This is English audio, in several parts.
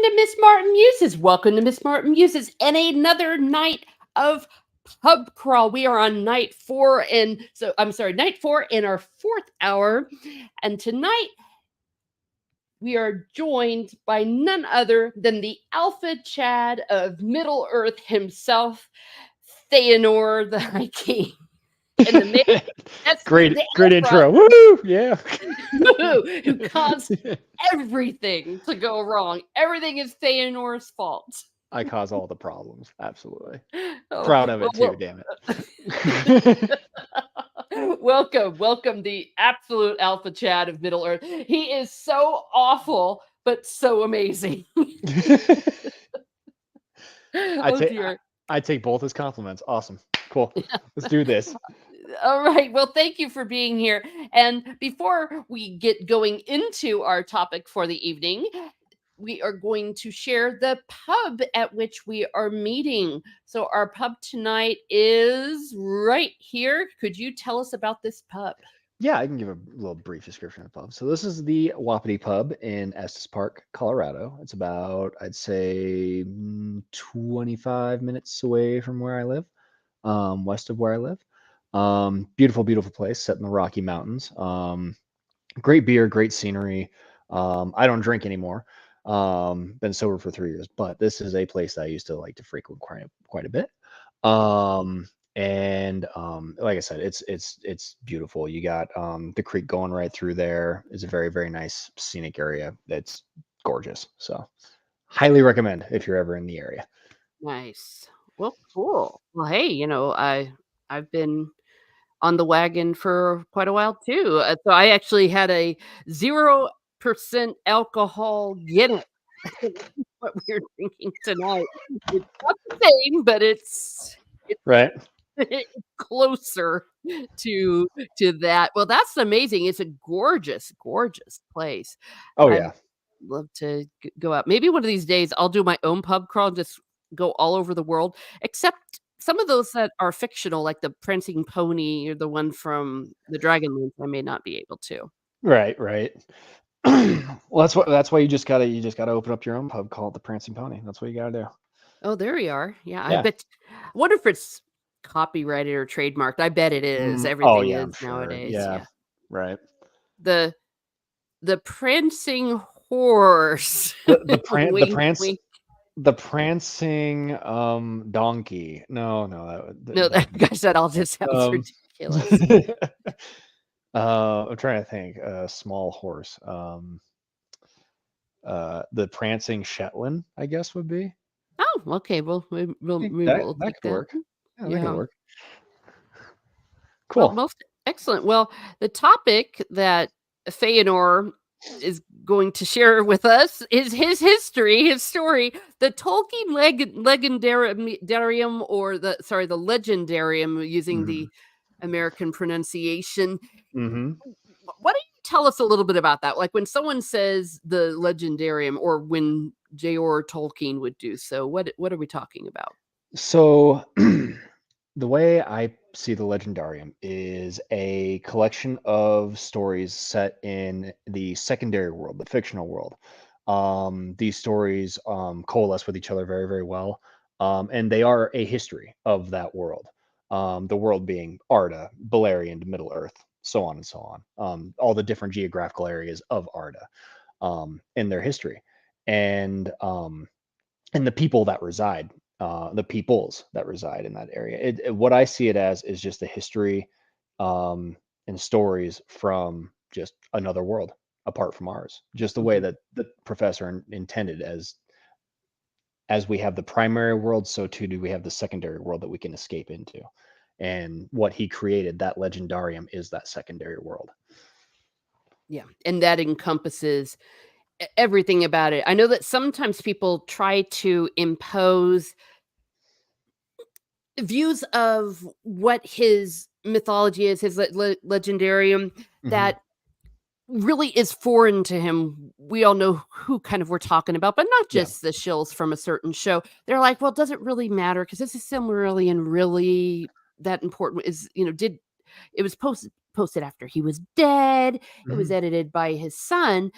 to Miss Martin Muses. Welcome to Miss Martin Muses and another night of pub crawl. We are on night four, night four in our fourth hour. And tonight we are joined by none other than the Alpha Chad of Middle Earth himself, Fëanor the High King. In the mix, that's great Alpha, intro. Woo! Yeah. who caused everything to go wrong. Everything is Fëanor's fault. I cause all the problems. Absolutely. Oh, Proud of it too, damn it. welcome, the absolute Alpha Chad of Middle Earth. He is so awful, but so amazing. I take both as compliments. Awesome. Cool. Let's do this. All right. Well, thank you for being here. And before we get going into our topic for the evening, we are going to share the pub at which we are meeting. So our pub tonight is right here. Could you tell us about this pub? Yeah, I can give a little brief description of the pub. So this is the Wapiti Pub in Estes Park, Colorado. It's about, I'd say, 25 minutes away from where I live, west of where I live. Beautiful, beautiful place set in the Rocky Mountains. Great beer, great scenery. I don't drink anymore. Been sober for 3 years, but this is a place that I used to like to frequent quite a bit. Like I said, it's beautiful. You got the creek going right through there. It's a very, very nice scenic area. It's gorgeous. So highly recommend if you're ever in the area. Nice. Well, cool. Well, hey, I've been on the wagon for quite a while too. So I actually had a 0% alcohol Guinness. What we are drinking tonight. It's not the same, but it's right. Closer to that. Well, that's amazing. It's a gorgeous, gorgeous place. Oh yeah. I'd love to go out. Maybe one of these days I'll do my own pub crawl and just go all over the world, except some of those that are fictional, like the Prancing Pony or the one from the Dragonlance, I may not be able to. Right. Well, that's why you just gotta open up your own pub, call it the Prancing Pony. That's what you gotta do. Oh, there we are. Yeah. I wonder if it's copyrighted or trademarked. I bet it is. Everything yeah, is I'm sure. nowadays. Yeah. Right. The prancing horse. The Wink, wink. The prancing donkey. No, That guy said all just sounds ridiculous. I'm trying to think. Small horse. The prancing Shetland, I guess, would be. Oh, okay. Well, we'll that could work. Yeah, that could work. Cool. Well, most excellent. Well, the topic that Fëanor is going to share with us is his history, his story, the Tolkien Legendarium, or the Legendarium, using the American pronunciation. Why don't you tell us a little bit about that? Like when someone says the Legendarium, or when J.R. Tolkien would do so, what are we talking about? So the way I see the Legendarium is a collection of stories set in the secondary world, the fictional world. These stories coalesce with each other very, very well. And they are a history of that world. The world being Arda, Beleriand, Middle Earth, so on and so on. All the different geographical areas of Arda in their history. And the people that reside, the peoples that reside in that area. What I see it as is just a history and stories from just another world apart from ours. Just the way that the professor intended, as we have the primary world, so too do we have the secondary world that we can escape into. And what he created, that Legendarium, is that secondary world. Yeah, and that encompasses everything about it. I know that sometimes people try to impose views of what his mythology is, his Legendarium, that really is foreign to him. We all know who kind of we're talking about, but not just the shills from a certain show. They're like, well, does it really matter? Because this is Silmarillion really that important? It was posted after he was dead. It was edited by his son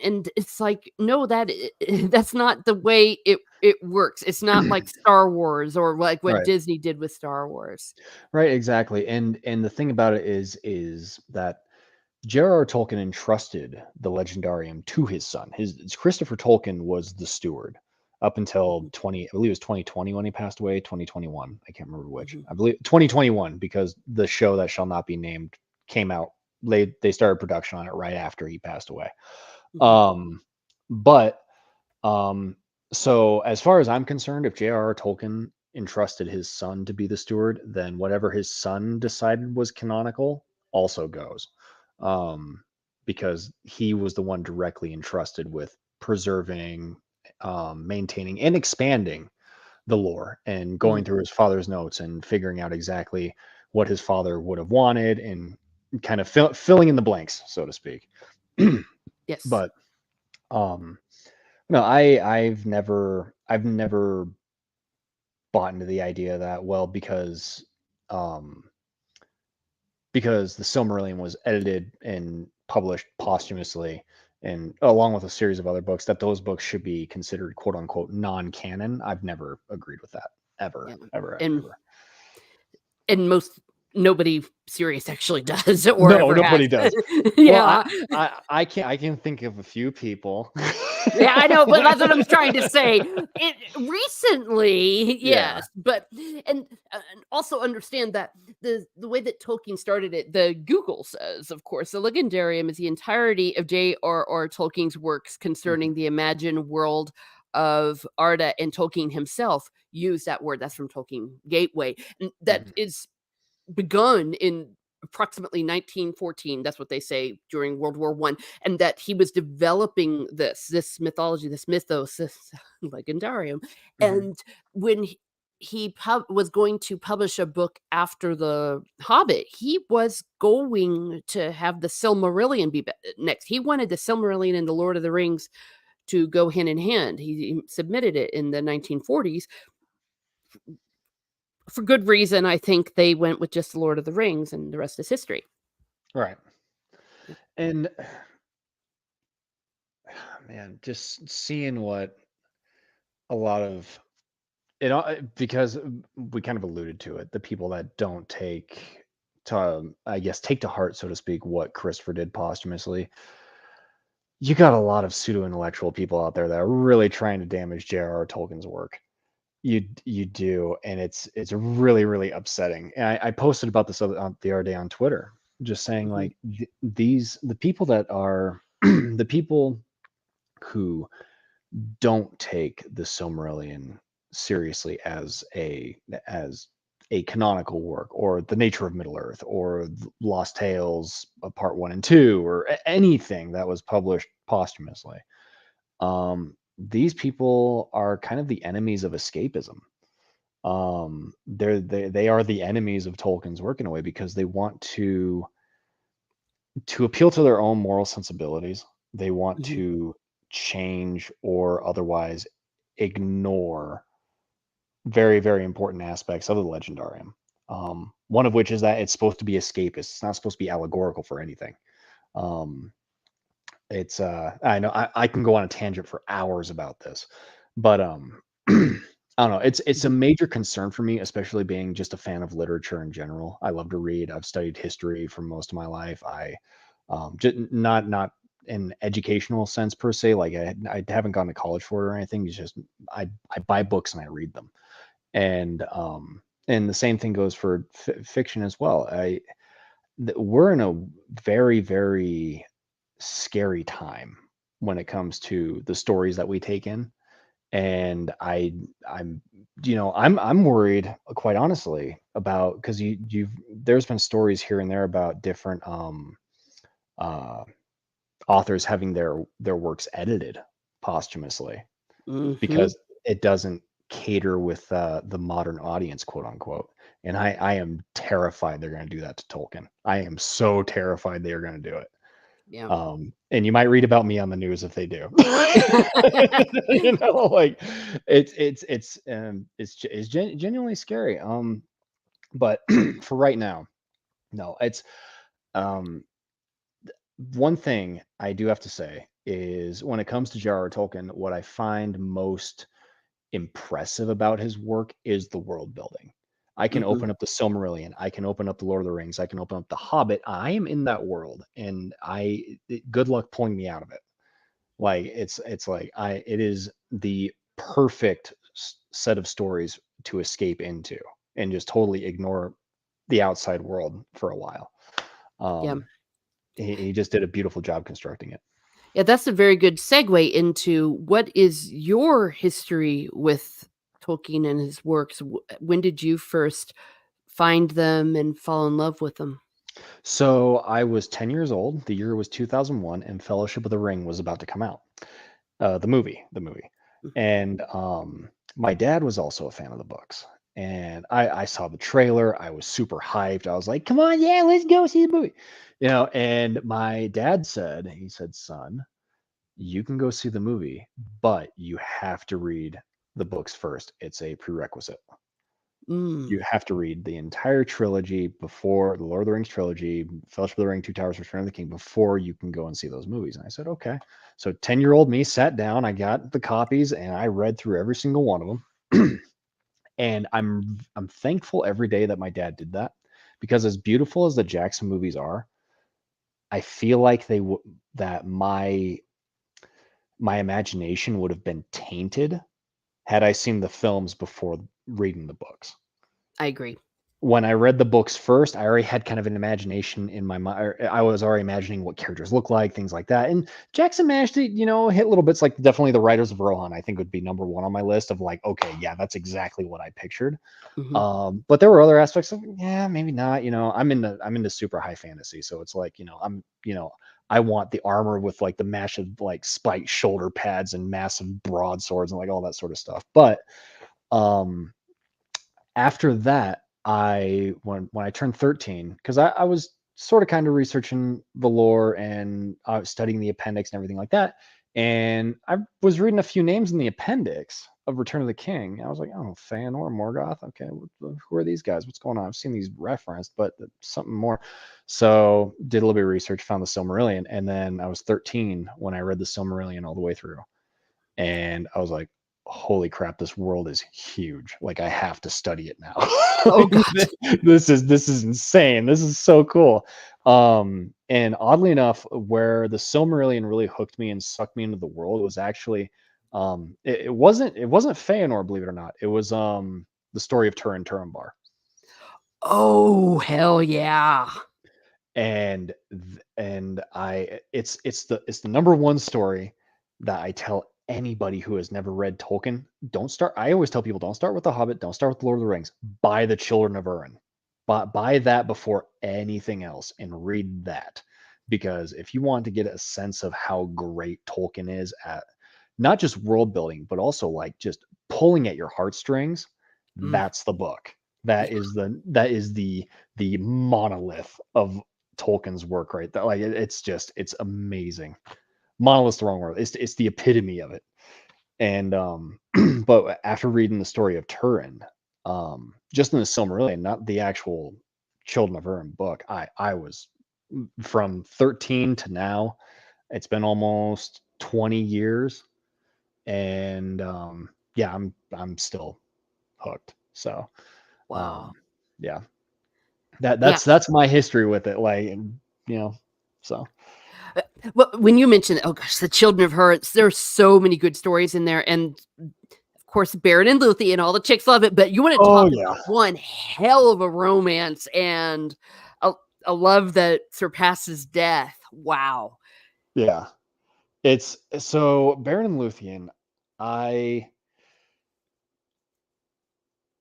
and it's like, no, that's not the way it works. It's not like Star Wars or like what Right. Disney did with Star Wars. Right, exactly. And the thing about it is that J.R.R. Tolkien entrusted the Legendarium to his son. His Christopher Tolkien was the steward up until Mhm, 20, I believe it was 2020 when he passed away, 2021. I can't remember which. mhm, I believe 2021 because the show that shall not be named came out. They started production on it right after he passed away. mhm, Um, but um, so as far as I'm concerned, if J.R.R. Tolkien entrusted his son to be the steward, then whatever his son decided was canonical also goes. Um, because he was the one directly entrusted with preserving, maintaining, and expanding the lore and going through mhm. his father's notes and figuring out exactly what his father would have wanted and kind of filling in the blanks, so to speak. Yes. But um, no, I've never bought into the idea that, well, um because the Silmarillion was edited and published posthumously and along with a series of other books, that those books should be considered quote unquote non-canon. I've never agreed with that. Ever, Yeah. ever, ever, And ever. most nobody serious actually does or No, ever has. nobody does. Well, Yeah. I can think of a few people. Yeah, I know, but that's what I'm trying to say. It recently, Yeah. yes, but and also understand that the way that Tolkien started it, the Google says, of course, the Legendarium is the entirety of J.R.R. Tolkien's works Mhm, concerning the imagined world of Arda, and Tolkien himself used that word. That's from Tolkien Gateway, and that mhm. is begun in approximately 1914. That's what they say during World War One, and that he was developing this mythology, this mythos, this legendarium. Mhm. And when was going to publish a book after the Hobbit, he was going to have the Silmarillion be next. He wanted the Silmarillion and the Lord of the Rings to go hand in hand. He submitted it in the 1940s for good reason. I think they went with just the Lord of the Rings, and the rest is history. Right. Yep. And man, just seeing what a lot of because we kind of alluded to it, the people that don't I guess, take to heart, so to speak, what Christopher did posthumously. You got a lot of pseudo intellectual people out there that are really trying to damage J.R.R. Tolkien's work. You do, and it's really really upsetting. And I posted about this the other day on Twitter, just saying Mhm, like the people that are the people who don't take the Silmarillion seriously as a canonical work, or the nature of Middle Earth, or Lost Tales of Part One and Two, or anything that was published posthumously. These people are kind of the enemies of escapism. They are the enemies of Tolkien's work in a way because they want to appeal to their own moral sensibilities. They want mhm. to change or otherwise ignore very, very important aspects of the Legendarium. One of which is that it's supposed to be escapist. It's not supposed to be allegorical for anything. Um, it's I know I can go on a tangent for hours about this, but I don't know. It's a Mhm. major concern for me, especially being just a fan of literature in general. I love to read. I've studied history for most of my life. I just not in educational sense per se. Like I haven't gone to college for it or anything. It's just I buy books and I read them, and the same thing goes for fiction as well. We're in a very very scary time when it comes to the stories that we take in, and I'm I'm worried, quite honestly, about because you've there's been stories here and there about different uh authors having their works edited posthumously Mhm. because it doesn't cater with the modern audience, quote unquote. And I am terrified they're going to do that to Tolkien. I am so terrified they are going to do it. Yeah. And you might read about me on the news if they do. Like it's genuinely scary. But for right now, no, it's um one thing I do have to say is when it comes to J.R.R. Tolkien, what I find most impressive about his work is the world building. I can Hmm. open up the Silmarillion, I can open up the Lord of the Rings, I can open up the Hobbit. I am in that world, and good luck pulling me out of it. Like it's like it is the perfect set of stories to escape into and just totally ignore the outside world for a while. Yeah. Um, he just did a beautiful job constructing it. Yeah, that's a very good segue into what is your history with Tolkien and his works? When did you first find them and fall in love with them? So I was 10 years old. The year was 2001, and Fellowship of the Ring was about to come out. The movie, Mhm. and my dad was also a fan of the books. And I saw the trailer. I was super hyped. I was like, "Come on, yeah, let's go see the movie," And my dad said, he said, "Son, you can go see the movie, but you have to read the books first. It's a prerequisite. Mm, You have to read the entire trilogy before the Lord of the Rings trilogy, Fellowship of the Ring, Two Towers, Return of the King, before you can go and see those movies." And I said, "Okay." So 10-year-old me sat down, I got the copies, and I read through every single one of them. And I'm thankful every day that my dad did that, because as beautiful as the Jackson movies are, I feel like that my imagination would have been tainted had I seen the films before reading the books. I agree. When I read the books first, I already had kind of an imagination in my mind. I was already imagining what characters look like, things like that. And Jackson managed to, hit little bits like definitely the Riders of Rohan, I think would be number one on my list of like, okay, yeah, that's exactly what I pictured. Hmm. But there were other aspects of, yeah, maybe not. I'm into super high fantasy, so it's like, I want the armor with like the massive like spiked shoulder pads and massive broadswords and like all that sort of stuff. But um after that, when I turned 13, because I was sort of kind of researching the lore and studying the appendix and everything like that. And I was reading a few names in the appendix of Return of the King. I was like, oh, Fëanor, Morgoth. Okay, who are these guys? What's going on? I've seen these referenced, but something more. So did a little bit of research, found the Silmarillion, and then I was 13 when I read the Silmarillion all the way through, and I was like, holy crap, this world is huge. Like I have to study it now. Oh God. This is insane. This is so cool. And oddly enough, where the Silmarillion really hooked me and sucked me into the world was actually it wasn't Feanor, believe it or not. It was the story of Turin Turambar. Oh hell yeah. And it's the number one story that I tell anybody who has never read Tolkien. Don't start. I always tell people, don't start with the Hobbit, don't start with the Lord of the Rings. Buy the Children of Urin. Buy that before anything else and read that, because if you want to get a sense of how great Tolkien is at not just world building but also like just pulling at your heartstrings, Mm, that's the book. yeah. That is the monolith of Tolkien's work, right? That like it's amazing. Monolith's the wrong word. It's the epitome of it. And but after reading the story of Turin, just in the Silmarillion, not the actual Children of Urim book, I was from 13 to now. It's been almost 20 years, and yeah, I'm still hooked. So Wow. yeah, Yeah. that's my history with it. Like, so Well, when you mentioned, oh gosh, the Children of Hurts, there's so many good stories in there, and of course, Baron and Luthie and all the chicks love it. But you want to oh talk yeah, about one hell of a romance and a, a love that surpasses death. Wow. yeah. It's so Baron and Luthien. I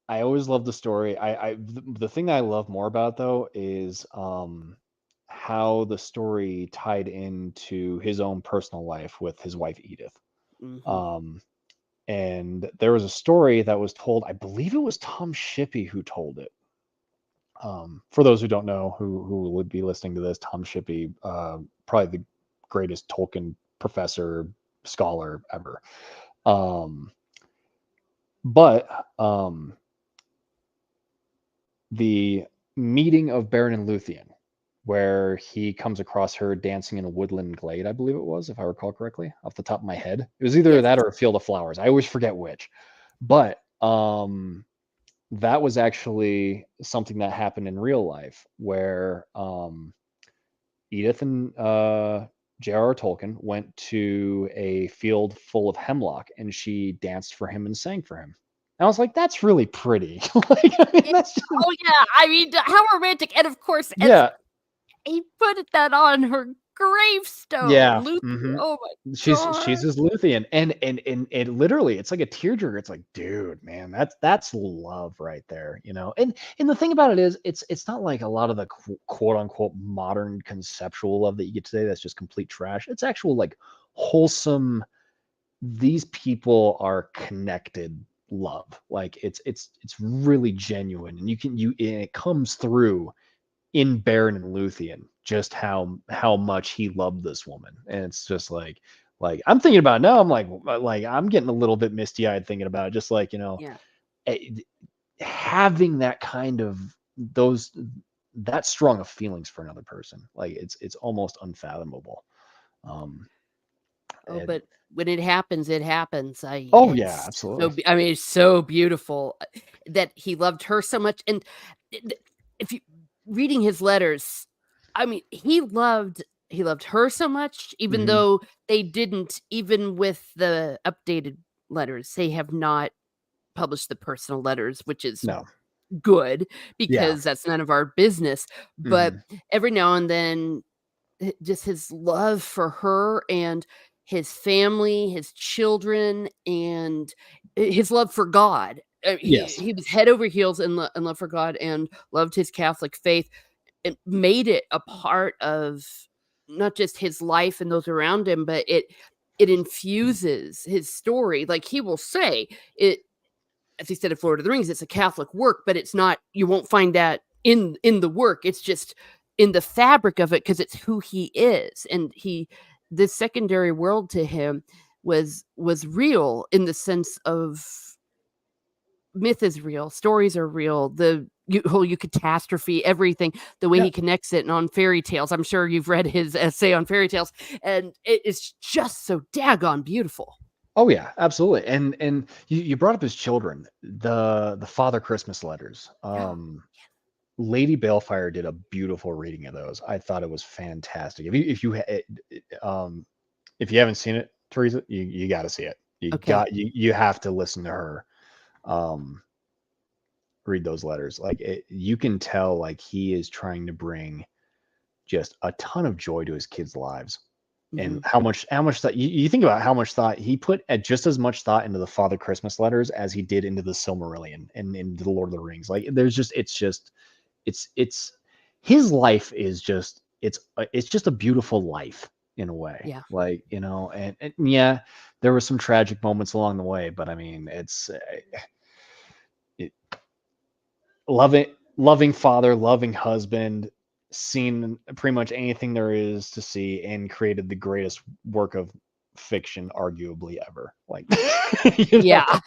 I always love the story. The thing that I love more about it, though, is how the story tied into his own personal life with his wife Edith. Hmm. Um, and there was a story that was told. I believe it was Tom Shippey who told it. For those who don't know, who would be listening to this, Tom Shippey, probably the greatest Tolkien professor scholar ever. Um, but the meeting of Beren and Luthien. where he comes across her dancing in a woodland glade, I believe it was, if I recall correctly, off the top of my head. It was either Yes. that or a field of flowers. I always forget which. But that was actually something that happened in real life where Edith and J.R.R. Tolkien went to a field full of hemlock and she danced for him and sang for him. And I was like, that's really pretty. Like, I mean, Yeah. that's just, Oh yeah, I mean, how romantic! And of course, as yeah, he put that on her gravestone, yeah. Lucy. Oh my She's god! his Luthien, and it literally, it's like a tearjerker. It's like, dude, man, that's love right there, you know. And the thing about it is, it's not like a lot of the quote unquote modern conceptual love that you get today. That's just complete trash. It's actual like wholesome. These people are connected love. Like it's really genuine, and it comes through in Baron and Luthien just how much he loved this woman. And it's just like I'm thinking about it now. I'm like I'm getting a little bit misty eyed thinking about it. Just like, you know, Yeah. eh, having that kind of those that strong of feelings for another person. Like it's almost unfathomable. Um, Oh, and but when it happens, it happens. oh yeah, It's absolutely. so. I mean, it's so beautiful that he loved her so much. And if you reading his letters, I mean, he loved her so much, even Hmm. though they didn't. Even with the updated letters, they have not published the personal letters, which is No. good Yeah. because that's none of our business. But Hmm. every now and then just his love for her and his family, his children, and his love for God. Yes. He was head over heels in love for God and loved his Catholic faith. It made it a part of not just his life and those around him, but it infuses his story. Like he will say it, as he said in Lord of the Rings, it's a Catholic work, but it's not. You won't find that in the work. It's just in the fabric of it because it's who he is, and this secondary world to him was real in the sense of myth is real, stories are real, the whole catastrophe, everything, the way Yeah. he connects it, and on fairy tales. I'm sure you've read his essay on fairy tales, and it is just so daggone beautiful. Oh yeah, absolutely. And you brought up his children, the Father Christmas letters. Lady Balefire did a beautiful reading of those. I thought it was fantastic. If you haven't seen it, Teresa, you got to see it. Okay. You have to listen to her um read those letters. Like you can tell like he is trying to bring just a ton of joy to his kids' lives. And Mhm. how much thought you think about how much thought he put just as much thought into the Father Christmas letters as he did into the Silmarillion and into the Lord of the Rings. Like there's just it's his life is just it's just a beautiful life in a way. Yeah. Like, you know, and yeah, there were some tragic moments along the way, but I mean, it, loving father, loving husband, seen pretty much anything there is to see, and created the greatest work of fiction, arguably ever. Like, you know, Yeah.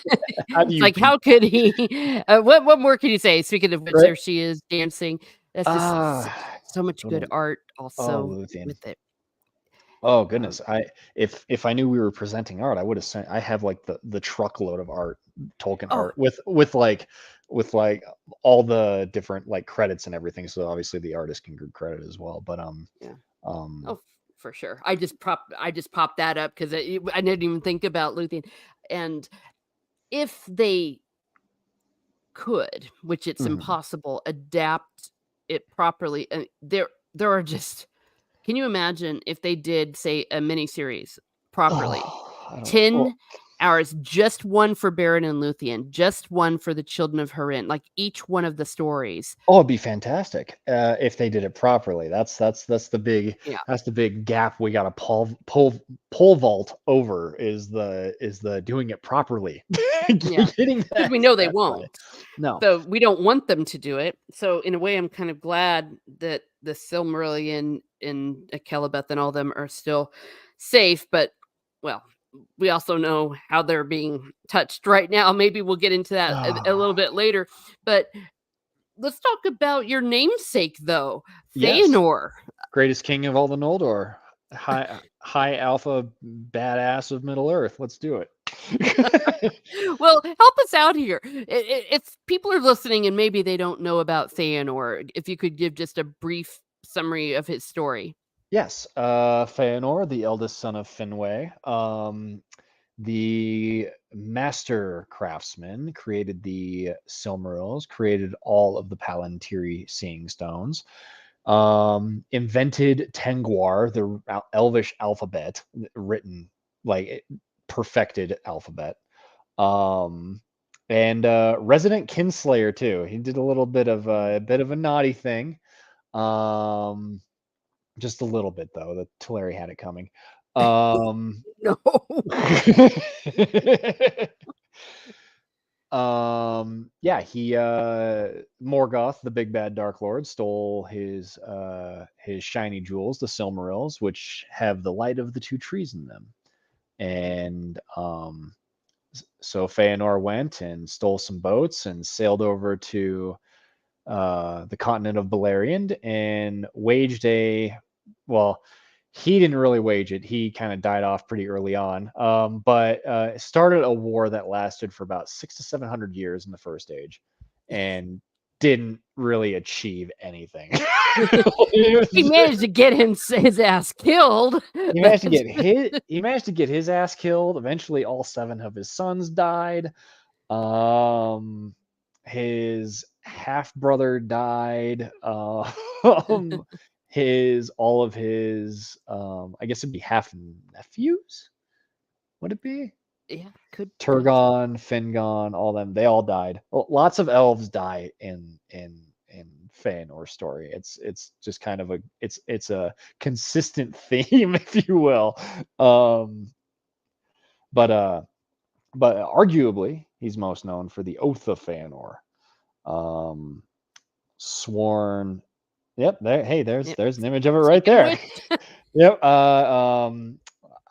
how do It's you like, beat how could he what more can you say? Speaking of which, right? there she is dancing. That's just Ah, so much good little art oh, also Luthien. with it. Oh Um, goodness. If I knew we were presenting art, I would have sent I have like the truckload of art, Tolkien oh, art with like all the different like credits and everything. So obviously the artist can get credit as well. But yeah. um Oh, for sure. I just popped that up because I didn't even think about Luthien. And if they could, which it's mhm. impossible, adapt it properly, there are just can you imagine if they did, say, a miniseries properly? Oh, I don't well, 10 hours, just one for Beren and Luthien, just one for the Children of Hurin, like, each one of the stories. oh, it'd be fantastic if they did it properly. That's Yeah, the big gap we got to pole vault over is the doing it properly, yeah, getting because that we know they that right. won't. No, So, we don't want them to do it. So, in a way, I'm kind of glad that the Silmarillion and Akelebeth and all them are still safe, but, well, we also know how they're being touched right now. Maybe we'll get into that a little bit later, but let's talk about your namesake, though, Yes, Fëanor. greatest king of all the Noldor, high alpha badass of Middle Earth. Let's do it. Well, help us out here. If people are listening and maybe they don't know about Fëanor, if you could give just a brief summary of his story. Yes, Fëanor, the eldest son of Finwë, the master craftsman, created the Silmarils, created all of the Palantiri seeing stones, invented Tengwar, the Elvish alphabet, written like perfected alphabet, um, and resident kinslayer too. He did a bit of a naughty thing. Um, just a little bit though. The Teleri had it coming. No. Yeah, he Morgoth, the big bad Dark Lord, stole his shiny jewels, the Silmarils, which have the light of the two trees in them. And so Fëanor went and stole some boats and sailed over to the continent of Beleriand and waged well, he didn't really wage it. He kind of died off pretty early on, but started a war that lasted for about 600 to 700 years in the First Age, and didn't really achieve anything. He managed to get his ass killed. He managed to get he managed to get his ass killed. Eventually, all 7 of his sons died. Um, his half brother died. His all of his I guess it'd be half nephews. Would it be Yeah, could Turgon, Fingon, all them? They all died. Lots of elves die in Fëanor's story. It's just kind of it's a consistent theme, if you will. Um, but arguably he's most known for the Oath of Fëanor. Um, sworn. Yep. There. Hey, yeah, there's an image of it right speaking of there. which, Yep.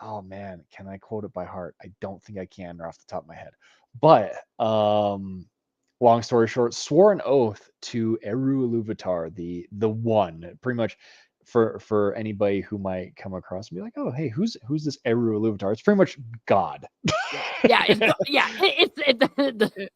Oh man, can I quote it by heart? I don't think I can, or off the top of my head. But long story short, swore an oath to Eru Ilúvatar, the one, pretty much. For anybody who might come across and be like, oh hey, who's this Eru Ilúvatar? It's pretty much God. yeah, it's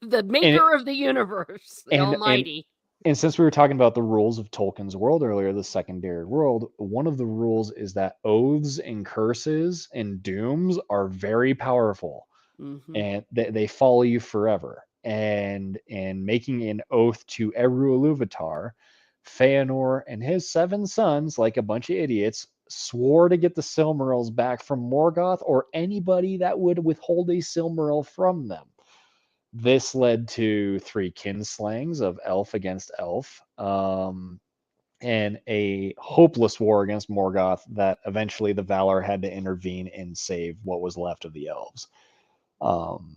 the and maker of the universe, the and and Almighty. and since we were talking about the rules of Tolkien's world earlier, the secondary world, one of the rules is that oaths and curses and dooms are very powerful, Hmm. and they follow you forever. And making an oath to Eru Ilúvatar, Fëanor and his 7 sons, like a bunch of idiots, swore to get the Silmarils back from Morgoth or anybody that would withhold a Silmaril from them. This led to 3 kinslayings of elf against elf, and a hopeless war against Morgoth that eventually the Valar had to intervene and save what was left of the elves. Um,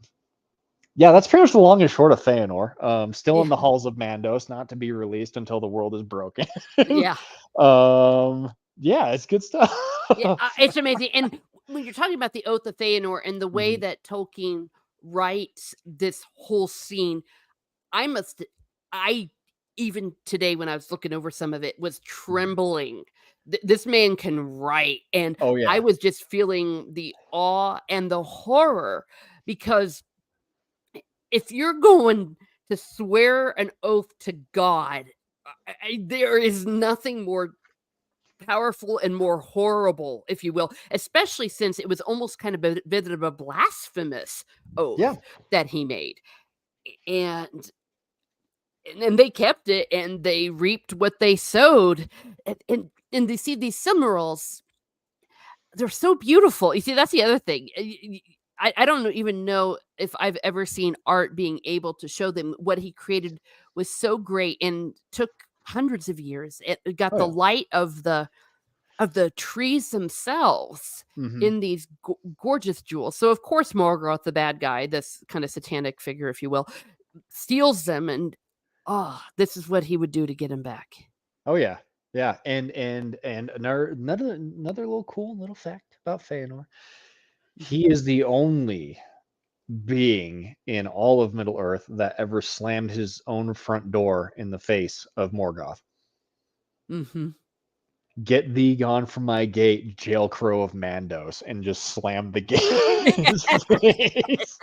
yeah, that's pretty much the long and short of Fëanor. Still Yeah, in the halls of Mandos, not to be released until the world is broken. yeah, Yeah, it's good stuff. yeah. It's amazing. And when you're talking about the Oath of Fëanor and the way Mhm, that Tolkien writes this whole scene, I must I even today when I was looking over some of it was mhm. trembling. This man can write, and Oh I yeah, was just feeling the awe and the horror because if you're going to swear an oath to God, there is nothing more powerful and more horrible, if you will, especially since it was almost kind of a bit of a blasphemous yeah. oath that he made. And and they kept it and they reaped what they sowed. And they see these Silmarils, they're so beautiful. You see, that's the other thing. I don't even know if I've ever seen art being able to show them what he created was so great and took hundreds of years. It got Oh the yeah. light of the trees themselves Hmm. in these gorgeous jewels. So of course Morgoth, the bad guy, this kind of satanic figure, if you will, steals them and oh, this is what he would do to get him back. Oh yeah, yeah. And another little cool little fact about Fëanor. Mhm. He is the only being in all of Middle Earth that ever slammed his own front door in the face of Morgoth. Mm-hmm. Get thee gone from my gate, jail crow of Mandos, and just slam the gate in his face.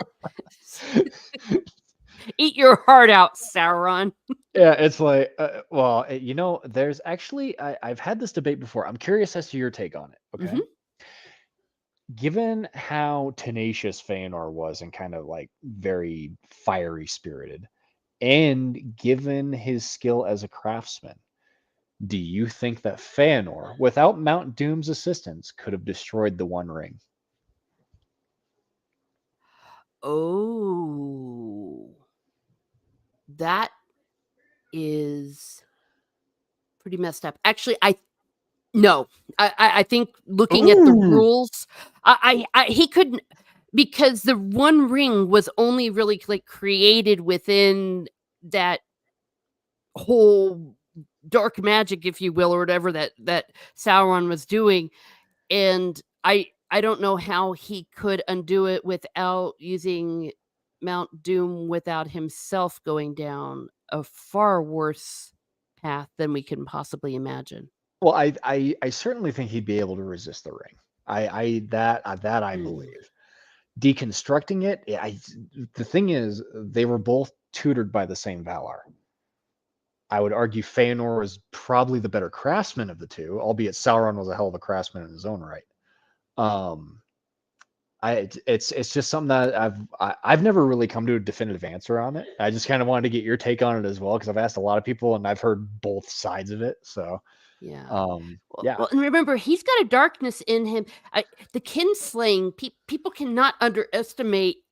Eat your heart out, Sauron. Yeah, it's like, you know, there's actually, I've had this debate before. I'm curious as to your take on it. Okay. Mm-hmm. Given how tenacious Fëanor was and kind of like very fiery spirited, and given his skill as a craftsman, do you think that Fëanor, without Mount Doom's assistance, could have destroyed the One Ring? Oh, that is pretty messed up. Actually, no, I think looking at the Ooh. rules, he couldn't, because the One Ring was only really like created within that whole dark magic, if you will, or whatever that Sauron was doing, and I don't know how he could undo it without using Mount Doom, without himself going down a far worse path than we can possibly imagine. Well, I certainly think he'd be able to resist the ring. That I Mm. believe. Deconstructing it, the thing is, they were both tutored by the same Valar. I would argue Fëanor was probably the better craftsman of the two, albeit Sauron was a hell of a craftsman in his own right. Um, it's just something that I've never really come to a definitive answer on it. I just kind of wanted to get your take on it as well, because I've asked a lot of people and I've heard both sides of it. So Yeah. yeah, Well, and remember, he's got a darkness in him. The kinslaying, people cannot underestimate it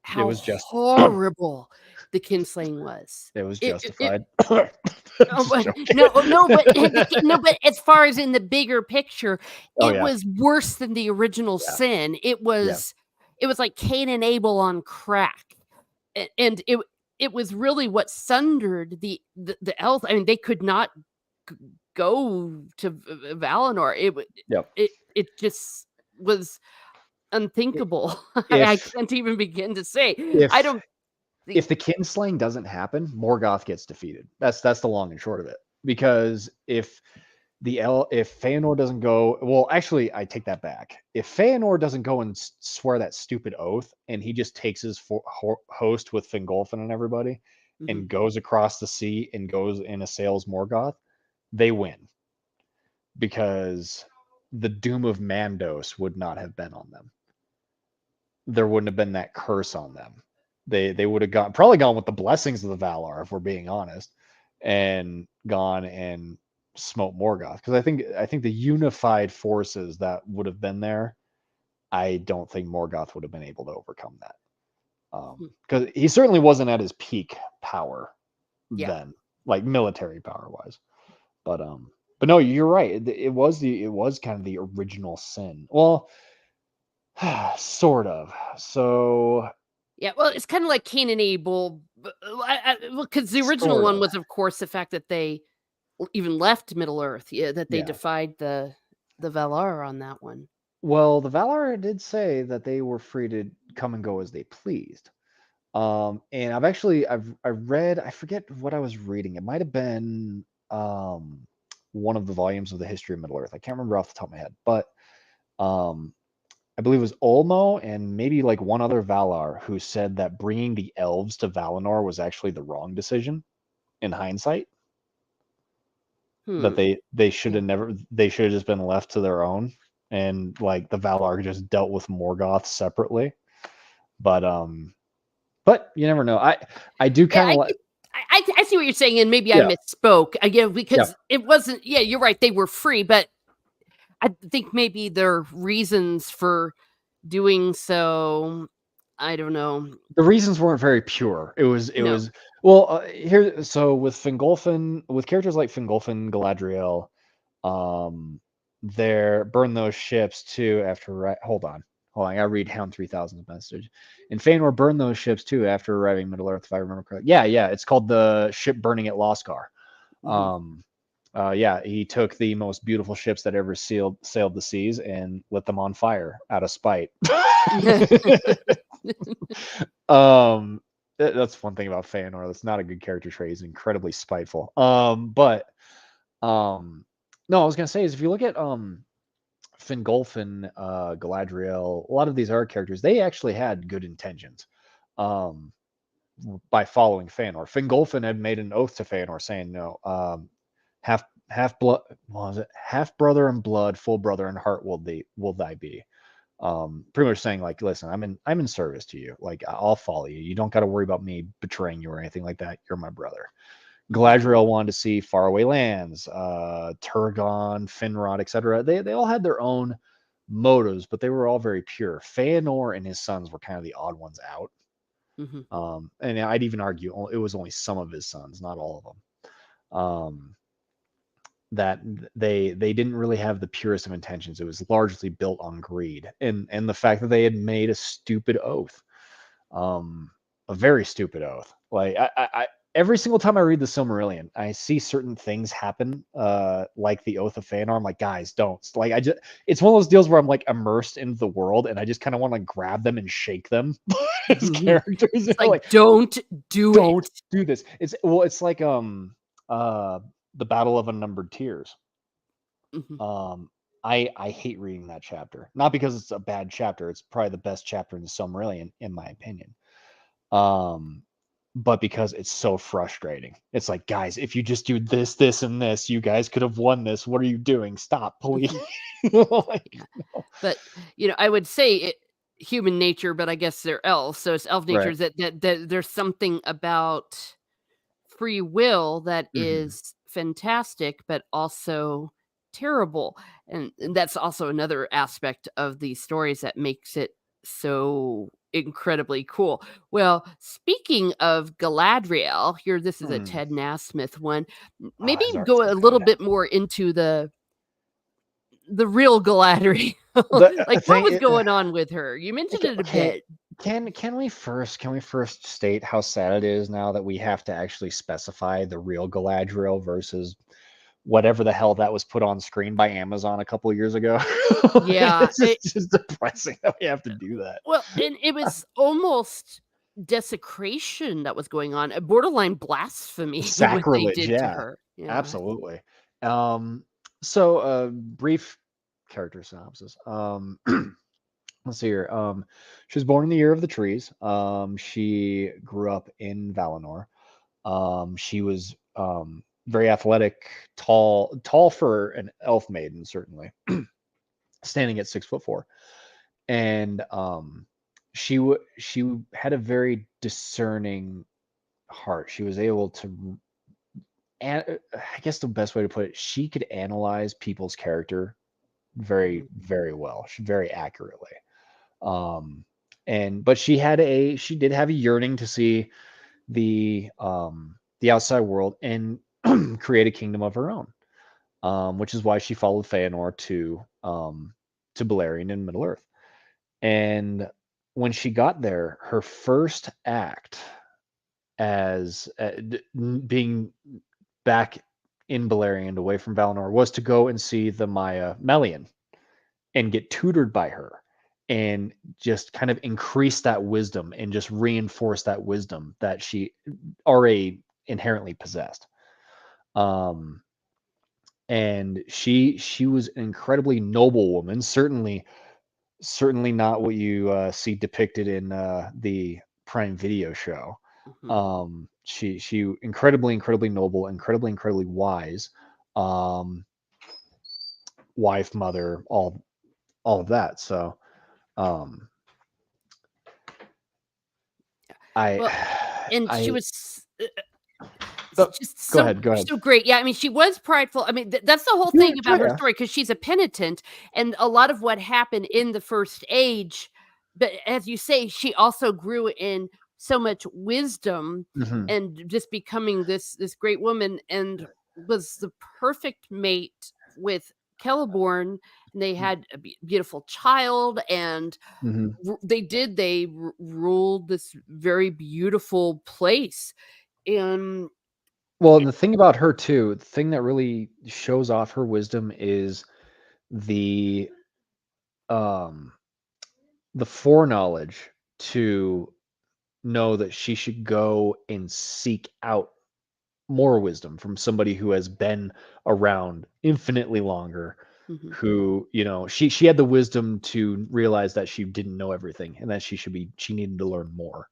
how was just horrible the kinslaying was. it was It justified. Oh, Just but joking. no, but no, but as far as in the bigger picture, Oh it yeah, was worse than the original yeah, sin. yeah. It was like Cain and Abel on crack, and it was really what sundered the elf. I mean, they could not g- go to Valinor. Yep. It just was unthinkable. I If can't even begin to say. I if don't think. if the kinslaying doesn't happen, Morgoth gets defeated. That's the long and short of it. Because if Fëanor doesn't go, well, actually, I take that back. If Fëanor doesn't go and swear that stupid oath, and he just takes his host with Fingolfin and everybody, Mhm. and goes across the sea and goes and assails Morgoth, they win because the doom of Mandos would not have been on them. There wouldn't have been that curse on them. They would have probably gone with the blessings of the Valar, if we're being honest, and gone and smote Morgoth. Because I think the unified forces that would have been there, I don't think Morgoth would have been able to overcome that. Because he certainly wasn't at his peak power Yeah. then, like military power wise. But no, you're right. It was kind of the original sin. Well, sort of. So Yeah, well, it's kinda like Cain and Abel, because the original sort one of. was, of course, the fact that they even left Middle Earth, yeah, that they Yeah. defied the Valar on that one. Well, the Valar did say that they were free to come and go as they pleased. And I read, I forget what I was reading. It might have been one of the volumes of the History of Middle Earth. I can't remember off the top of my head, but um I believe it was Olmo and maybe like one other Valar who said that bringing the elves to Valinor was actually the wrong decision in hindsight. That Hmm, they should yeah. have never they should have just been left to their own, and like the Valar just dealt with Morgoth separately. But but you never know. I do Yeah, kind of like I see what you're saying, and maybe I yeah, misspoke, yeah. because it wasn't, yeah, you're right, they were free, but I think maybe their reasons for doing so, I don't know. The reasons weren't very pure. It No. was well here. So with Fingolfin, with characters like Fingolfin, Galadriel, um, there burn those ships too after. Hold on. I gotta read Hound 3000's message. And Fëanor burned those ships too after arriving in Middle Earth, if I remember correctly. Yeah, yeah. It's called the ship burning at Loskar. Mhm. Um, Yeah, he took the most beautiful ships that ever sailed the seas and lit them on fire out of spite. um, that's one thing about Fëanor. That's not a good character trait. He's incredibly spiteful. But no, I was gonna say is if you look at Fingolfin, Galadriel, a lot of these other characters, they actually had good intentions. Um, by following Fëanor. Fingolfin had made an oath to Fëanor saying, "No, half blood, what was it? Half brother in blood, full brother in heart will thy be." Pretty much saying like, "Listen, I'm in service to you. Like, I'll follow you. You don't got to worry about me betraying you or anything like that. You're my brother." Galadriel wanted to see faraway lands, Turgon, Finrod, etc. They all had their own motives, but they were all very pure. Fëanor and his sons were kind of the odd ones out. Mhm. And I'd even argue it was only some of his sons, not all of them. That they didn't really have the purest of intentions. It was largely built on greed and the fact that they had made a stupid oath, a very stupid oath. Like I every single time I read the Silmarillion, I see certain things happen, like the Oath of Fëanor. I'm like, guys, don't. Like, it's one of those deals where I'm like immersed in the world, and I just kind of want to grab them and shake them as characters. It's like, Like, don't do it. don't do this. It's like uh the Battle of Unnumbered Tears. Mhm. Um, I hate reading that chapter, not because it's a bad chapter. It's probably the best chapter in the Silmarillion, in my opinion. Um, but because it's so frustrating. It's like, guys, if you just do this, this, and this, you guys could have won this. What are you doing? Stop, please. Mhm. Like, Yeah. no. But, I would say human nature, but I guess they're elves, so it's elf nature Right. is that there's something about free will that Hmm. is fantastic, but also terrible, and that's also another aspect of these stories that makes it so incredibly cool. Well, speaking of Galadriel, here this is a Mm. Ted Nasmith one. Oh, Maybe his art's go so a little good. bit more into the real Galadriel. The Like, what was thing, going on with her? You mentioned okay, it a okay, bit. can we first state how sad it is now that we have to actually specify the real Galadriel versus whatever the hell that was put on screen by Amazon a couple of years ago? Like, Yeah, this is just depressing that we have to do that. well, and it was almost desecration that was going on, a borderline blasphemy, what they Sacrilege, did to yeah, her. Yeah. absolutely. Um, so, brief character synopsis. Let's see here. She was born in the year of the trees. She grew up in Valinor. She was very athletic, tall for an elf maiden, certainly, standing at 6'4", and she had a very discerning heart. She was able to, I guess the best way to put it, she could analyze people's character very, Mhm, very well, very accurately. Um, and but she did have a yearning to see the outside world and create a kingdom of her own. Which is why she followed Fëanor to Beleriand in Middle Earth. And when she got there, her first act as being back in Beleriand away from Valinor was to go and see the Maya Melian and get tutored by her and just kind of increase that wisdom and just reinforce that wisdom that she already inherently possessed. Um, and she was an incredibly noble woman, certainly not what you see depicted in the Prime Video show. mhm. She incredibly noble, incredibly wise, um, wife, mother, all of that. So um, I Well, and she I was it's oh, just go so ahead, go ahead. so great. Yeah, I mean, she was prideful. I mean, that's the whole Yeah, thing oh about her yeah. story because she's a penitent, and a lot of what happened in the First Age, but as you say, she also grew in so much wisdom Hmm. and just becoming this great woman and was the perfect mate with Celeborn, and they had a beautiful child, and Hmm. they ruled this very beautiful place, and Well, and the thing about her too, the thing that really shows off her wisdom is the um the foreknowledge to know that she should go and seek out more wisdom from somebody who has been around infinitely longer, Mhm. who, she had the wisdom to realize that she didn't know everything and that she needed to learn more.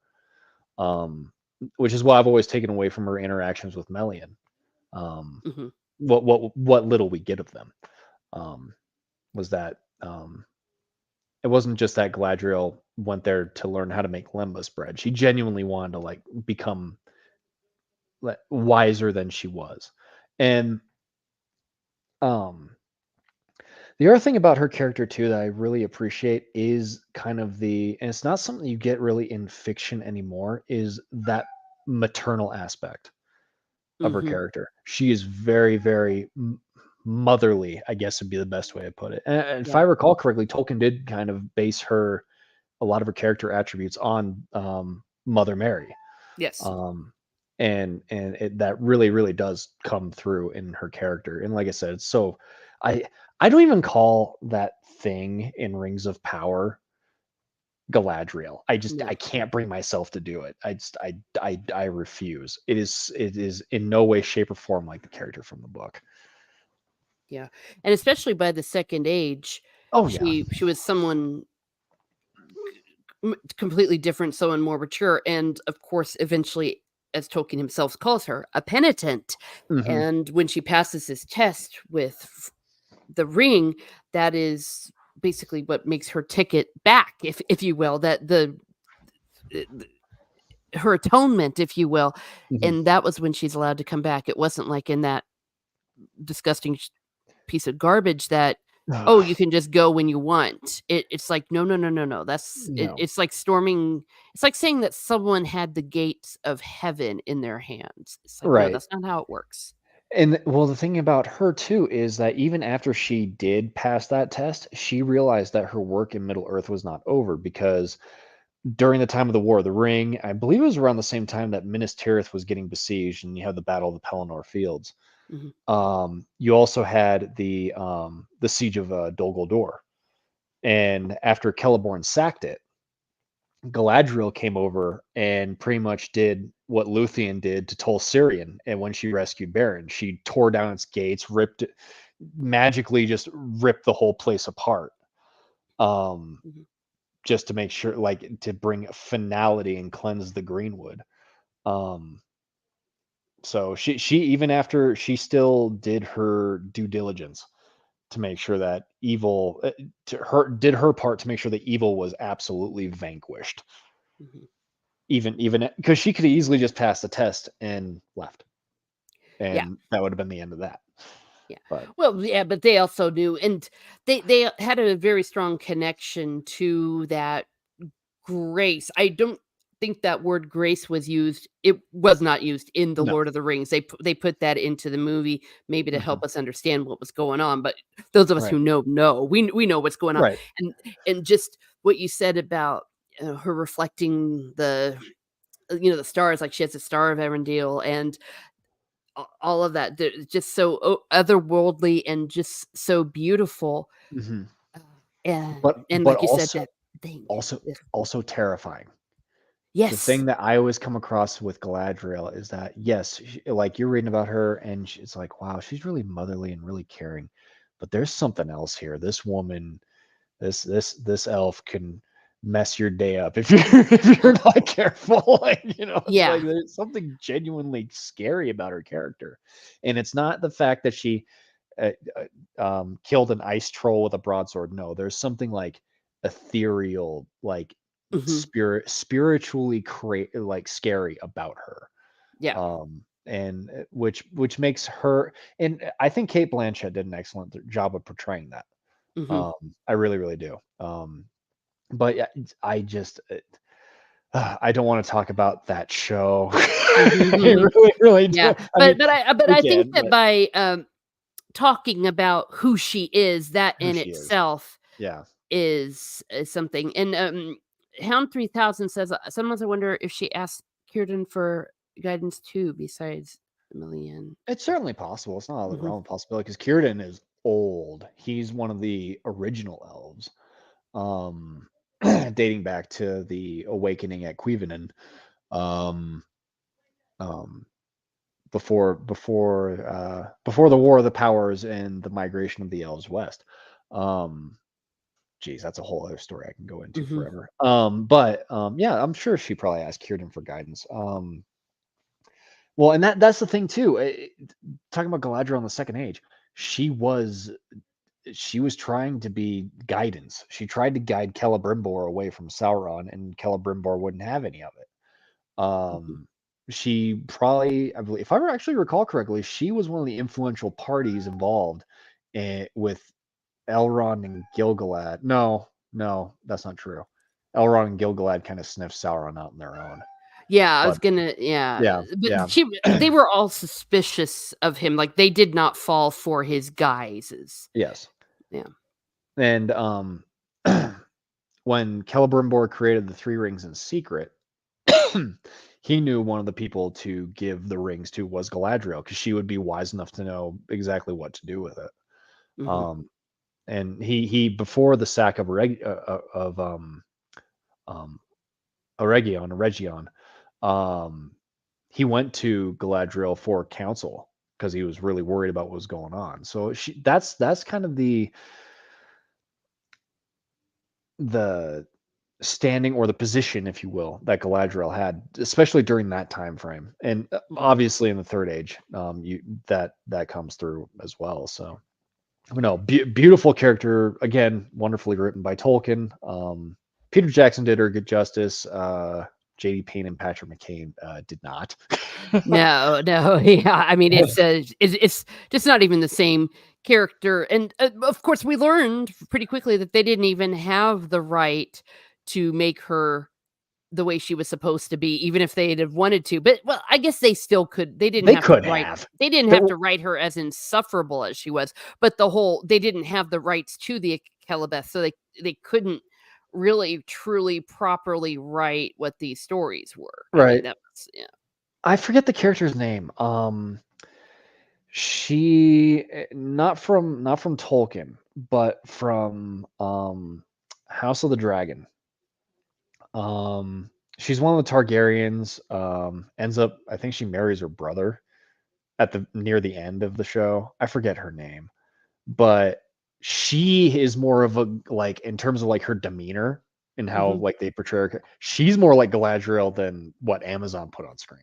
Um, which is why I've always taken away from her interactions with Melian. Um, Mhm. what little we get of them, um, was that, it wasn't just that Galadriel went there to learn how to make lembas bread. She genuinely wanted to like become wiser than she was. And um the other thing about her character too that I really appreciate is kind of and it's not something you get really in fiction anymore, is that maternal aspect of her Mhm. character. She is very, very motherly, I guess would be the best way to put it. And if I Yeah. recall correctly, Tolkien did kind of base a lot of her character attributes on Mother Mary. Yes. Um, that really, really does come through in her character. And like I said, I I don't even call that thing in Rings of Power Galadriel. No. I can't bring myself to do it. I refuse. It is in no way, shape, or form like the character from the book. Yeah. And especially by the Second Age, Oh yeah. she was someone completely different, someone more mature, and of course, eventually, as Tolkien himself calls her, a penitent. Hmm. And when she passes this test with the ring, that is basically what makes her ticket back, if you will, that uh, her atonement, if you will. Hmm. And that was when she's allowed to come back. It wasn't like in that disgusting piece of garbage that, "Oh, you can just go when you want." It's like, "No, no, no, no, no." No. It's like storming, it's like saying that someone had the gates of heaven in their hands. It's like, "No, Right. that's not how it works." And well, the thing about her too is that even after she did pass that test, she realized that her work in Middle Earth was not over, because during the time of the War of the Ring, I believe it was around the same time that Minas Tirith was getting besieged, and you had the Battle of the Pelennor Fields. Mhm, You also had the siege of Dol Guldur, and after Celeborn sacked it, Galadriel came over and pretty much did what Luthien did to Tol Sirion. And when she rescued Beren, she tore down its gates, magically just ripped the whole place apart. Um, mhm. just to make sure, like, to bring finality and cleanse the Greenwood. Um, so she even after, she still did her due diligence to make sure that evil, did her part to make sure that evil was absolutely vanquished. Mhm. Even because she could have easily just passed the test and left, Yeah, and that would have been the end of that. yeah. But Well, yeah, but they also knew, and they had a very strong connection to that grace. I don't think that word grace was used, it was not used in The no. Lord of the Rings. They put that into the movie maybe to Hmm. help us understand what was going on, but those of us Right. who know, we know what's going on. Right. And just what you said about, her reflecting the stars, like she has the Star of Erendil and all of that. Just so otherworldly and just so beautiful. Hmm. Uh, and But like you said, also, that thing. also Yes. also terrifying. The Yes. thing that I always come across with Galadriel is that, yes, like you're reading about her, and it's like, wow, she's really motherly and really caring. But there's something else here. This woman, this elf can mess your day up if you're if you're not careful. Like, it's Yeah. like there's something genuinely scary about her character, and it's not the fact that she killed an ice troll with a broadsword. No, there's something like ethereal, like Mhm. spiritually like scary about her. Yeah. And which makes her, and I think Kate Blanchett did an excellent job of portraying that. Mhm. I really, really do. But yeah, I just I don't want to talk about that show. Mhm, I mhm. really, really Yeah, do. I mean, but we I think can, that but by, talking about who she is, that who in she is. itself Yeah. is something. And, Hound 3000 says, "Sometimes I wonder if she asked Círdan for guidance too, besides." a million. It's certainly possible. It's not out of the Mhm. realm of possibility because Círdan is old. He's one of the original elves, um, dating back to the awakening at Cuivanen, um, um, before the War of the Powers and the migration of the elves west. Um, Geez, that's a whole other story I can go into Mhm. forever. But yeah, I'm sure she probably asked Círdan for guidance. Well, and that's the thing too. Talking about Galadriel in the Second Age, she was she was trying to be guidance. She tried to guide Celebrimbor away from Sauron, and Celebrimbor wouldn't have any of it. Mhm. She probably, I believe, if I actually recall correctly, she was one of the influential parties involved with Elrond and Gilgalad. No, no, that's not true. Elrond and Gilgalad kind of sniffed Sauron out on their own. Yeah, I was But gonna yeah, yeah, but yeah, they were all suspicious of him, like, they did not fall for his guises. yes. Yeah. And when Celebrimbor created the three rings in secret, he knew one of the people to give the rings to was Galadriel because she would be wise enough to know exactly what to do with it. Mhm. Um, and he before the sack of um, Region, um, he went to Galadriel for counsel because he was really worried about what was going on. So that's kind of the standing or the position, if you will, that Galadriel had, especially during that time frame, and Mhm. obviously in the Third Age, you that comes through as well. So, no, beautiful character again, wonderfully written by Tolkien. Peter Jackson did her good justice. J.D. Payne and Patrick McCain did not. No, no, yeah, I mean, it's just not even the same character, and, of course, we learned pretty quickly that they didn't even have the right to make her the way she was supposed to be, even if they'd have wanted to, but well, I guess they still could They could have. they didn't There, have to write her as insufferable as she was, but they didn't have the rights to the Celebeth, so they couldn't really, truly, properly write what these stories were. I mean, right. that was yeah. I forget the character's name. She not from Tolkien, but from House of the Dragon. She's one of the Targaryens. Ends up, I think she marries her brother at the near the end of the show. I forget her name, but she is more of a like in terms of like her demeanor and how Mhm. like they portray her. She's more like Galadriel than what Amazon put on screen.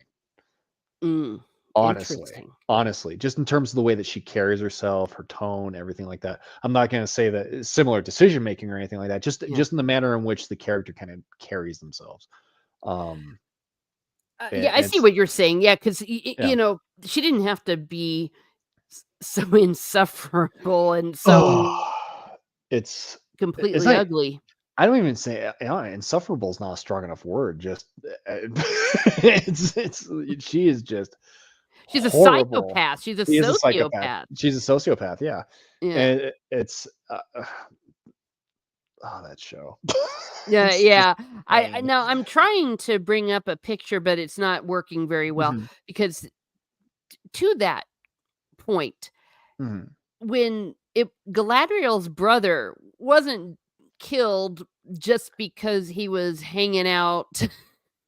Mm, Honestly, interesting. honestly, just in terms of the way that she carries herself, her tone, everything like that. I'm not going to say that it's similar decision making or anything like that. Just Yeah. just in the manner in which the character kind of carries themselves. Um, Yeah, I see it's what you're saying, yeah, 'cause yeah. she didn't have to be so insufferable and so Oh, it's it's completely not. ugly. I don't even say insufferable is not a strong enough word. Just it's she is just She's a horrible. psychopath, she's a She is a psychopath. sociopath. She's a sociopath. Yeah, Yeah. and it's oh, that show. Yeah, It's just yeah. I pain. now I'm trying to bring up a picture, but it's not working very well Mhm, because to that point, mhm. when it Galadriel's brother wasn't killed just because he was hanging out.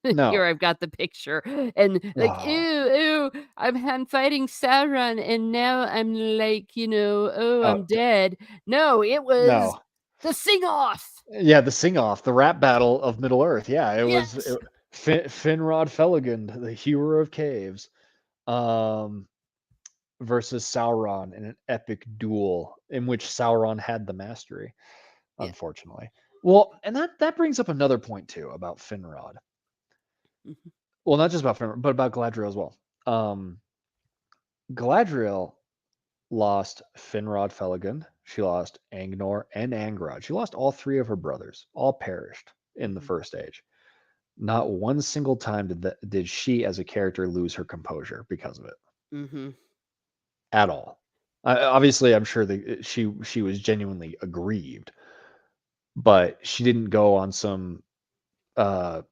Here, No. I've got the picture, and like, "Ew, Oh, ew, I'm fighting Sauron, and now I'm like, oh, oh, I'm dead." No, it was no. the sing-off. Yeah, the sing-off, the rap battle of Middle-earth. Yeah, it was Yes. Finrod Felagund, the hero of caves, um, versus Sauron in an epic duel in which Sauron had the mastery, Yeah. unfortunately. Well, and that brings up another point too about Finrod. Mhm, Well, not just about Finrod, but about Galadriel as well. Um, Galadriel lost Finrod Felagund. She lost Angnor and Angrod. She lost all three of her brothers. All perished in the mhm, First Age. Not one single time did she, as a character, lose her composure because of it mhm. at all. Obviously, I'm sure that she was genuinely aggrieved, but she didn't go on some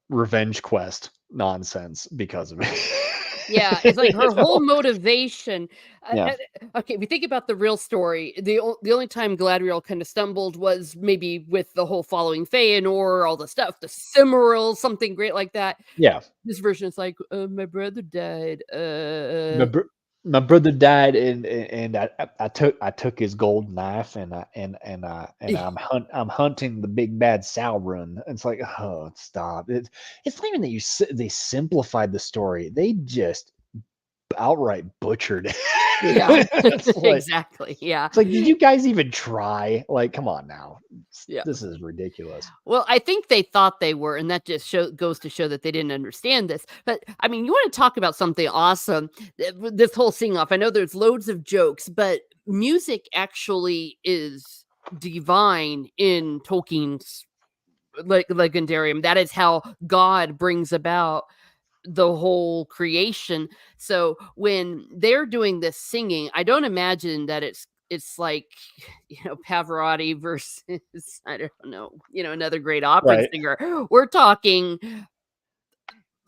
revenge quest nonsense because of it. Yeah, it's like her You whole know? motivation. Yeah. Okay, we think about the real story. The only time Galadriel kind of stumbled was maybe with the whole following Fëanor, all the stuff, the Cimmeril, something great like that. Yeah. This version is like, my brother died. My br my brother died, and I took his gold knife, and I'm hunting the big bad Sauron. It's like, oh, stop! It's not even that they simplified the story; they just outright butchered it. Yeah, It's like exactly. Yeah, did you guys even try? Like, come on now, yeah. this is ridiculous. Well, I think they thought they were, and that just goes to show that they didn't understand this. But I mean, you want to talk about something awesome? This whole sing off. I know there's loads of jokes, but music actually is divine in Tolkien's Legendarium. That is how God brings about the whole creation. So when they're doing this singing, I don't imagine that it's like, Pavarotti versus I don't know, another great opera Right? singer. We're talking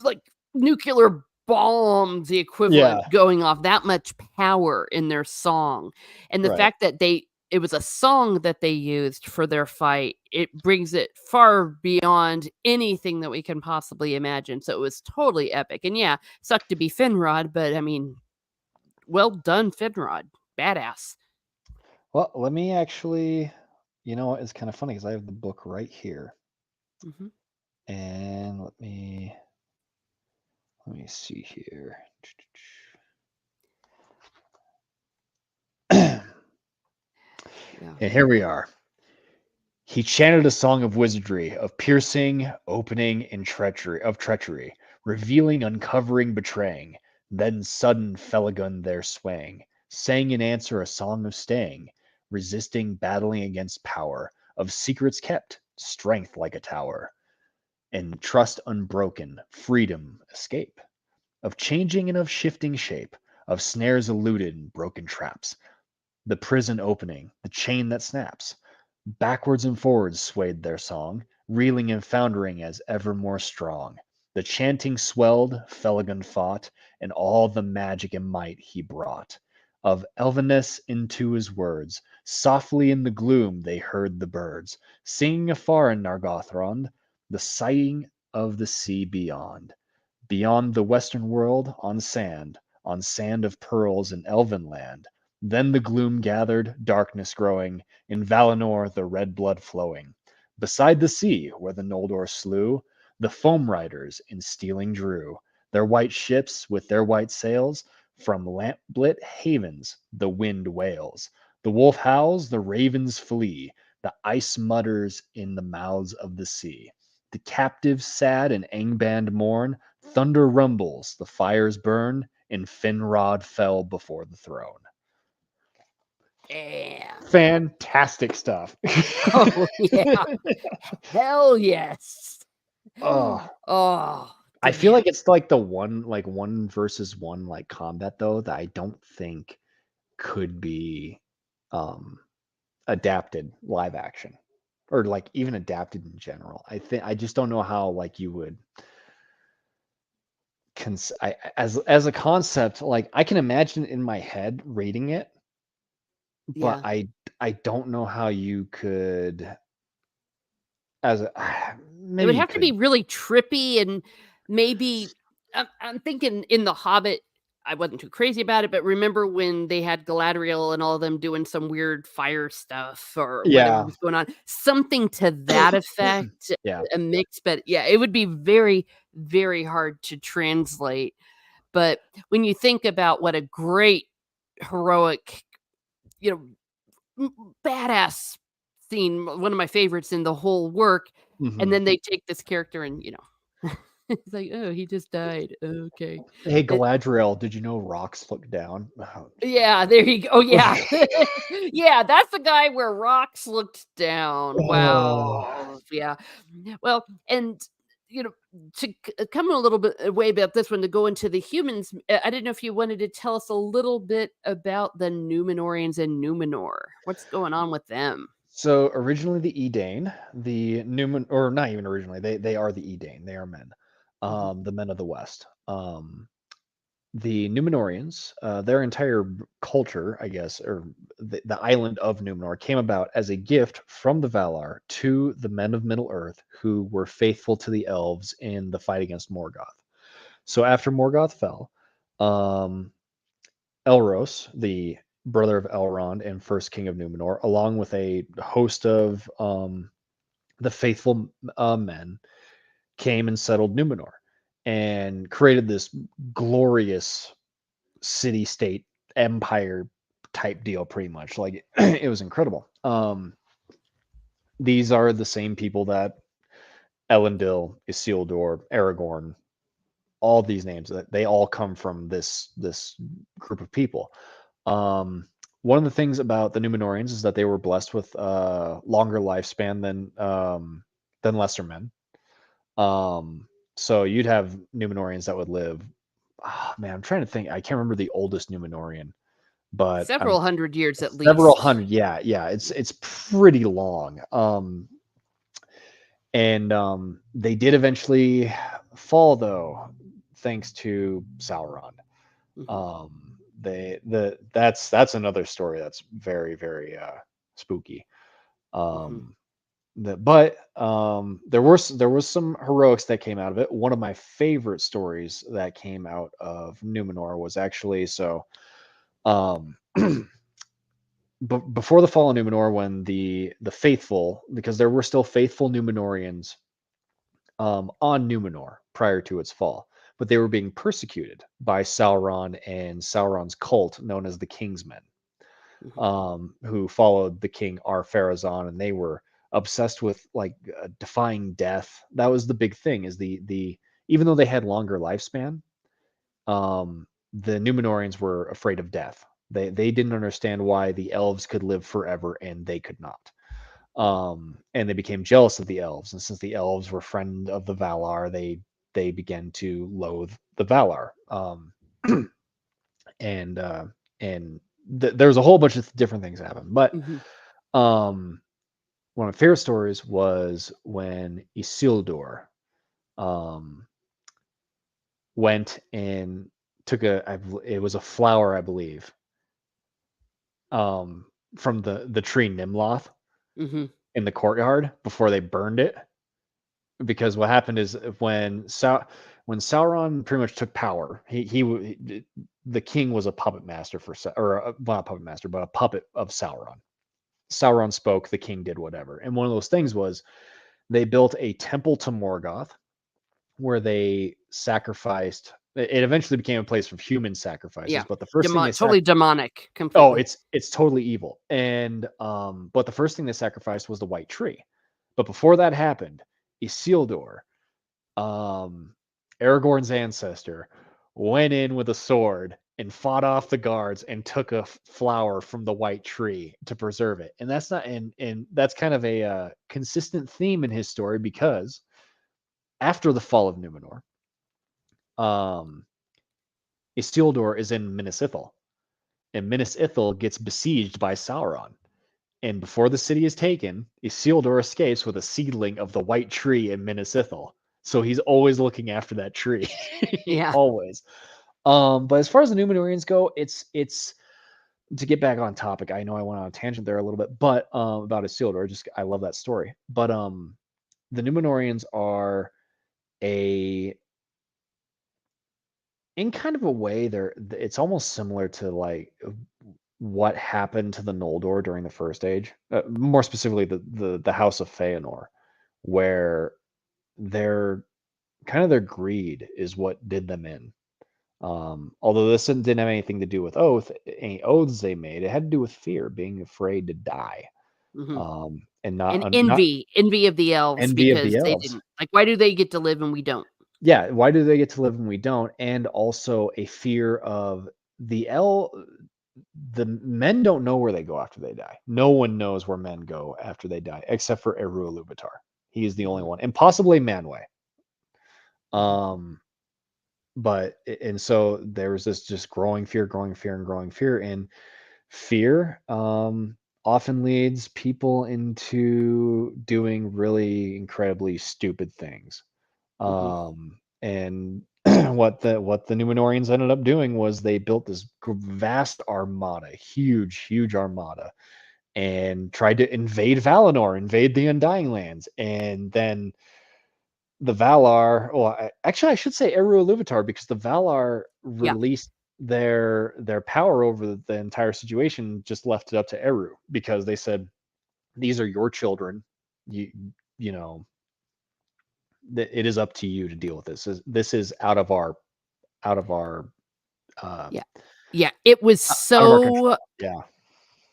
like nuclear bombs, the equivalent Yeah. going off, that much power in their song. And the Right. fact that it was a song that they used for their fight, it brings it far beyond anything that we can possibly imagine. So it was totally epic. And yeah, sucked to be Finrod, but I mean, well done, Finrod. Badass. Well, let me actually. You know what? It's kind of funny because I have the book right here, Mhm. and let me see here. And Yeah. here we are. He chanted a song of wizardry, of piercing, opening, and treachery, revealing, uncovering, betraying. Then sudden Felagund there swaying, sang in answer a song of staying, resisting, battling against power, of secrets kept, strength like a tower, and trust unbroken, freedom, escape, of changing and of shifting shape, of snares eluded and broken traps, the prison opening, the chain that snaps. Backwards and forwards swayed their song, reeling and foundering as ever more strong. The chanting swelled, Felagund fought, and all the magic and might he brought. Of elvenness into his words, softly in the gloom they heard the birds, singing afar in Nargothrond, the sighing of the sea beyond. Beyond the western world, on sand of pearls in elven land. Then the gloom gathered, darkness growing, in Valinor the red blood flowing. Beside the sea, where the Noldor slew, the foam riders in stealing drew. Their white ships with their white sails, from lamplit havens the wind wails. The wolf howls, the ravens flee, the ice mutters in the mouths of the sea. The captives sad and Angband mourn, thunder rumbles, the fires burn, and Finrod fell before the throne. Damn. Fantastic stuff. Oh, yeah. Hell yes. Oh, Oh, I feel damn. like it's like the one versus one like combat though that I don't think could be um adapted live action or like even adapted in general. I just don't know how like you would as a concept like I can imagine in my head reading it, but Yeah. I don't know how you could as a It maybe would you have to be could. really trippy and maybe I'm thinking in The Hobbit, I wasn't too crazy about it, but remember when they had Galadriel and all of them doing some weird fire stuff or whatever Yeah. was going on? Something to that effect, Yeah. a mix, but yeah, it would be very, very hard to translate. But when you think about what a great heroic, you know, badass scene, one of my favorites in the whole work, and Mhm. then they take this character and, it's like, "Oh, he just died. Okay." Hey, It Galadriel, did you know rocks look down? Oh, Yeah, there you go. Oh, yeah. Yeah, that's the guy where rocks looked down. oh. Wow. Yeah. Well, and, you know, to come a little bit way about this one, to go into the humans, I didn't know if you wanted to tell us a little bit about the Numenorians and Numenor. What's going on with them? So originally the Edain, the Newman, or not even originally, they are the Edain. They are men, Mhm. the men of the West. the Numenorians, their entire culture, I guess, or the island of Numenor, came about as a gift from the Valar to the men of Middle Earth who were faithful to the elves in the fight against Morgoth. So after Morgoth fell, um, Elros, the brother of Elrond and first king of Numenor, along with a host of the faithful men, came and settled Numenor and created this glorious city state empire type deal, pretty much. Like it was incredible. These are the same people that Elendil, Isildur, Aragorn, all these names that they all come from this group of people. One of the things about the Numenorians is that they were blessed with longer lifespan than lesser men. So you'd have Numenorians that would live. Oh, man, I'm trying to think. I can't remember the oldest Numenorian, but I'm Several hundred years at several least. hundred. Yeah, yeah, it's pretty long. And they did eventually fall, though, thanks to Sauron. Mhm, That's another story that's very very spooky. mhm, Um, but there was some heroics that came out of it. One of my favorite stories that came out of Numenor was actually um, before the fall of Numenor, when the faithful, because there were still faithful Numenorians on Numenor prior to its fall, but they were being persecuted by Sauron and Sauron's cult, known as the Kingsmen, mhm. who followed the king Ar-Pharazôn, and they were obsessed with like defying death. That was the big thing. Is the even though they had longer lifespan, the Numenorians were afraid of death. They didn't understand why the elves could live forever and they could not. And they became jealous of the elves, and since the elves were friend of the Valar, they began to loathe the Valar. And and there's a whole bunch of different things that happen. But Mhm, um, one of my favorite stories was when Isildur um, went and took it was a flower, I believe, um, from the tree Nimloth mhm. in the courtyard before they burned it. Because what happened is when Sauron pretty much took power, the king was a puppet master well, not a puppet master, but a puppet of Sauron. Sauron spoke, the king did whatever. And one of those things was they built a temple to Morgoth where they sacrificed. It eventually became a place of human sacrifices, Yeah. but the first thing they Totally demonic, oh, completely. it's totally evil. And but the first thing they sacrificed was the white tree. But before that happened, Isildur, um, Aragorn's ancestor, went in with a sword and fought off the guards and took a flower from the white tree to preserve it. And that's not and that's kind of a consistent theme in his story, because after the fall of Numenor, um, Isildur is in Minas Ithil, and Minas Ithil gets besieged by Sauron. And before the city is taken, Isildur escapes with a seedling of the white tree in Minas Ithil. So he's always looking after that tree, Yeah. always. But as far as the Numenorians go, it's to get back on topic. I know I went on a tangent there a little bit, but about Isildur, just I love that story. But the Numenorians are a in kind of a way it's almost similar to like what happened to the Noldor during the First Age, more specifically the House of Fëanor, where their their greed is what did them in. Although this didn't have anything to do with any oaths they made, it had to do with fear, being afraid to die, Mhm. and And not envy of the elves envy of because the they elves. didn't like, why do they get to live and we don't? Yeah, why do they get to live and we don't? And also a fear of the el the men don't know where they go after they die. No one knows where men go after they die, except for Eru Ilúvatar. He is the only Mhm, one, and possibly Manwë. mhm, Um, and so there was this just growing fear, and growing fear, and fear often leads people into doing really incredibly stupid things. mhm. And what the Numenorians ended up doing was they built this vast armada, huge armada, and tried to invade Valinor, invade the Undying Lands, and then the Valar. Well, actually, I should say Eru Iluvatar, because the Valar Yeah. released their power over the entire situation, just left it up to Eru, because they said, "These are your children. You you know, it is up to you to deal with this. This is out of our uh, Yeah. Yeah. It was out of our control." so Yeah,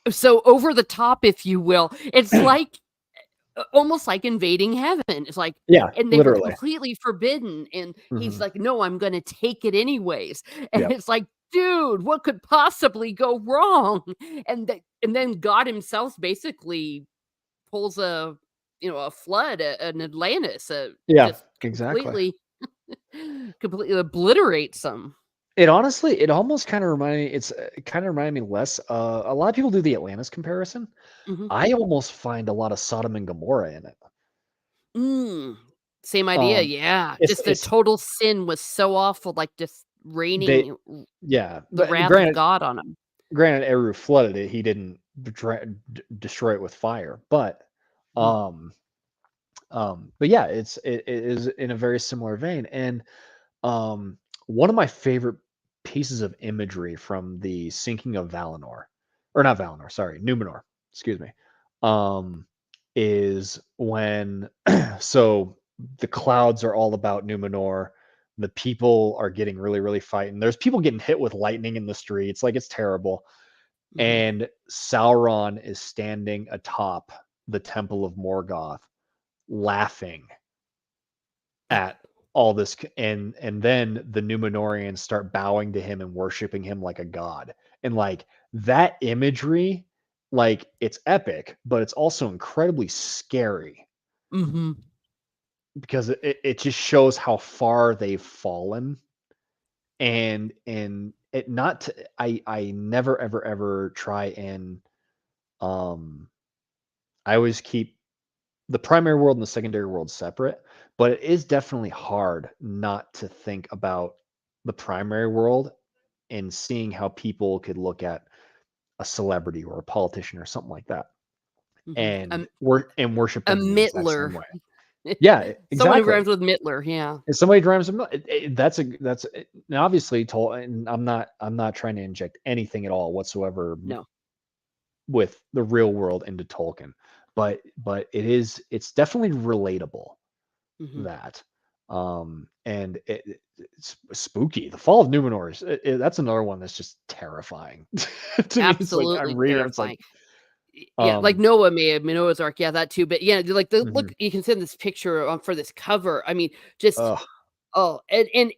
so over the top, if you will. It's like almost like invading heaven. It's like, yeah, and they were literally. completely forbidden, and he's Hmm. like, "No, I'm gonna take it anyways." And Yep. it's like, dude, what could possibly go wrong? And then God himself basically pulls a flood, an Atlantis, Yeah, just exactly. completely obliterates them. It almost kind of reminded me. It kind of reminded me less. A lot of people do the Atlantis comparison. Mhm. I almost find a lot of Sodom and Gomorrah in it. Mm. Same idea, Um, yeah. it's Just the total sin was so awful, like just they raining yeah, the but wrath of God on them. granted, Eru flooded it. He didn't destroy it with fire, but Mhm, um, but yeah, it is in a very similar vein. And um, one of my favorite pieces of imagery from the sinking of Valinor, or not Valinor, sorry, Numenor, excuse me, um, is when so the clouds are all about Numenor. The people are getting really fighting. There's people getting hit with lightning in the streets, like it's terrible. mhm. And Sauron is standing atop the Temple of Morgoth, laughing Yeah. at all this, and then the Numenorians start bowing to him and worshiping him like a god. And like that imagery, like it's epic, but it's also incredibly scary, Mhm. because it just shows how far they've fallen. And it not to, I never ever try and um I always keep the primary world and the secondary world separate, but it is definitely hard not to think about the primary world and seeing how people could look at a celebrity or a politician or something like that, Mhm. and worship A them in the exact same Mittler. way. Yeah, Someone who exactly. rhymes with Mittler, yeah. If somebody drives them, and obviously told. And I'm not trying to inject anything at all whatsoever No. with the real world into Tolkien, but it's definitely relatable, Mhm. that. And it's spooky. The Fall of Numenor is that's another one that's just terrifying to me. It's like I'm Absolutely reading, it's like terrifying. Yeah, like um Noah may have Noah's Ark, yeah, that too, but yeah, like, the mhm. look you can send this picture, for this cover, I mean, just Ugh, oh, and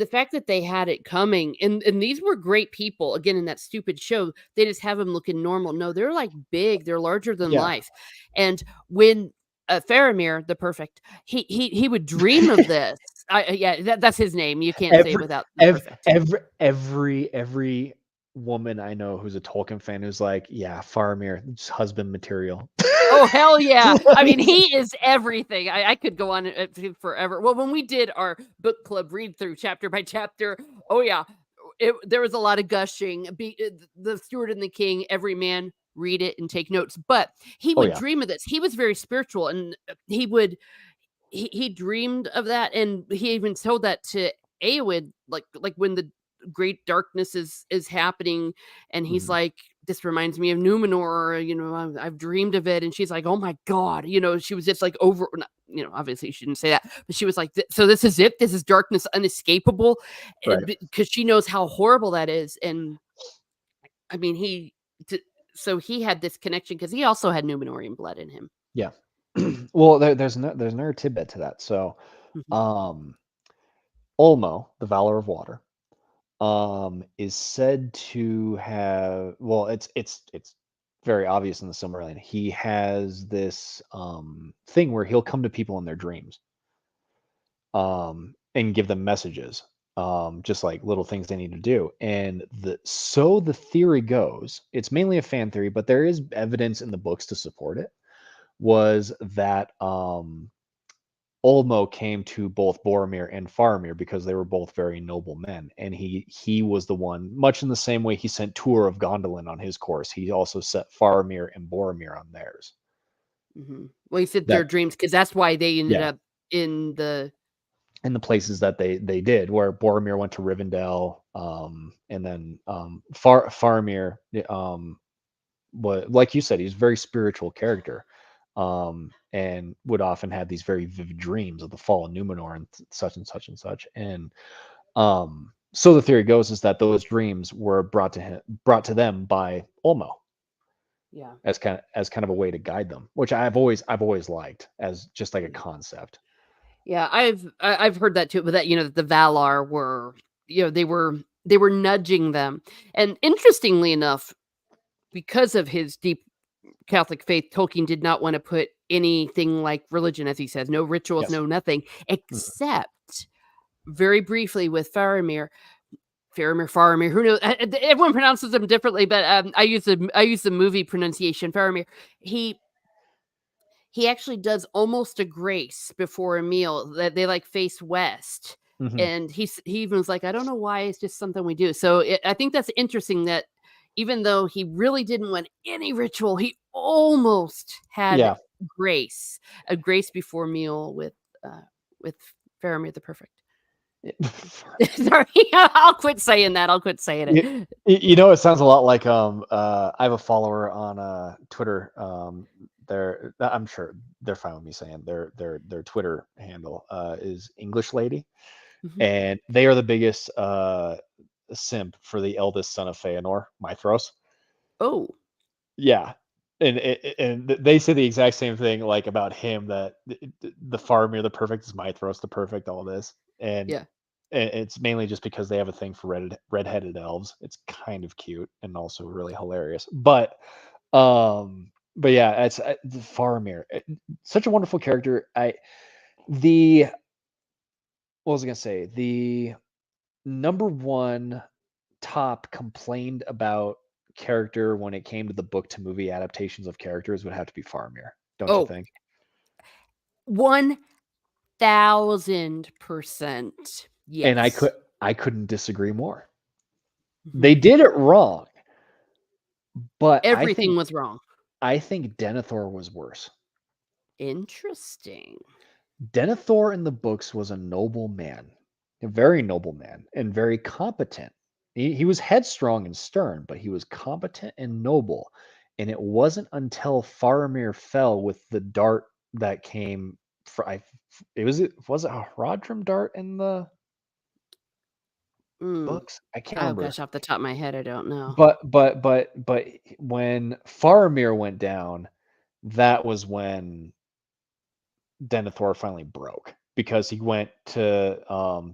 the fact that they had it coming, and these were great people, again, in that stupid show, they just have them looking normal. No, they're, like, big, they're larger than yeah. life, and when, Faramir, the perfect, he would dream of this. Yeah, that's his name, you can't say it every without the every perfect. every woman I know who's a Tolkien fan who's like, yeah, Faramir, just husband material. Oh, hell yeah. I mean, Like, he is everything. I could go on, forever. Well, when we did our book club read through chapter by chapter, oh, yeah, there was a lot of gushing. The Steward and the King, every man read it and take notes. But he oh would yeah. dream of this. He was very spiritual, and he would he dreamed of that, and he even told that to Eowyn, like when the great darkness is happening, and he's Mhm. like, "This reminds me of Numenor, I've dreamed of it," and she's like, "Oh my god," she was just like not, obviously she didn't say that, but she was like, "So this is it? This is darkness unescapable," Right. because she knows how horrible that is, and I mean, t so he had this connection because he also had Numenorian blood in him. Yeah. Well, there's another tidbit to that. So, Mhm, um, Ulmo, the Valor of Water, is said to have, well, it's very obvious in the Silmarillion. He has this thing where he'll come to people in their dreams, and give them messages, just like little things they need to do. And the theory goes, it's mainly a fan theory, but there is evidence in the books to support it, was that Olmo came to both Boromir and Faramir because they were both very noble men, and he was the one, much in the same way he sent Tuor of Gondolin on his course. He also set Faramir and Boromir on theirs. Well, he said their That dreams because that's why they ended yeah, up in the in the places that they did, where Boromir went to Rivendell, and then Faramir, what, like you said, he's a very spiritual character, and would often have these very vivid dreams of the fall of Numenor and such and such and such. And so the theory goes is that those dreams were brought to them by Olmo yeah. as kind of a way to guide them, which I've always liked as just like a concept. Yeah, I've heard that too, but that that the Valar were, they were nudging them. And interestingly enough, because of his deep Catholic faith, Tolkien did not want to put anything like religion, as he says, no rituals, Yes. no nothing, Mhm. except very briefly with Faramir, who knows? Everyone pronounces them differently, but I use the movie pronunciation, Faramir. He he actually does almost a grace before a meal that they like face west. Mhm. And he even was like, I don't know why, it's just something we do. So I think that's interesting that even though he really didn't want any ritual, he almost had Yeah. grace, a grace before meal with Faramir the Perfect. Sorry, I'll quit saying that. I'll quit saying You, it. it sounds a lot like I have a follower on Twitter. I'm sure they're fine with me saying their Twitter handle is English Lady, Mhm. and they are the biggest simp for the eldest son of Fëanor, Maithros. Oh, Yeah. And they say the exact same thing like about him, that the Faramir the Perfect is Maithros the Perfect, all this. And yeah. it's mainly just because they have a thing for redheaded elves. It's kind of cute and also really hilarious. But yeah, it's Faramir, such a wonderful character. The what was I gonna say? The number one top complained about character when it came to the book to movie adaptations of characters would have to be Faramir, don't you Oh, think? 1000%. And Yes. I couldn't disagree more. Mhm. They did it wrong, but Everything was wrong. I think Denethor was worse. Interesting. Denethor in the books was a noble man, a very noble man, and very competent. He was headstrong and stern, but he was competent and noble. And it wasn't until Faramir fell with the dart that came. Was it a Haradrim dart in the Mm. books? I can't Oh remember. gosh, off the top of my head, I don't know. But when Faramir went down, that was when Denethor finally broke, because he went to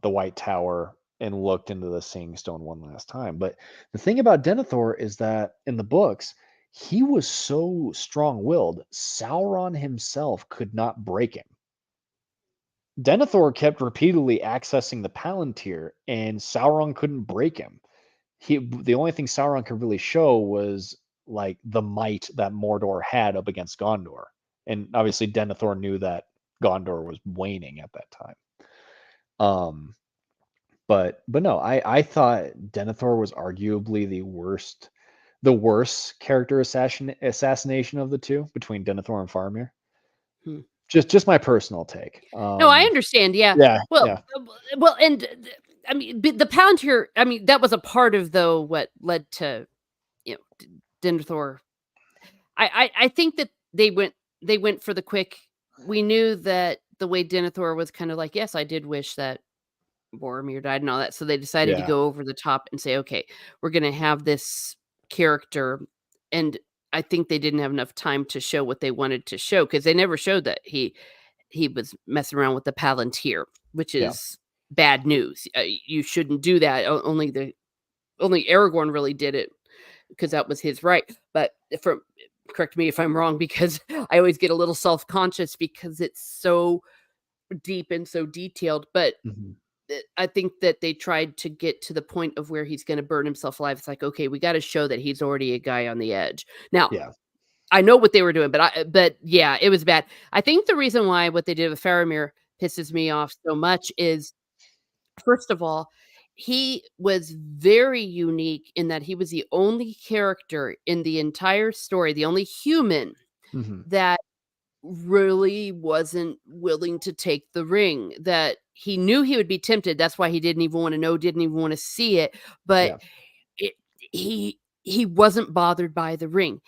the White Tower and looked into the Seeing Stone one last time. But the thing about Denethor is that in the books, he was so strong-willed, Sauron himself could not break him. Denethor kept repeatedly accessing the Palantir, and Sauron couldn't break him. The only thing Sauron could really show was like the might that Mordor had up against Gondor. And obviously Denethor knew that Gondor was waning at that time. Um but no, I thought Denethor was arguably the worst character assassination of the two, between Denethor and Faramir. Hmm. Just my personal take. No, I understand, yeah. Yeah, Well, yeah, and I mean, the Palantir, I mean, that was a part of, though, what led to, Denethor. I think that they went for the quick. We knew that the way Denethor was kind of like, "Yes, I did wish that Boromir died and all that," so they decided to yeah, go over the top and say, "Okay, we're gonna have this character," and I think they didn't have enough time to show what they wanted to show, because they never showed that he was messing around with the Palantir, which yeah. is bad news. You shouldn't do that. Only Aragorn really did it because that was his right. But from correct me if I'm wrong, because I always get a little self-conscious because it's so deep and so detailed. But Mhm. I think that they tried to get to the point of where he's going to burn himself alive. It's like, okay, we got to show that he's already a guy on the edge. Now, Yeah. I know what they were doing, but yeah, it was bad. I think the reason why what they did with Faramir pisses me off so much is, first of all, he was very unique in that he was the only character in the entire story, the only human Hmm. that really wasn't willing to take the ring, that he knew he would be tempted, that's why he didn't even wanna know, didn't even wanna see it, but Yeah. it he wasn't bothered by the ring.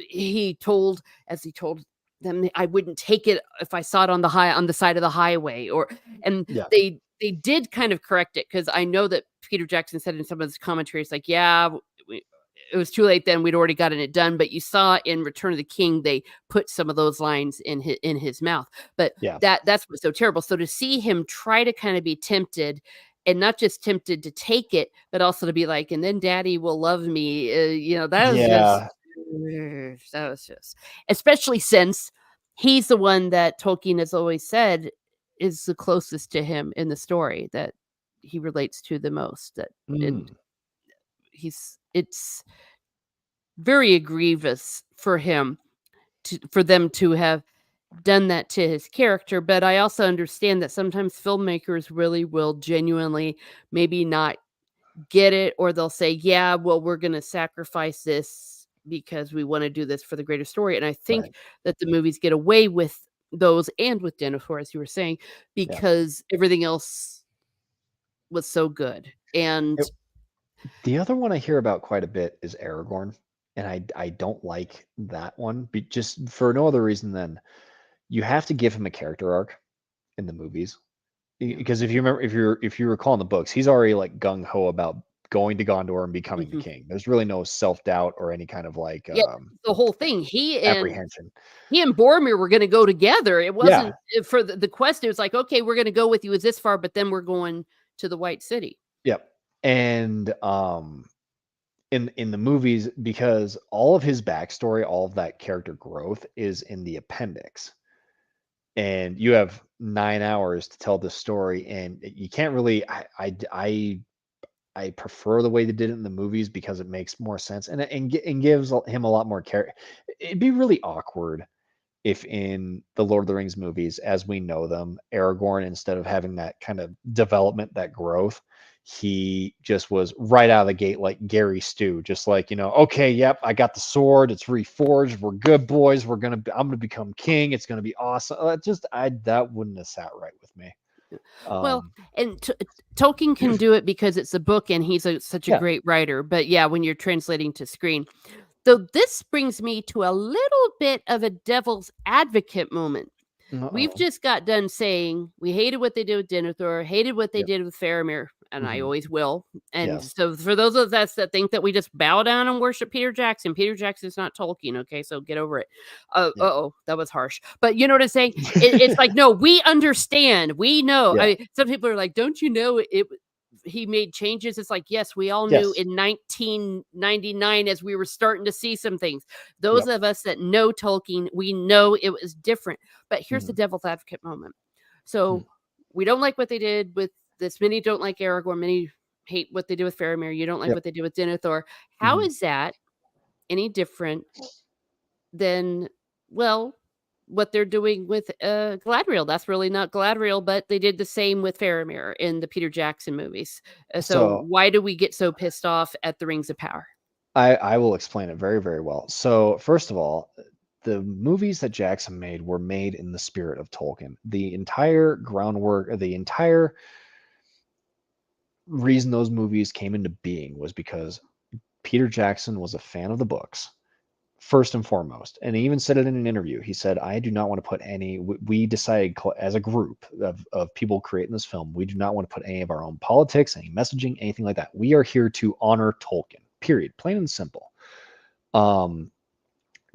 He told as he told them, "I wouldn't take it if I saw it on the side of the highway," or and Yeah. they did kind of correct it because I know that Peter Jackson said in some of his commentaries, like, "Yeah, we it was too late then, we'd already gotten it done," but you saw in Return of the King, they put some of those lines in his mouth, but Yeah. that's what's so terrible, so to see him try to kinda be tempted, and not just tempted to take it, but also to be like, "And then daddy will love me," that was just Yeah. that was just especially since he's the one that Tolkien has always said is the closest to him in the story, that he relates to the most, that and Mm. it's very grievous for him for them to have done that to his character, but I also understand that sometimes filmmakers really will genuinely maybe not get it, or they'll say, "Yeah, well, we're gonna sacrifice this because we wanna do this for the greater story," and I think Right. that the movies get away with those and with Denethor, as you were saying, Yeah. because everything else was so good, and The other one I hear about quite a bit is Aragorn, and I don't like that one, just for no other reason than you have to give him a character arc in the movies. yeah, Because if you remember, if you recall in the books, he's already like gung ho about going to Gondor and becoming the mhm. king. There's really no self doubt or any kind of like Yeah, the whole thing, apprehension. he and Boromir were gonna go together, it Yeah. wasn't for the quest, it was like, "Okay, we're gonna go with you as this far, but then we're going to the White City." Yep. And in the movies, because all of his backstory, all of that character growth is in the appendix, and you have 9 hours to tell the story, and you can't really. I prefer the way they did it in the movies because it makes more sense and gives him a lot more character. It'd be really awkward if in the Lord of the Rings movies, as we know them, Aragorn, instead of having that kind of development, that growth, he just was right out of the gate like Gary Stu, just like, okay, yep, I got the sword, it's reforged, we're good boys, I'm gonna become king, it's gonna be awesome. That wouldn't have sat right with me. Well, Um, and Tolkien can do it because it's a book and he's such a yeah. great writer, but yeah, when you're translating to screen. So this brings me to a little bit of a devil's advocate moment. We've Uh-oh. just got done saying we hated what they did with Denethor, hated what they Yep. did with Faramir, and I Hmm. always will. And Yes. so for those of us that think that we just bow down and worship Peter Jackson's not Tolkien, okay? So get over it. Yep. Uh-oh, that was harsh. But you know what I'm saying? It's like, no, we understand. We know. Yeah. Some people are like, don't you know he made changes? It's like, yes, we all knew Yes. in 1999 as we were starting to see some things. Those Yep. of us that know Tolkien, we know it was different. But here's the Mhm. devil's advocate moment. Mm. So we don't like what they did with this. Many don't like Aragorn. Many hate what they did with Faramir. You don't like Yep. what they did with Denethor. How Mhm. is that any different than, well, what they're doing with Galadriel? That's really not Galadriel, but they did the same with Faramir in the Peter Jackson movies. So So why do we get so pissed off at the Rings of Power? I will explain it very, very well. So first of all, the movies that Jackson made were made in the spirit of Tolkien. The entire groundwork, the entire reason those movies came into being was because Peter Jackson was a fan of the books, first and foremost. And he even said it in an interview. He said, I do not want to put we decided as a group of people creating this film, we do not want to put any of our own politics, any messaging, anything like that. We are here to honor Tolkien, period, plain and simple. Um,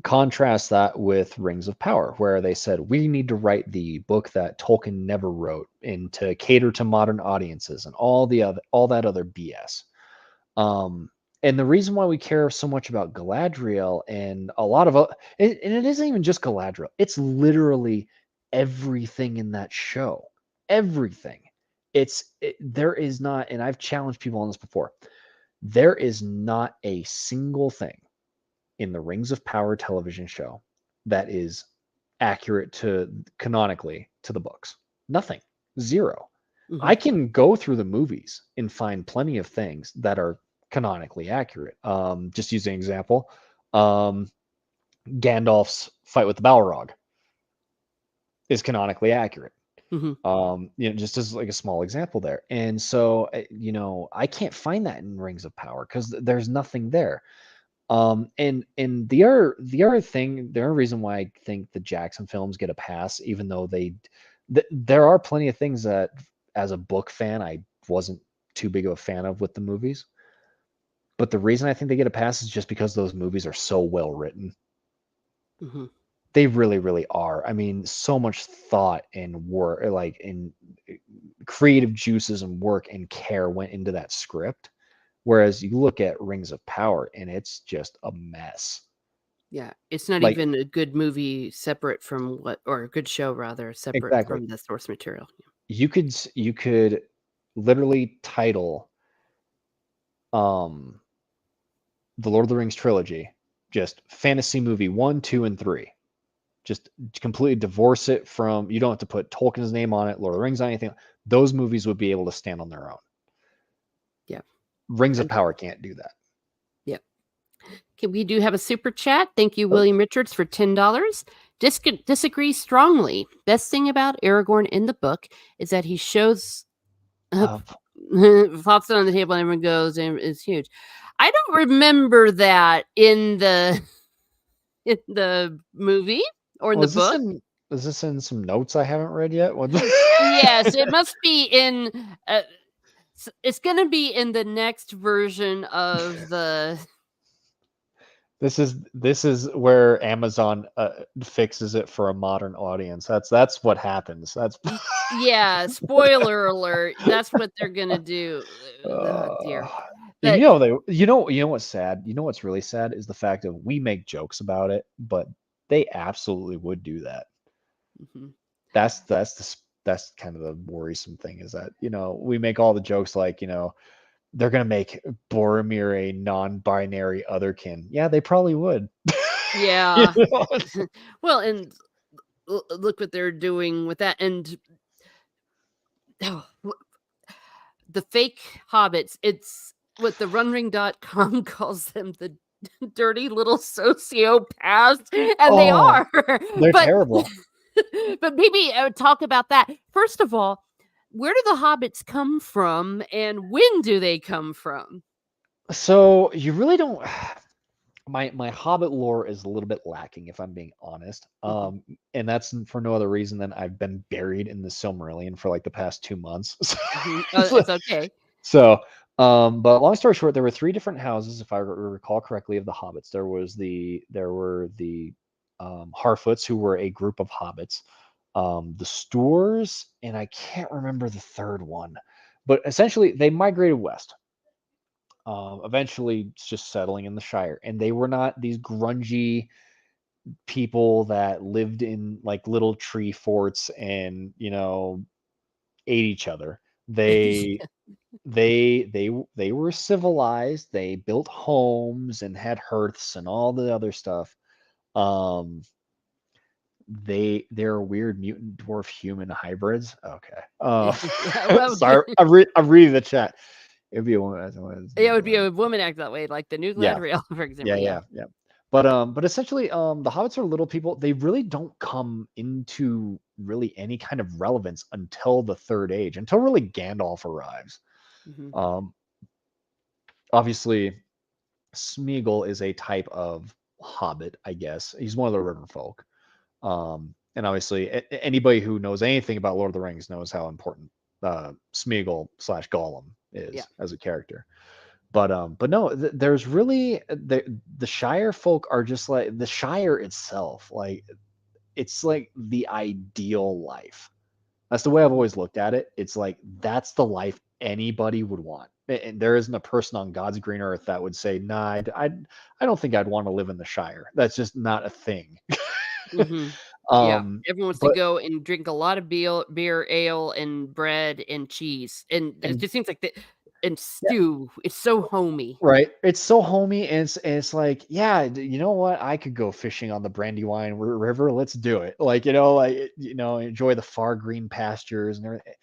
Contrast that with Rings of Power, where they said we need to write the book that Tolkien never wrote and to cater to modern audiences and all that other BS. Um, and the reason why we care so much about Galadriel and a lot of and it isn't even just Galadriel; it's literally everything in that show. Everything. There is not, and I've challenged people on this before. There is not a single thing in the Rings of Power television show that is accurate to canonically to the books. Nothing. Zero. Mhm. I can go through the movies and find plenty of things that are canonically accurate. Just using an example, um, Gandalf's fight with the Balrog is canonically accurate. Mhm. Just as like a small example there. And so, I can't find that in Rings of Power because there's nothing there. And the other reason why I think the Jackson films get a pass, even though there are plenty of things that, as a book fan, I wasn't too big of a fan of with the movies. But the reason I think they get a pass is just because those movies are so well written. Mhm. They really, really are. I mean, so much thought and work, like in creative juices and work and care went into that script. Whereas you look at Rings of Power and it's just a mess. Yeah, it's not Like, even a good movie separate from or a good show rather, separate exactly. from the source material. You could literally title um the Lord of the Rings trilogy just fantasy movie 1, 2, and 3. Just completely divorce it from, you don't have to put Tolkien's name on it, Lord of the Rings on anything. Those movies would be able to stand on their own. Yeah. Rings of Agreed. Power can't do that. Yeah. Okay, we do have a super chat. Thank you, Oh, William Richards, for $10. Disagree strongly. Best thing about Aragorn in the book is that he shows up, uh, flops it on the table, and everyone goes, and it's huge. I don't remember that in the in the movie or in oh, the book. is this in some notes I haven't read yet? What? Yes, it must be in. Uh, it's going to be in the next version of the. This is where Amazon fixes it for a modern audience. That's what happens. That's Yeah, spoiler alert. That's what they're going to do. Oh, uh, dear. But what's sad? You know what's really sad is the fact that we make jokes about it, but they absolutely would do that. mhm. That's kind of the worrisome thing is that, we make all the jokes like, they're gonna make Boromir a non-binary otherkin. Yeah, they probably would. You Yeah. know? Well, and look what they're doing with that. And oh, the fake hobbits, it's what the runring.com calls them, the dirty little sociopaths, and they Oh, are. they're but terrible. but maybe talk about that. First of all, where do the hobbits come from and when do they come from? So you really don't. My Hobbit lore is a little bit lacking, if I'm being honest. Mhm, And that's for no other reason than I've been buried in the Silmarillion for like the past 2 months. mhm. So, It's okay. so, but long story short, there were three different houses, if I recall correctly, of the hobbits. There were the Harfoots, who were a group of hobbits, the Stoors, and I can't remember the third one, but essentially they migrated west. Eventually just settling in the Shire, and they were not these grungy people that lived in like little tree forts and ate each other. They they were civilized. They built homes and had hearths and all the other stuff. Um, they're weird mutant dwarf human hybrids. Okay. Yeah, well, Sorry, I'm reading the chat. It'd be a woman. it would be a woman act that way, like the New Yeah, Galadriel, for yeah, example. Yeah. yeah, yeah. But essentially, the hobbits are little people. They really don't come into really any kind of relevance until the Third Age, until really Gandalf arrives. Mhm. Um, Obviously, Smeagol is a type of hobbit, I guess. He's one of the river folk. And obviously, anybody who knows anything about Lord of the Rings knows how important Smeagol slash Gollum Yeah. is as a character. But no, there's really the Shire folk are just like the Shire itself. Like, it's like the ideal life. That's the way I've Mhm. always looked at it. It's like that's the life anybody would want. And there isn't a person on God's green earth that would say, "Nah, I don't think I'd want to live in the Shire." That's just not a thing. Mhm. Yeah. um, Everyone wants to but go and drink a lot of beer, ale, and bread and cheese, and it and just seems like that. and stew. It's so homey. Right. It's so homey, and it's like, yeah, you know what? I could go fishing on the Brandywine River. Let's do it. Like, enjoy the far green pastures and everything.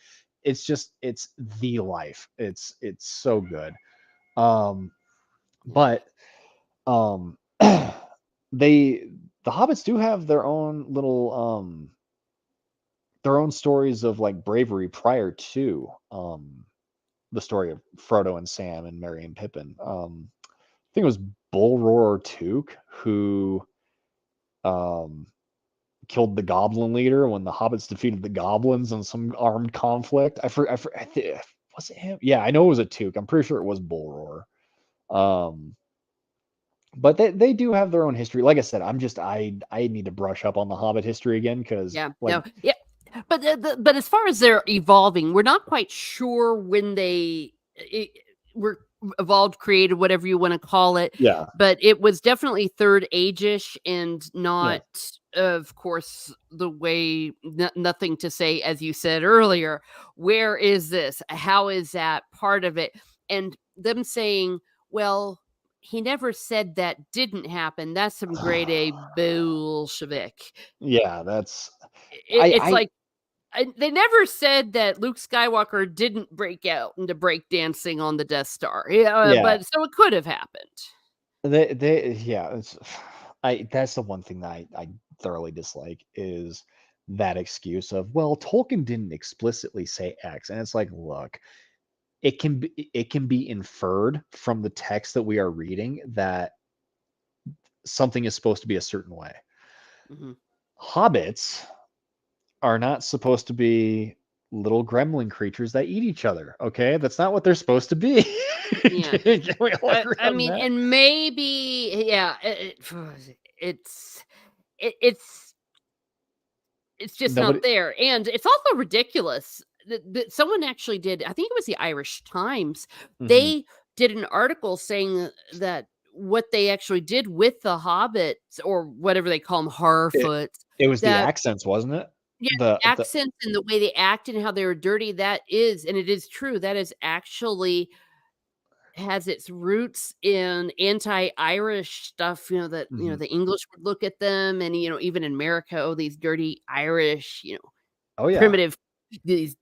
It's just, it's the life. It's so good. Um, Yeah. but they the hobbits do have their own stories of like bravery prior to the story of Frodo and Sam and Merry and Pippin. I think it was Bullroarer Took who um, killed the Goblin leader when the hobbits defeated the goblins in some armed conflict. Was it him? Yeah, I know it was a Took. I'm pretty sure it was Bullroarer. Um, but they do have their own history. Like I said, I need to brush up on the Hobbit history again because Yeah. like No. Yeah. But as far as they're evolving, we're not quite sure when they were evolved, created, whatever you want to call it. yeah But it was definitely Third Age-ish, and yeah not, of course, the way. Nothing to say, as you said earlier. Where is this? How is that part of it? And them saying, "Well, he never said that didn't happen." That's some grade A Bolshevik. yeah. That's It's I like, they never said that Luke Skywalker didn't break out into breakdancing on the Death Star. Yeah, yeah. but so it could have happened. They yeah, it's I that's the one thing that I thoroughly dislike is that excuse of, well, Tolkien didn't explicitly say X. And it's like, look, it can be inferred from the text that we are reading that something is supposed to be a certain way. Mhm. Hobbits are not supposed to be little gremlin creatures that eat each other. Okay, that's not what they're supposed to be. Yeah. Can we all agree I on mean, that? and maybe, yeah, it's it it's just not Nobody. there, and it's also ridiculous that someone actually did. I think it was the Irish Times. Mhm. They did an article saying that what they actually did with the hobbits, or whatever they call them, It Harfoots, it was the that accents, wasn't it? yeah, The accents and the way they acted and how they were dirty, that is, and it is true, that is actually has its roots in anti-Irish stuff, that, Mhm. the English would look at them, and, even in America, "Oh, these dirty Irish, Oh, yeah. primitive, these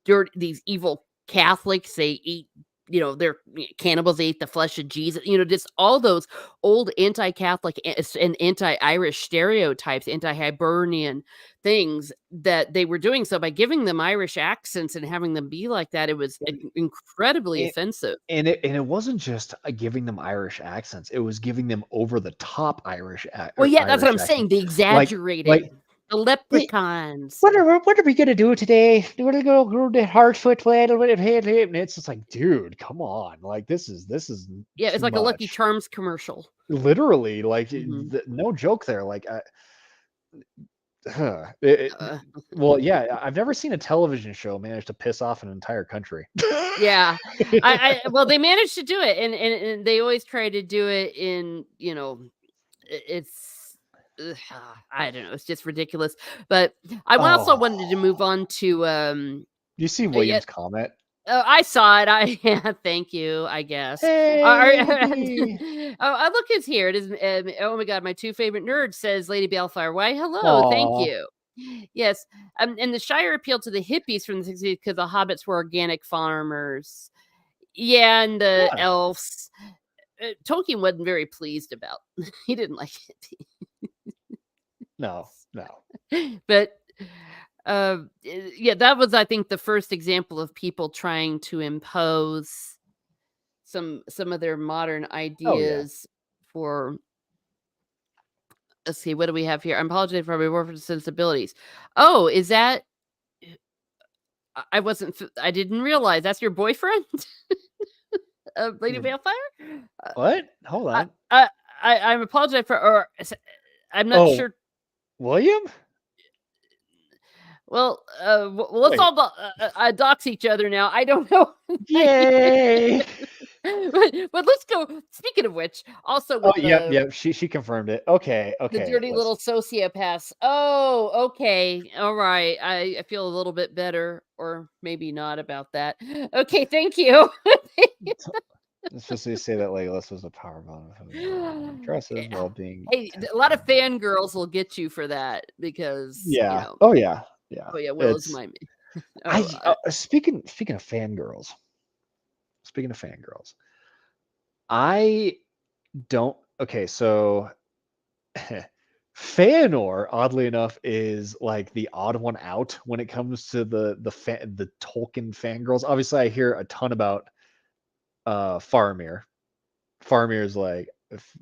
evil Catholics, they eat, they're cannibals, they eat the flesh of Jesus," just all those old anti-Catholic and anti-Irish stereotypes, anti-Hibernian things that they were doing. So by giving them Irish accents and having them be like that, it was And incredibly it offensive. and it wasn't just, giving them Irish accents, it was giving them over the top Well, yeah, that's what Irish I'm accents. saying, they Like, exaggerated. The "Wait, leprechauns. what are we gonna do today? We're gonna go to Hartfoot Land and it's just like, dude, come on. Like, this is Yeah, it's too like a Lucky much. Charms commercial. Literally, like, Mhm. no joke there. Like, it Uh, well, yeah, I've never seen a television show manage to piss off an entire country. yeah. Well, they managed to do it, and they always try to do it in, it's I don't know, it's just ridiculous. But I also Oh, wanted to move on to, do you see yeah, William's comment? I saw it. Yeah, thank you, I guess. Hey! Look who's here. It is, oh my god, my 2 favorite nerds, says Lady Balefire. Why, hello, thank Aw. you. Yes, and the Shire appealed to the hippies from the 60s because the hobbits were organic farmers. Yeah, and the Yeah. elves. Tolkien wasn't very pleased about. He didn't like No, no. it. But, yeah, that was, I think, the first example of people trying to impose some of their modern Oh, yeah. ideas for, let's see, what do we have here? I apologize for my warped sensibilities. Oh, is that I wasn't I didn't realize that's your boyfriend? Lady R Balefire? Uh, What? Hold I on. I'm apologize for, or I'm not Oh, sure. William? Well, let's Wait. all dox each other now. I don't know. I Yay! But let's go. Speaking of which, also Oh, with yep, yep. She confirmed it. Okay, the okay. dirty Let's. little sociopaths. Oh, okay. All right. I feel a little bit better, or maybe not about that. Okay, thank you. Let's just say that Legolas was a power bottom who dresses Yeah. while being Hey, a lot of fangirls will get you for that because, Yeah. Oh yeah. Yeah. oh yeah, Willow's It's my oh, speaking of fangirls. Speaking of fangirls, I don't. Okay, so Fëanor, oddly enough, is like the odd one out when it comes to the Tolkien fangirls. Obviously, I hear a ton about Faramir. Faramir is like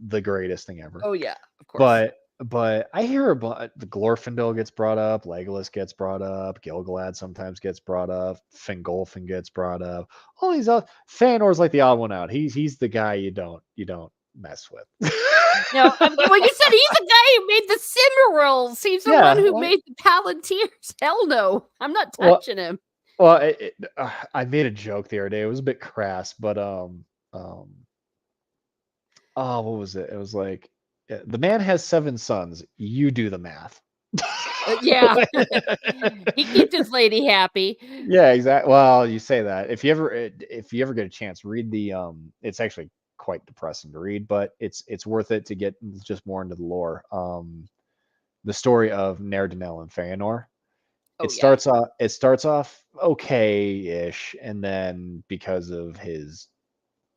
the greatest thing ever. oh yeah, of course. But I hear about the Glorfindel gets brought up, Legolas gets brought up, Gilgalad sometimes gets brought up, Fingolfin gets brought up. All these other Feanor's like the odd one out. He's the guy you don't mess with. No, I mean, well, you said he's the guy who made the Cimmerals. He's the one Yeah, who like made the Palantirs. Hell no, I'm not well, touching him. I made a joke the other day. It was a bit crass, but um, oh, what was it? It was like the man has 7 sons. You do the math. Yeah, he keeps his lady happy. Yeah, exactly. Well, you say that. If you ever get a chance, read the it's actually quite depressing to read, but it's worth it to get just more into the lore. The story of Ne'er-do-Nel and Fëanor. Oh yeah. It starts off okay-ish, and then because of his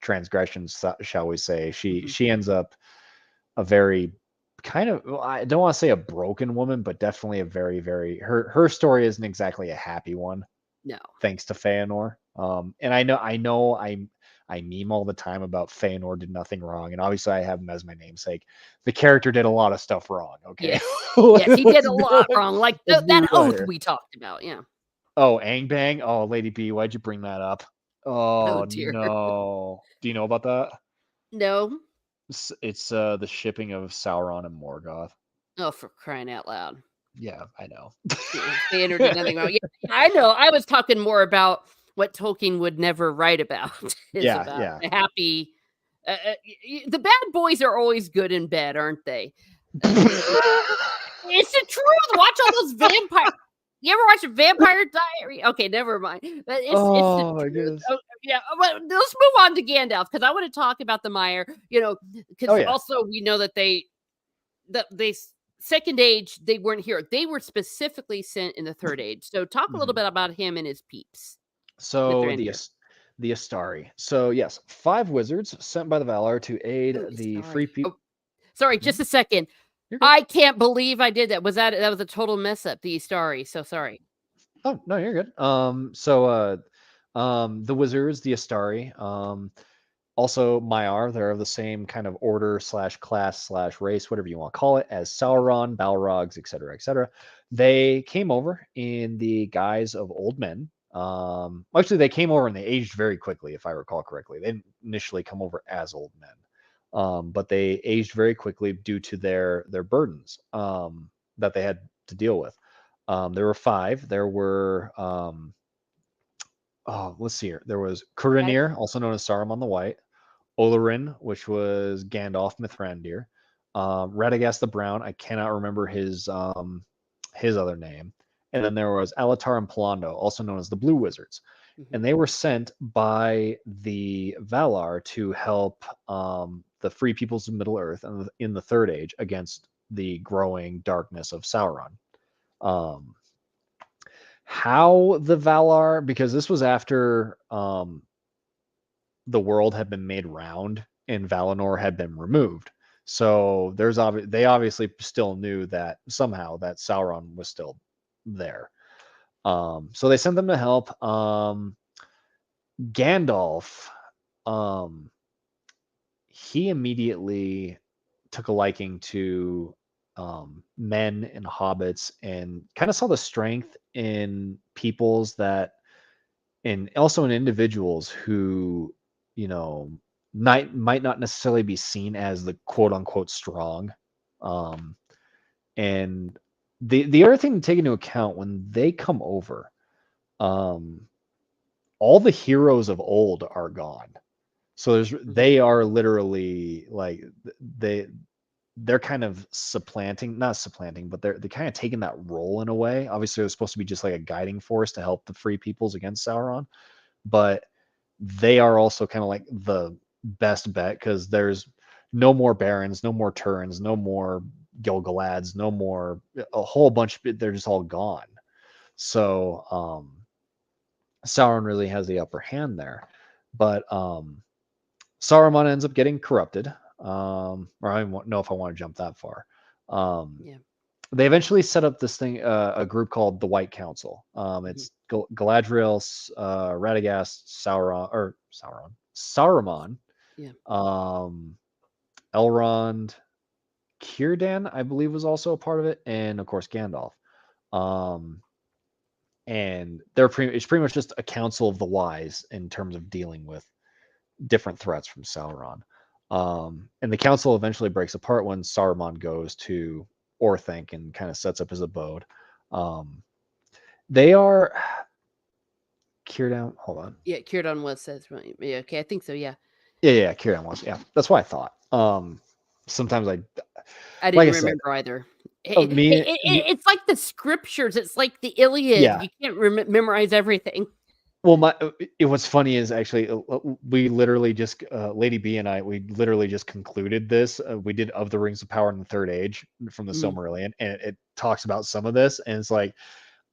transgressions, shall we say, Mhm. she ends up a very kind of, well, I don't want to say a broken woman, but definitely a very her story isn't exactly a happy one No. thanks to Fëanor. And I meme all the time about Fëanor did nothing wrong, and obviously I have him as my namesake. The character did a lot of stuff wrong. Okay, Yes. Yes, he did a lot wrong, like, let's be that real oath here. we talked about, yeah. Oh, Angbang. Oh, Lady B, why'd you bring that up? Oh Oh dear. no. Do you know about that? No? It's the shipping of Sauron and Morgoth. Oh, for crying out loud. Yeah, I know. Yeah, Fëanor did nothing wrong. Yeah, I know, I was talking more about what Tolkien would never write about, is Yeah, about yeah. the happy, the bad boys are always good in bed, aren't they? It's it's the truth. Watch all those vampire. You ever watch a Vampire Diary? Okay, never mind. But it's the Oh my truth. goodness. Oh, yeah. But let's move on to Gandalf because I want to talk about the Mire. Oh Because yeah. also we know that second age they weren't here. They were specifically sent in the third age. So talk a little Mhm. bit about him and his peeps, So Mithrandir. The Astari. So yes, 5 wizards sent by the Valar to aid Oh, the sorry. free people. Oh, sorry. Just a second. You're good. I can't believe I did that. That was a total mess up. The Istari. So sorry. Oh no, you're good. The wizards, the Astari, also Maiar, they're of the same kind of order slash class slash race, whatever you want to call it, as Sauron, Balrogs, etc., etc. They came over in the guise of old men. Actually, they came over and they aged very quickly, if I recall correctly. They didn't initially come over as old men, but they aged very quickly due to their burdens that they had to deal with. There were 5. There were oh, let's see here. There was Got it. Kuranir, also known as Saruman the White, Olorin, which was Gandalf Mithrandir, Radagast the Brown. I cannot remember his other name. And then there was Alatar and Palando, also known as the Blue Wizards. Mhm. And they were sent by the Valar to help the free peoples of Middle Earth in the Third Age against the growing darkness of Sauron. Um, how the Valar, because this was after the world had been made round and Valinor had been removed. So they obviously still knew that somehow that Sauron was still there. So they sent them to help. Gandalf, um, he immediately took a liking to men and hobbits and kind of saw the strength in peoples that and also in individuals who, you know, might not necessarily be seen as the quote unquote strong. Um, and the other thing to take into account when they come over, um, all the heroes of old are gone. So Mhm. they are literally like they're kind of not supplanting, but they're kind of taking that role in a way. Obviously, they're supposed to be just like a guiding force to help the free peoples against Sauron, but they are also kind of like the best bet because there's no more barons, no more turns, no more Gilgalads, no more a whole bunch. They're just all gone. So Sauron really has the upper hand there, but Saruman ends up getting corrupted. Or I don't know if I want to jump that far. Um, Yeah. they eventually set up this thing, a group called the White Council. Mhm. It's Galadriel, Radagast, Saruman, Yeah. um, Elrond, Círdan, I believe, was also a part of it, and of course Gandalf. Um, and it's pretty much just a council of the wise in terms of dealing with different threats from Sauron. And the council eventually breaks apart when Saruman goes to Orthanc and kind of sets up his abode. Um, they are Círdan. Hold on. Yeah. Círdan was says right. Yeah. Okay. I think so. Yeah. Yeah, Círdan was. Yeah, that's what I thought. Sometimes I like I didn't said, remember either. me, It's like the scriptures. It's like the Iliad. yeah. You can't memorize everything. Well, what's funny is actually we literally just Lady B and we literally just concluded this. We did Of the Rings of Power in the Third Age from the Mm. Silmarillion, and it talks about some of this, and it's like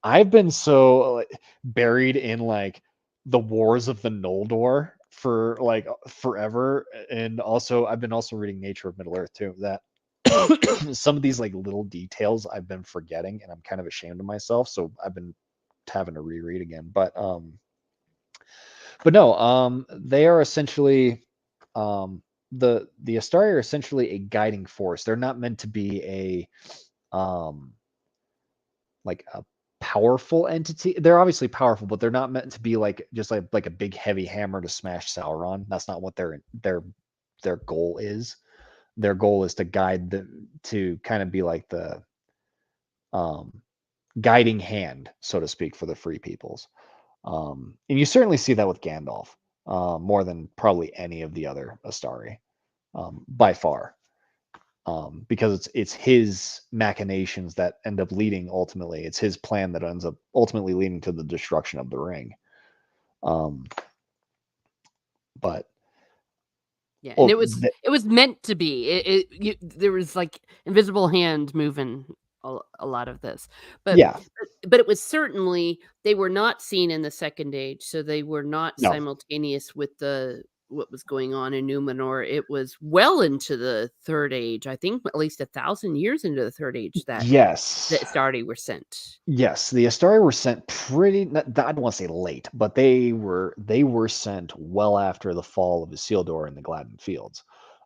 I've been so buried in like the wars of the Noldor for like forever, and also I've been also reading Nature of Middle Earth too. That some of these like little details I've been forgetting, and I'm kind of ashamed of myself. So I've been having to reread again. But no, they are essentially the Astari are essentially a guiding force. They're not meant to be like a powerful entity. They're obviously powerful, but they're not meant to be like just like a big heavy hammer to smash Sauron. That's not what their goal is. Their goal is to guide to kind of be like the um guiding hand, so to speak, for the free peoples. And you certainly see that with Gandalf, more than probably any of the other Astari, by far, because it's his machinations that end up leading ultimately. It's his plan that ends up ultimately leading to the destruction of the ring. Um, but Yeah, and well, it was meant to be. There was like invisible hand moving a lot of this, but yeah, but it was certainly they were not seen in the second age, so they were not no, simultaneous with the what was going on in Numenor. It was well into the third age. I think at least 1,000 years into the third age that yes, Astarte were sent. yes, the Astari were sent I don't want to say late, but they were sent well after the fall of Isildur in the Gladden Fields.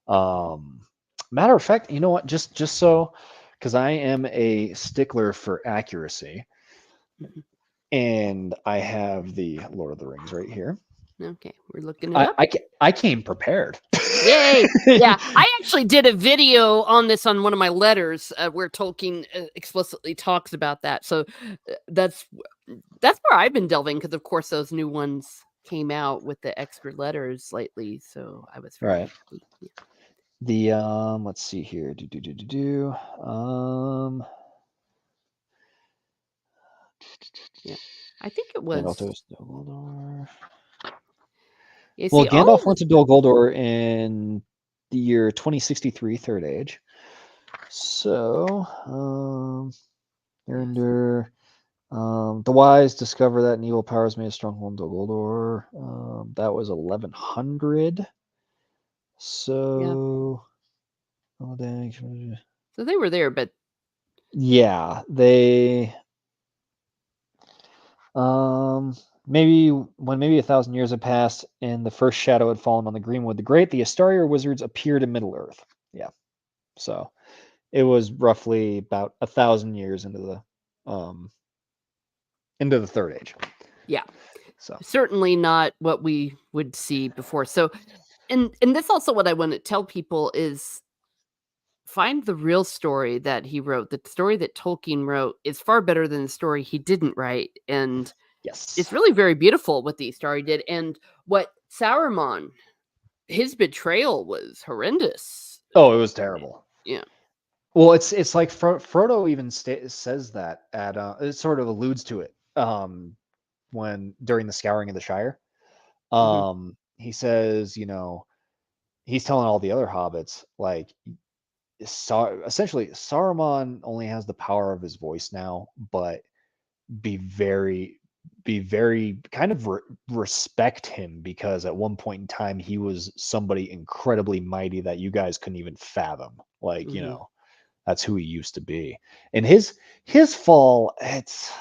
Um, Matter of fact, you know what? Just so, because I am a stickler for accuracy, Mhm. and I have the Lord of the Rings right here. Okay, we're looking it I up. I, I came prepared. Yay! Yeah, I actually did a video on this on one of my letters where Tolkien explicitly talks about that. So that's where I've been delving because, of course, those new ones came out with the extra letters lately. So I was very Right. happy. Yeah, The let's see here. yeah. I think it Gandalf was. goes to Dol Guldur. You Well, see, all Gandalf went to Dol Guldur in the year 2063, Third Age. So, yes, Erender, the wise discover that an evil power has made a stronghold in Dol Guldur. That was 1100. yeah. So, oh, dang. So they were there, but Yeah, um, maybe 1,000 years had passed and the first shadow had fallen on the Greenwood the Great, the Astarier wizards appeared in Middle Earth. Yeah, so it was roughly about 1,000 years into the Third Age. yeah, So certainly not what we would see before. So, and that's also what I want to tell people is find the real story that he wrote. The story that Tolkien wrote is far better than the story he didn't write, and yes, it's really very beautiful what the story did and what Saruman his betrayal was horrendous. Oh, it was terrible. Yeah. Well, it's like Frodo even says that at it sort of alludes to it when during the scouring of the Shire. Mhm. He says, he's telling all the other hobbits like essentially Saruman only has the power of his voice now, but be very be very kind of respect him because at one point in time he was somebody incredibly mighty that you guys couldn't even fathom. Like, Mhm. that's who he used to be. And his fall, it's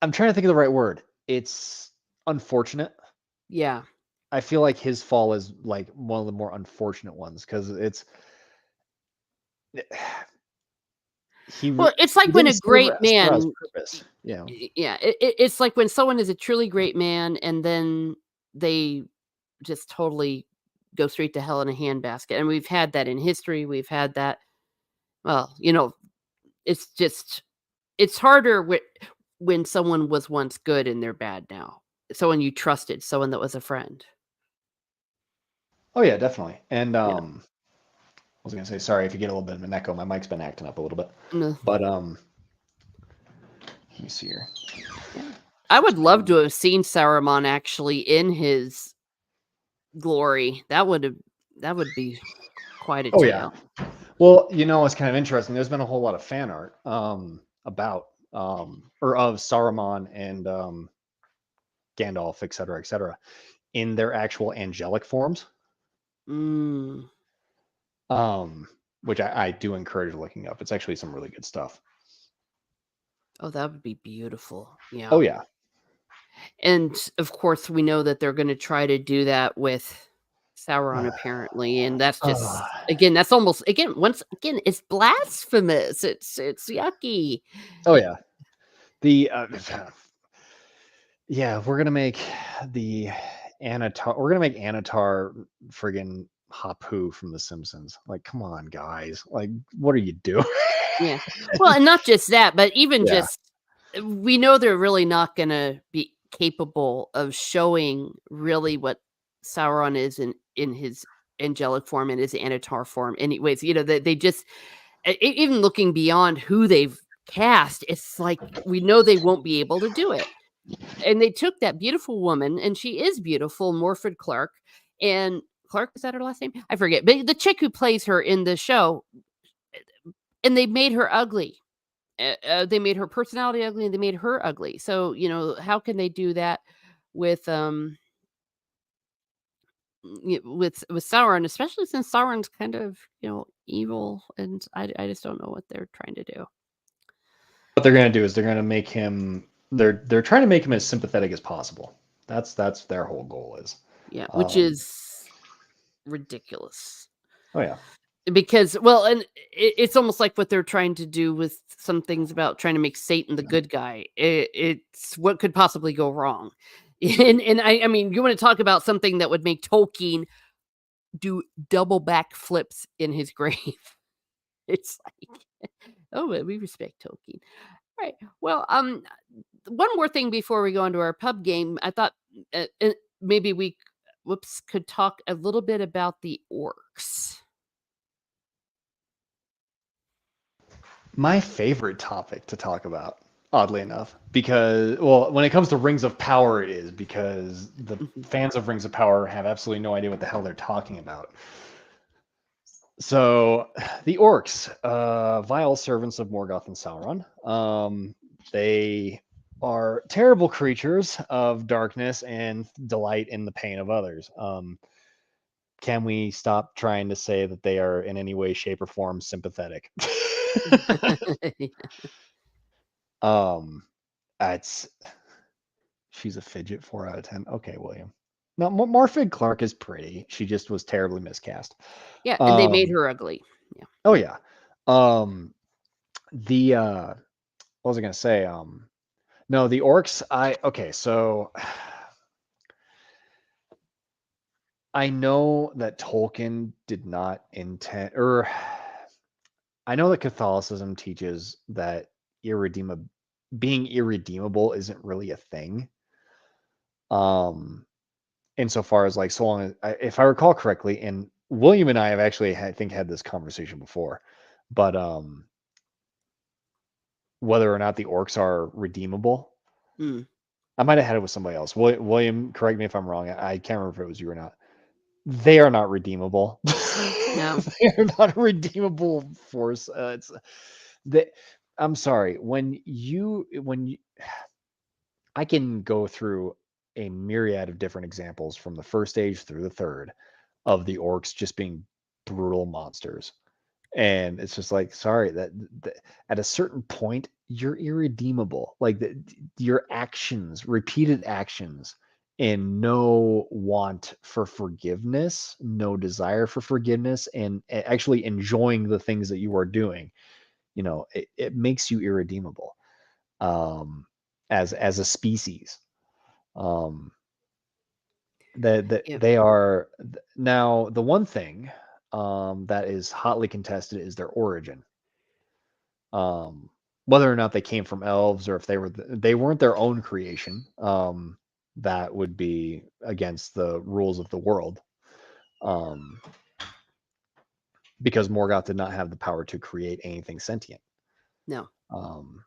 I'm trying to think of the right word. It's unfortunate. Yeah. I feel like his fall is like one of the more unfortunate ones because he Well, it's he like when didn't a great serve out his man purpose. Yeah. yeah, it's like when someone is a truly great man and then they just totally go straight to hell in a handbasket, and we've had that in history, we've had that well, it's just it's harder when someone was once good and they're bad now. Someone you trusted, someone that was a friend. Oh yeah, definitely. And Yeah. I was gonna say sorry if you get a little bit of an echo. My mic's been acting up a little bit. No, But let me see here. yeah. I would love to have seen Saruman actually in his glory. That would be quite a Oh yeah. tale. Well, it's kind of interesting. There's been a whole lot of fan art about or of Saruman and Gandalf, et cetera, in their actual angelic forms. Mm. Um, which I do encourage looking up. It's actually some really good stuff. Oh, that would be beautiful. Oh Yeah. yeah. And, of course, we know that they're gonna try to do that with Sauron apparently, and that's just again, that's almost again, once again, it's blasphemous. It's yucky. Oh yeah. The yeah, we're gonna make the Anatar. We're gonna make Anatar friggin' Hapu from The Simpsons. Like, come on, guys. Like, what are you doing? Yeah. Well, and not just that, but even Yeah. just we know they're really not gonna be capable of showing really what Sauron is in his angelic form and his Anatar form anyways, they just even looking beyond who they've cast, it's like we know they won't be able to do it. And they took that beautiful woman, and she is beautiful, Morfydd Clark, and Clark, is that her last name? I forget, but the chick who plays her in the show, and they made her ugly. They made her personality ugly, and they made her ugly. So, how can they do that with, with Sauron, especially since Sauron's kind of, evil, and I just don't know what they're trying to do. What they're gonna do is they're gonna make him. They're trying to make him as sympathetic as possible. That's their whole goal is. Yeah, which Um. is ridiculous. Oh yeah. Because well, and it's almost like what they're trying to do with some things about trying to make Satan the good guy. It's what could possibly go wrong. And I mean, you wanna talk about something that would make Tolkien do double back flips in his grave. It's like, "Oh, well, we respect Tolkien." Right. Well, one more thing before we go into our pub game. I thought, maybe we whoops, could talk a little bit about the orcs. My favorite topic to talk about, oddly enough, because well, when it comes to Rings of Power, it is because the Mhm. fans of Rings of Power have absolutely no idea what the hell they're talking about. So, the orcs, vile servants of Morgoth and Sauron. They are terrible creatures of darkness and delight in the pain of others. Can we stop trying to say that they are in any way, shape, or form sympathetic? um, it's she's a fidget. 4 out of 10. Okay, William. No, Morfydd Clark is pretty. She just was terribly miscast. Yeah, and they made Um, her ugly. Yeah. oh yeah. Um, the what was I gonna say? No, the orcs. Okay, so I know that Tolkien did not intend, or I know that Catholicism teaches that being irredeemable isn't really a thing. Insofar as like, so long as if I recall correctly, and William and I have actually, I think, had this conversation before, but whether or not the orcs are redeemable, Mm, I might have had it with somebody else. William, correct me if I'm wrong. I can't remember if it was you or not. They are not redeemable. no. They are not a redeemable force. It's that I'm sorry. When you I can go through a myriad of different examples from the first age through the third of the orcs just being brutal monsters. And it's just like, sorry, that at a certain point, you're irredeemable. Like your actions, repeated actions, and no want for forgiveness, no desire for forgiveness, and actually enjoying the things that you are doing, it makes you irredeemable, um, as a species. Um, that Yeah. they are now the one thing that is hotly contested is their origin. um, Whether or not they came from elves or if they weren't their own creation, that would be against the rules of the world, um, because Morgoth did not have the power to create anything sentient, No. um,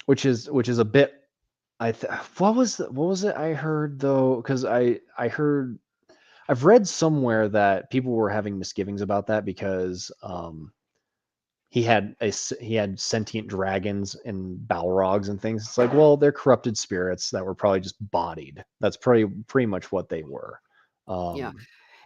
which is a bit. What was it I heard though? Because I've read somewhere that people were having misgivings about that because he had sentient dragons and balrogs and things. It's like, well, they're corrupted spirits that were probably just bodied. That's pretty much what they were. Yeah. Um,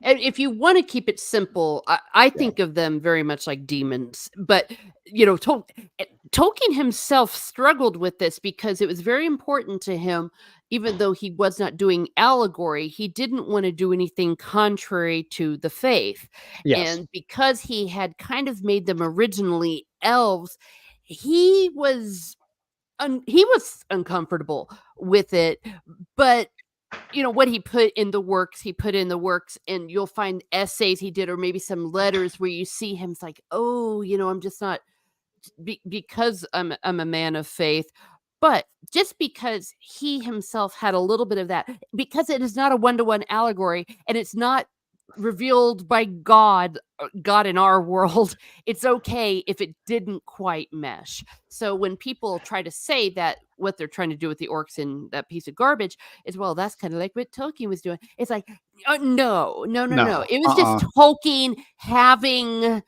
And if you want to keep it simple, I yeah, think of them very much like demons. But Tolkien himself struggled with this because it was very important to him. Even though he was not doing allegory, he didn't want to do anything contrary to the faith. yes, And because he had kind of made them originally elves, he was he was uncomfortable with it. But what he put in the works, he put in the works, and you'll find essays he did or maybe some letters where you see him, it's like, "Oh, I'm just not because I'm a man of faith." But just because he himself had a little bit of that, because it is not a one-to-one allegory and it's not revealed by God in our world, it's okay if it didn't quite mesh. So when people try to say that what they're trying to do with the orcs in that piece of garbage is, well, that's kind of like what Tolkien was doing. It's like, no, no, no, no. no, It was just Tolkien having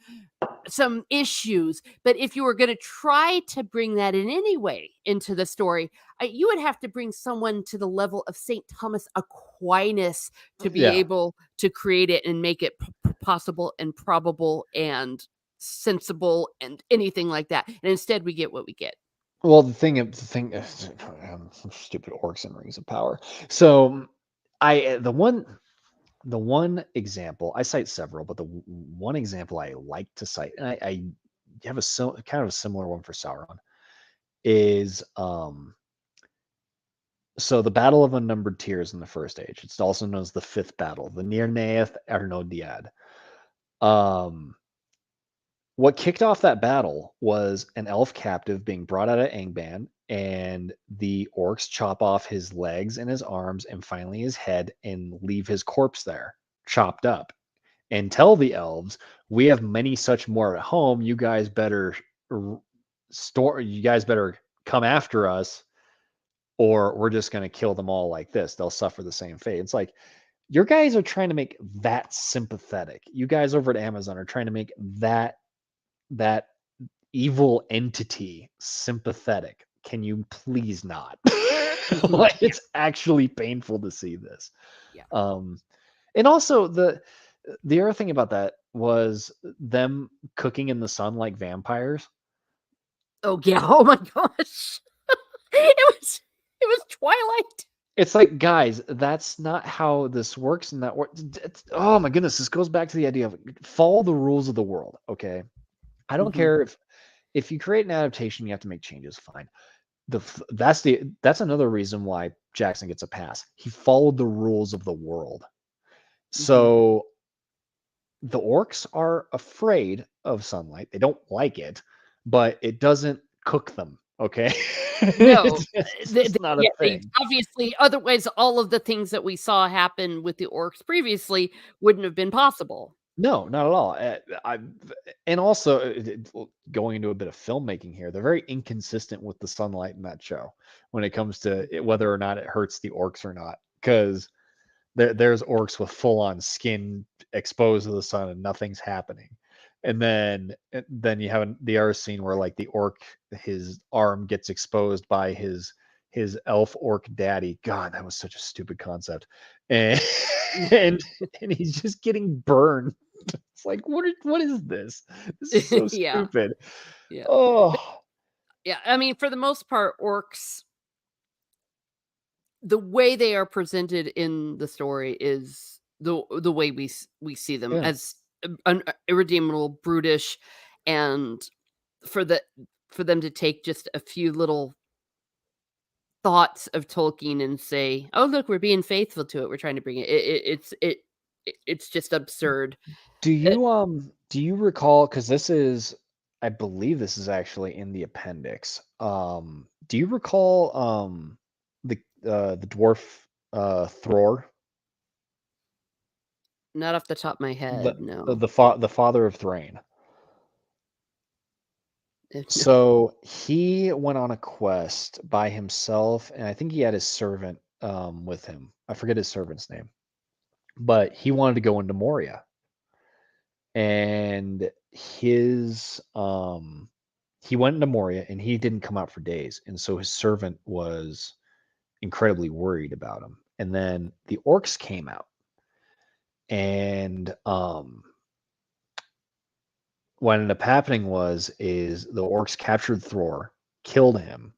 some issues. But if you were going to try to bring that in any way into the story, you would have to bring someone to the level of St. Thomas Aquinas to be yeah. able to create it and make it possible and probable and sensible and anything like that. And instead, we get what we get. Well, stupid orcs and rings of power. So, I the one example I cite several, but the one example I like to cite, and I have kind of a similar one for Sauron, is so the Battle of Unnumbered Tears in the First Age. It's also known as the Fifth Battle, the Nirnaeth Ernodiad. Um, what kicked off that battle was an elf captive being brought out of Angband, and the orcs chop off his legs and his arms and finally his head and leave his corpse there, chopped up, and tell the elves, "We have many such more at home. You guys better store. You guys better come after us, or we're just going to kill them all like this. They'll suffer the same fate." It's like, your guys are trying to make that sympathetic. You guys over at Amazon are trying to make that evil entity sympathetic. Can you please not? Mhm. Like, Yeah. it's actually painful to see this. Yeah. Um, and also the other thing about that was them cooking in the sun like vampires. Oh, yeah. Oh my gosh. It was Twilight. It's like, guys, that's not how this works, and that works. Oh my goodness, this goes back to the idea of follow the rules of the world. Okay, I don't Mhm. care if you create an adaptation, you have to make changes. Fine. That's another reason why Jackson gets a pass. He followed the rules of the world. Mhm. So the orcs are afraid of sunlight. They don't like it, but it doesn't cook them. Okay. No, It's just not a yeah, they thing. obviously, otherwise, all of the things that we saw happen with the orcs previously wouldn't have been possible. No, not at all. And also, going into a bit of filmmaking here, they're very inconsistent with the sunlight in that show when it comes to whether or not it hurts the orcs or not. Because there's orcs with full on skin exposed to the sun and nothing's happening. And then you have the other scene where like the orc, his arm gets exposed by his elf orc daddy. God, that was such a stupid concept. And and and he's just getting burned. It's like what is this? This is so Yeah, stupid. yeah. Oh, Yeah, I mean, for the most part, orcs, the way they are presented in the story is the way we see them yeah. as irredeemable, brutish, and for the for them to take just a few little thoughts of Tolkien and say, "Oh, look, we're being faithful to it. We're trying to bring it's just absurd." Uh, Do you recall, because this is, I believe this is actually in the appendix. Do you recall the dwarf Thror, Not off the top of my the head, no. the father of Thrain? No. So he went on a quest by himself, and I think he had his servant with him. I forget his servant's name, but he wanted to go into Moria, and he went into Moria and he didn't come out for days, and so his servant was incredibly worried about him. And then the orcs came out, and what ended up happening is the orcs captured Thror, killed him,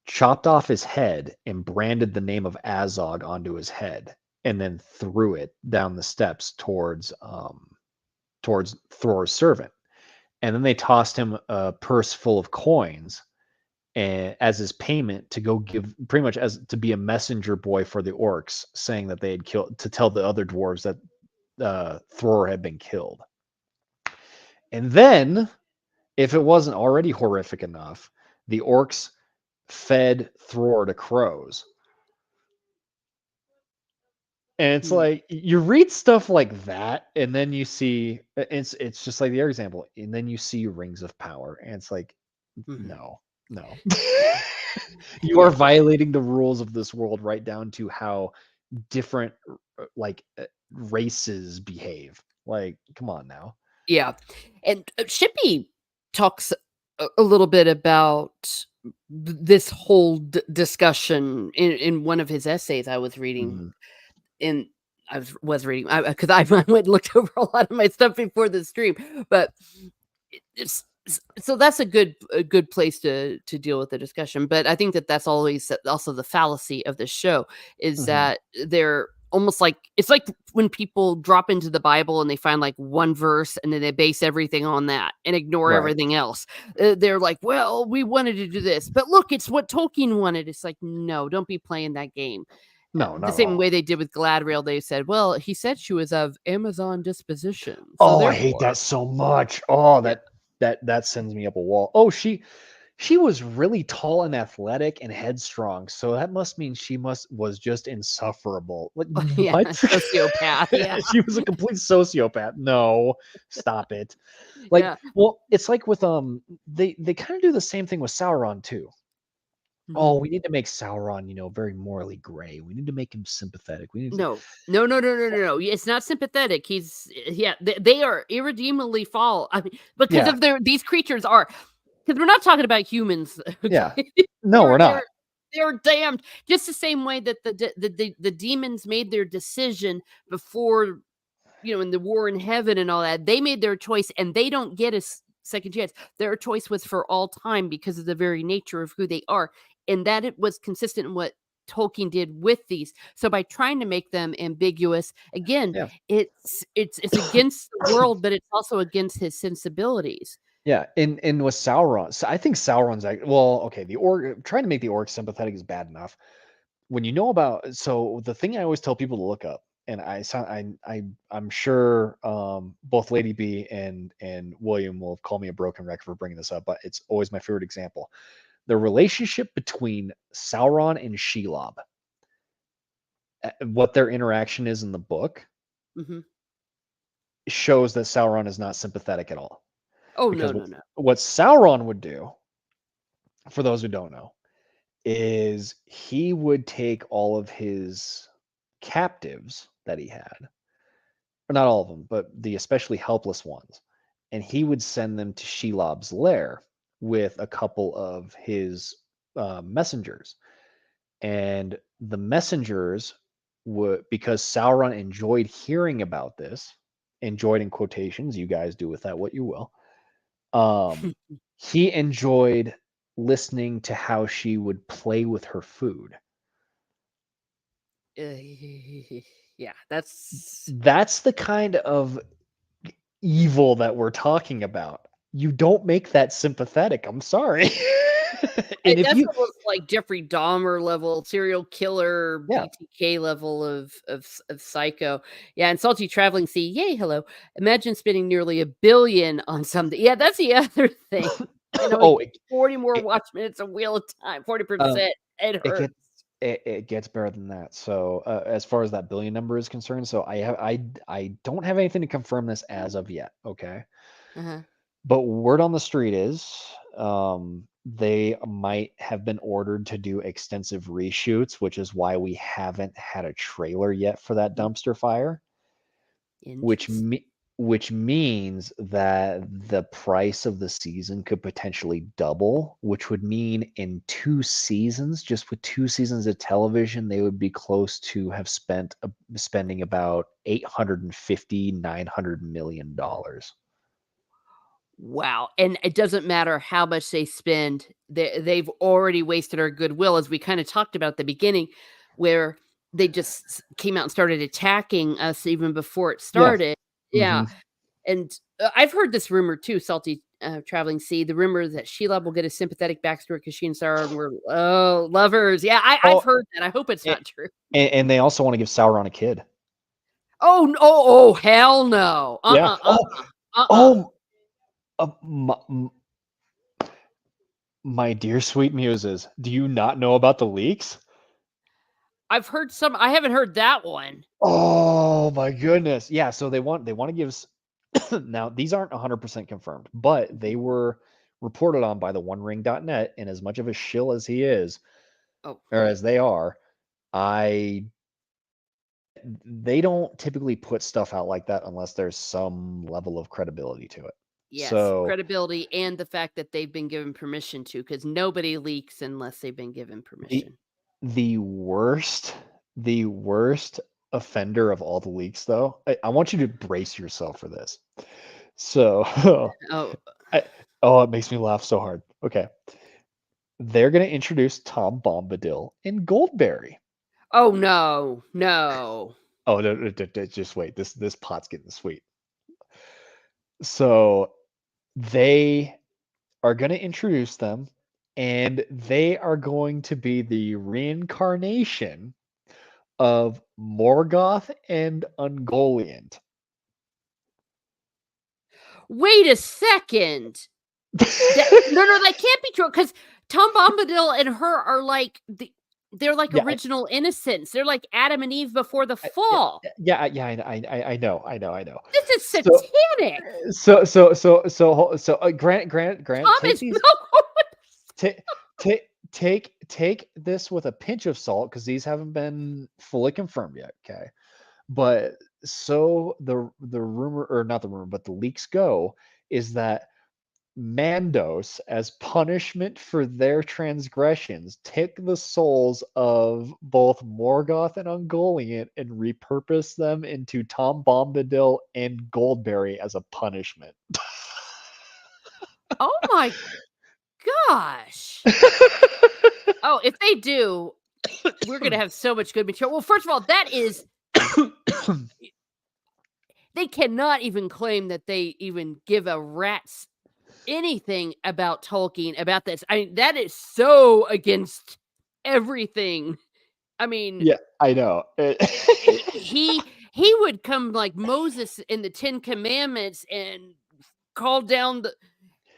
chopped off his head, and branded the name of Azog onto his head, and then threw it down the steps towards Thror's servant. And then they tossed him a purse full of coins and as his payment to go give pretty much as to be a messenger boy for the orcs, saying that they had killed to tell the other dwarves that Thror had been killed. And then, if it wasn't already horrific enough, the orcs fed Thror to crows. And it's Hmm, like you read stuff like that, and then you see it's just like the other example, and then you see Rings of Power, and it's like, mhm. no, no. Yeah, You are yeah, violating the rules of this world right down to how different races behave. Like, come on now. yeah, and, Shippy talks a little bit about this whole discussion in one of his essays I was reading. Mhm. And I was reading because I went and looked over a lot of my stuff before the stream, but so that's a good place to deal with the discussion. But I think that that's always also the fallacy of the show is Mhm. that they're almost like it's like when people drop into the Bible and they find like one verse and then they base everything on that and ignore Right. everything else. They're like, well, we wanted to do this, but look, it's what Tolkien wanted. It's like, no, don't be playing that game. No, The not at same way all. they did with Gladriel, they said, "Well, he said she was of Amazon disposition, so Oh, I hate that therefore." so much. Oh, Yeah. that sends me up a wall. Oh, she was really tall and athletic and headstrong, so that must mean she must was just insufferable. Like, Yeah, what? sociopath, yeah, She was a complete sociopath. No, stop it. Like, yeah, well, it's like with they kind of do the same thing with Sauron too. mhm. Oh, we need to make Sauron, very morally gray. We need to make him sympathetic. We need to No. No, no, no, no, no, no, it's not sympathetic, yeah, they are irredeemably fall I mean, because Yeah, of these creatures are, because 'cause we're not talking about humans, yeah. okay? No, They're we're they're not. they're damned just the same way that the demons made their decision before, in the war in heaven and all that, they made their choice and they don't get a second chance. Their choice was for all time because of the very nature of who they are. And that it was consistent in what Tolkien did with these. So by trying to make them ambiguous, again, Yeah. it's against the world, but it's also against his sensibilities. Yeah, and with Sauron, so I think Sauron's like, well, okay, the orc trying to make the orc sympathetic is bad enough. When you know about, so the thing I always tell people to look up, and I'm sure both Lady B and William will call me a broken record for bringing this up, but it's always my favorite example. the relationship between Sauron and Shelob, what their interaction is in the book, Mhm. shows that Sauron is not sympathetic at all. Oh, no, Because no, no. what Sauron would do, for those who don't know, is he would take all of his captives that he had, or not all of them, but the especially helpless ones, and he would send them to Shelob's lair with a couple of his messengers. And the messengers would, because Sauron enjoyed hearing about this, enjoyed in quotations, you guys do with that what you will. He enjoyed listening to how she would play with her food. Yeah, that's That's the kind of evil that we're talking about. You don't make that sympathetic. I'm sorry. And if that's you, almost like Jeffrey Dahmer level, serial killer, yeah, BTK level of psycho. Yeah, and Salty Traveling Sea, yay, hello. Imagine spending nearly $1 billion on something. Yeah, that's the other thing. And only oh, 40 more it, watch minutes of Wheel of Time, um, 40%. It it hurts. gets it gets better than that. So as far as that billion number is concerned, so I don't have anything to confirm this as of yet. Okay, Uh-huh. but word on the street is they might have been ordered to do extensive reshoots, which is why we haven't had a trailer yet for that dumpster fire. which Interesting. me- which means that the price of the season could potentially double, which would mean in 2 seasons, just with 2 seasons of television, they would be close to have spending about 850 $900 million. Wow, and it doesn't matter how much they spend, they've already wasted our goodwill, as we kinda talked about at the beginning, where they just came out and started attacking us even before it Yeah. started. Yeah, Hmm. and, I've heard this rumor too, Salty, Traveling Sea, the rumor that Sheila will get a sympathetic backstory because she and Sauron were, oh, lovers. Yeah, I've Oh, heard that, I hope it's and, not true. and they also want to give Sauron a kid. Oh, n oh, hell no. Yeah. Oh, Uh-uh. oh, my dear sweet muses, do you not know about the leaks? I've heard some I haven't heard that one. Oh my goodness. Yeah, so they want to give now these aren't 100% confirmed, but they were reported on by the onering.net, and as much of a shill as he is, Oh, or as they are, I they don't typically put stuff out like that unless there's some level of credibility to it. yes, So credibility and the fact that they've been given permission to, because nobody leaks unless they've been given the permission. the worst the worst offender of all the leaks though, I want you to brace yourself for this. So Oh, I, oh, it makes me laugh so hard. Okay. They're going to introduce Tom Bombadil in Goldberry. oh, no, no. Oh, no, no, just wait. This pot's getting sweet. So they are going to introduce them, and they are going to be the reincarnation of Morgoth and Ungoliant. Wait a second. That no, that can't be true because Tom Bombadil and her are like they're like Yeah, original innocents. They're like Adam and Eve before the yeah, fall. yeah. I know. This is So, satanic. Grant, take Thomas, these no. take take this with a pinch of salt because these haven't been fully confirmed yet. Okay, but so the rumor, or not the rumor, but the leaks go, is that Mandos, as punishment for their transgressions, take the souls of both Morgoth and Ungoliant and repurpose them into Tom Bombadil and Goldberry as a punishment. Oh my gosh. Oh, if they do, we're gonna have so much good material. Well, first of all, that is they cannot even claim that they even give a rat's anything about Tolkien about this. I mean, that is so against everything. I mean, Yeah, I know. he would come like Moses in the 10 Commandments and call down the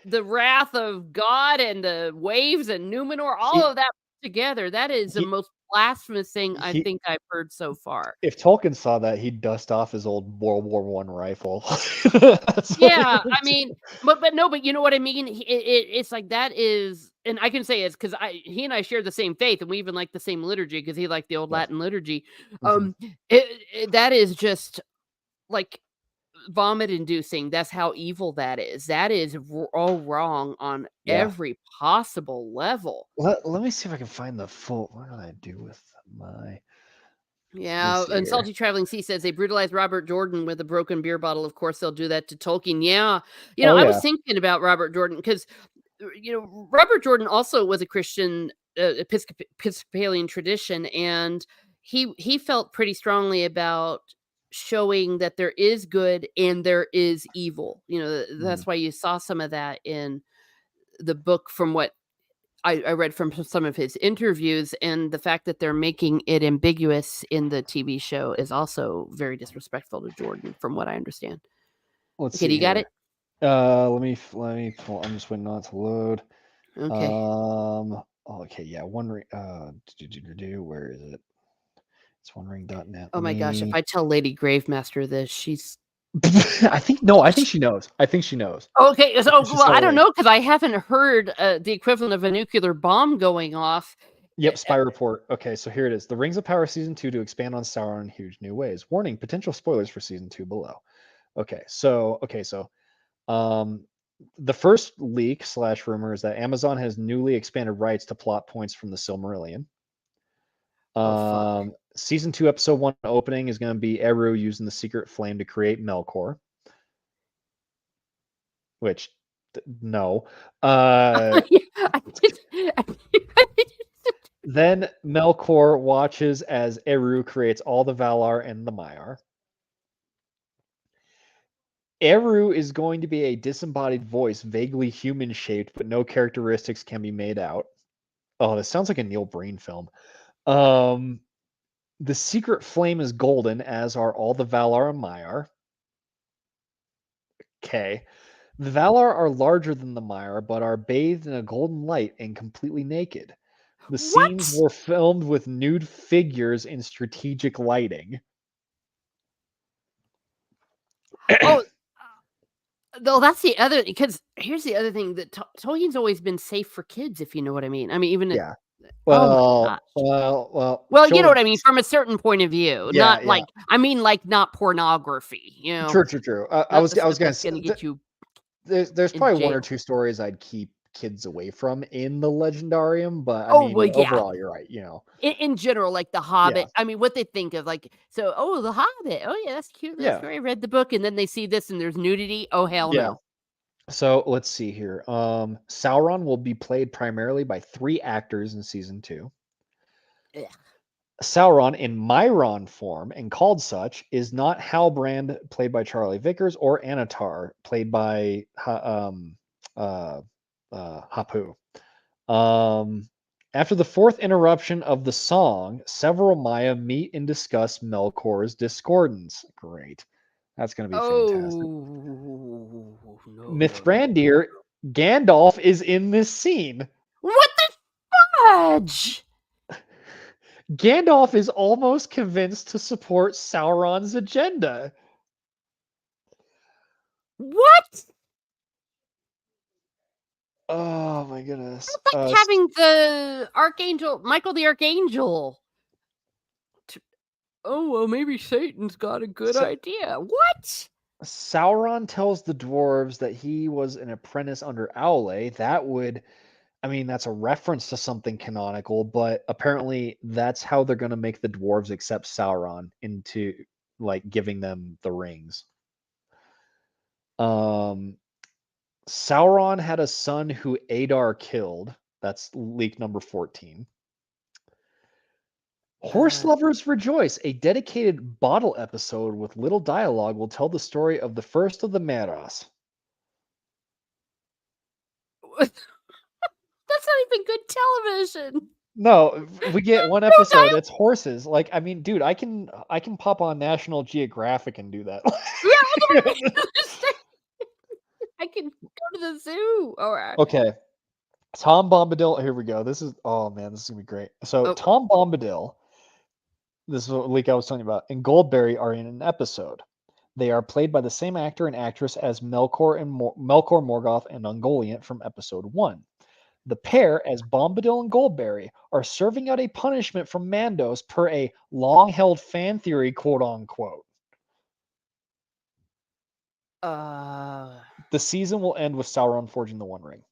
the wrath of God and the waves and Numenor, all He of that together, that is the he most blasphemous thing I he think I've heard so far. if Tolkien saw that, he'd dust off his old World War One rifle. That's what he Yeah, would I do. mean, but no, but you know what I mean? It's like that is and I can say it's because he and I share the same faith, and we even like the same liturgy because he liked the old Yes. Latin liturgy. Mhm. That is just, like, vomit inducing. That's how evil that is. That is all wrong on Yeah. every possible level. Let me see if I can find the full what did I do with my let me Yeah, see and here. Salty Traveling Sea says they brutalized Robert Jordan with a broken beer bottle. Of course, they'll do that to Tolkien. Yeah. Oh, I was yeah. thinking about Robert Jordan because, Robert Jordan also was a Christian Episcopalian tradition, and he felt pretty strongly about showing that there is good and there is evil. Mhm. That's why you saw some of that in the book from what I read from some of his interviews, and the fact that they're making it ambiguous in the TV show is also very disrespectful to Jordan, from what I understand. Let's Okay, do see you got here. it? Let me pull I'm just waiting on it to load. Okay. Okay, yeah, One Ring, where is it? It's OneRing.net. Oh Let my gosh, if me I tell Lady Gravemaster this, she's I think no, I think she knows. I think she knows. okay. I So, think she well, saw I the don't link. know because I haven't heard the equivalent of a nuclear bomb going off. Yep, spy report. Okay, so here it is. The Rings of Power season 2 to expand on Sauron in huge new ways. Warning, potential spoilers for season 2 below. Okay, so um the first leak slash rumor is that Amazon has newly expanded rights to plot points from the Silmarillion. Oh fuck! Season 2 episode 1 opening is going to be Eru using the secret flame to create Melkor, which no. Uh Yeah, I did. Then Melkor watches as Eru creates all the Valar and the Maiar. Eru is going to be a disembodied voice, vaguely human shaped, but no characteristics can be made out. Oh, this sounds like a Neil Breen film. Um, the secret flame is golden, as are all the Valar and Maiar. Okay. The Valar are larger than the Maiar, but are bathed in a golden light and completely naked. The scenes What? were filmed with nude figures in strategic lighting. Oh, though that's the other because here's the other thing that Tolkien's always been safe for kids, if you know what I mean. I mean, even Yeah. oh my gosh. Well, you know Children. what I mean from a certain point of view, Yeah, not yeah. like I mean, like not pornography. True, true, true. Not the I was stuff gonna that's say gonna get you there's in probably one or jail. two stories I'd keep kids away from in the Legendarium, but I Oh well, mean, yeah. overall, you're right. In general, like The Yeah, Hobbit. I mean, what they think of like so. Oh, The Hobbit. Oh yeah, that's cute little yeah, story. I read the book, and then they see this, and there's nudity. Oh hell yeah. no. So let's see here. Sauron will be played primarily by three actors in season 2. Ugh. Sauron in Myron form and called such is not Halbrand, played by Charlie Vickers, or Anatar, played by uh, Hapu. Um, After the fourth interruption of the song, several Maya meet and discuss Melkor's discordance. Great. That's going to be fantastic. Oh no no no. Mithrandir, Gandalf is in this scene. What the fudge? Gandalf is almost convinced to support Sauron's agenda. What? Oh my goodness. Like having the archangel, Michael the archangel. Oh well, maybe Satan's got a good So idea. What? Sauron tells the dwarves that he was an apprentice under Aule. I mean, that's a reference to something canonical, but apparently that's how they're going to make the dwarves accept Sauron into like giving them the rings. Um, Sauron had a son who Adar killed. That's leak number 14. Horse Uh, lovers rejoice. A dedicated bottle episode with little dialogue will tell the story of the first of the Meras. that's not even good television. No, we get one No episode. dialogue. It's horses. Like, I mean, dude, I can pop on National Geographic and do that. Yeah, I can. Go to the zoo. Or Okay, Tom Bombadil. Here we go. This is oh man, this is gonna be great. So oh, Tom Bombadil, this is what leak I was telling you about, and Goldberry are in an episode. They are played by the same actor and actress as Melkor Morgoth and Ungoliant from episode 1. The pair, as Bombadil and Goldberry, are serving out a punishment from Mandos per a long-held fan theory, quote unquote. uh, The season will end with Sauron forging the One Ring.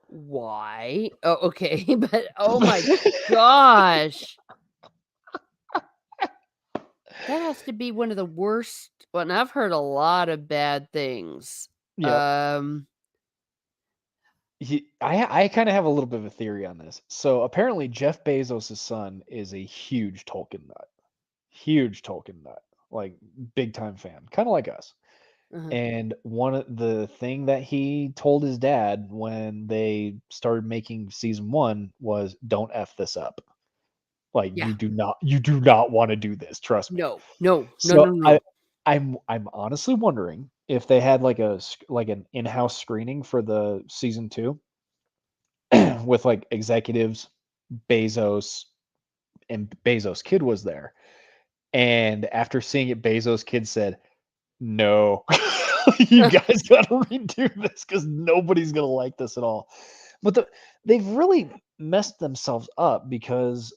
why? Oh, okay, but oh my gosh. That has to be one of the worst well, and I've heard a lot of bad things. Yep. Um, I kind of have a little bit of a theory on this. So apparently Jeff Bezos' son is a huge Tolkien nut. Huge Tolkien nut. Like big time fan. Kind of like us. uh-huh. And one of the thing that he told his dad when they started making season 1 was don't F this up. Like Yeah. you do not want to do this, trust me. No, no, no, So no, no. I'm honestly wondering if they had like like an in-house screening for the season 2 with like executives, Bezos, and Bezos kid was there. And after seeing it, Bezos kid said, "No, you guys got to redo this because nobody's gonna like this at all." But they've really messed themselves up because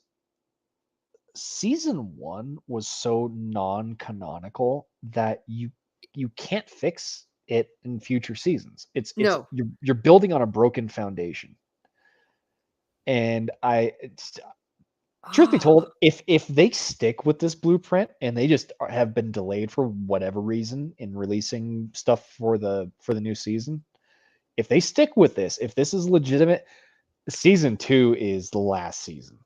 season 1 was so non-canonical that you can't fix it in future seasons. It's No. you're building on a broken foundation. And truth be Ah, told, if they stick with this blueprint and they just have been delayed for whatever reason in releasing stuff for the new season, if they stick with this, if this is legitimate, season 2 is the last season.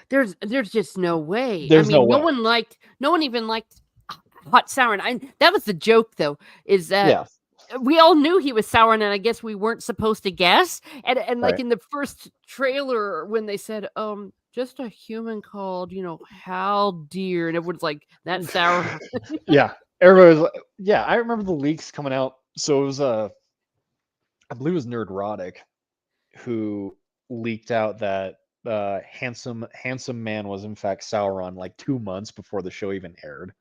there's just no way. I There's no mean, way. no one even liked Hot Sour, and that was the joke though, is that Yeah, we all knew he was sour, and I guess we weren't supposed to guess. And like right. in the first trailer when they said, just a human called, Hal Deer, and everyone's like, that's sour. Yeah, everybody was like, yeah. I remember the leaks coming out. So it was I believe it was Nerdrotic who leaked out that handsome man was in fact Sauron like 2 months before the show even aired.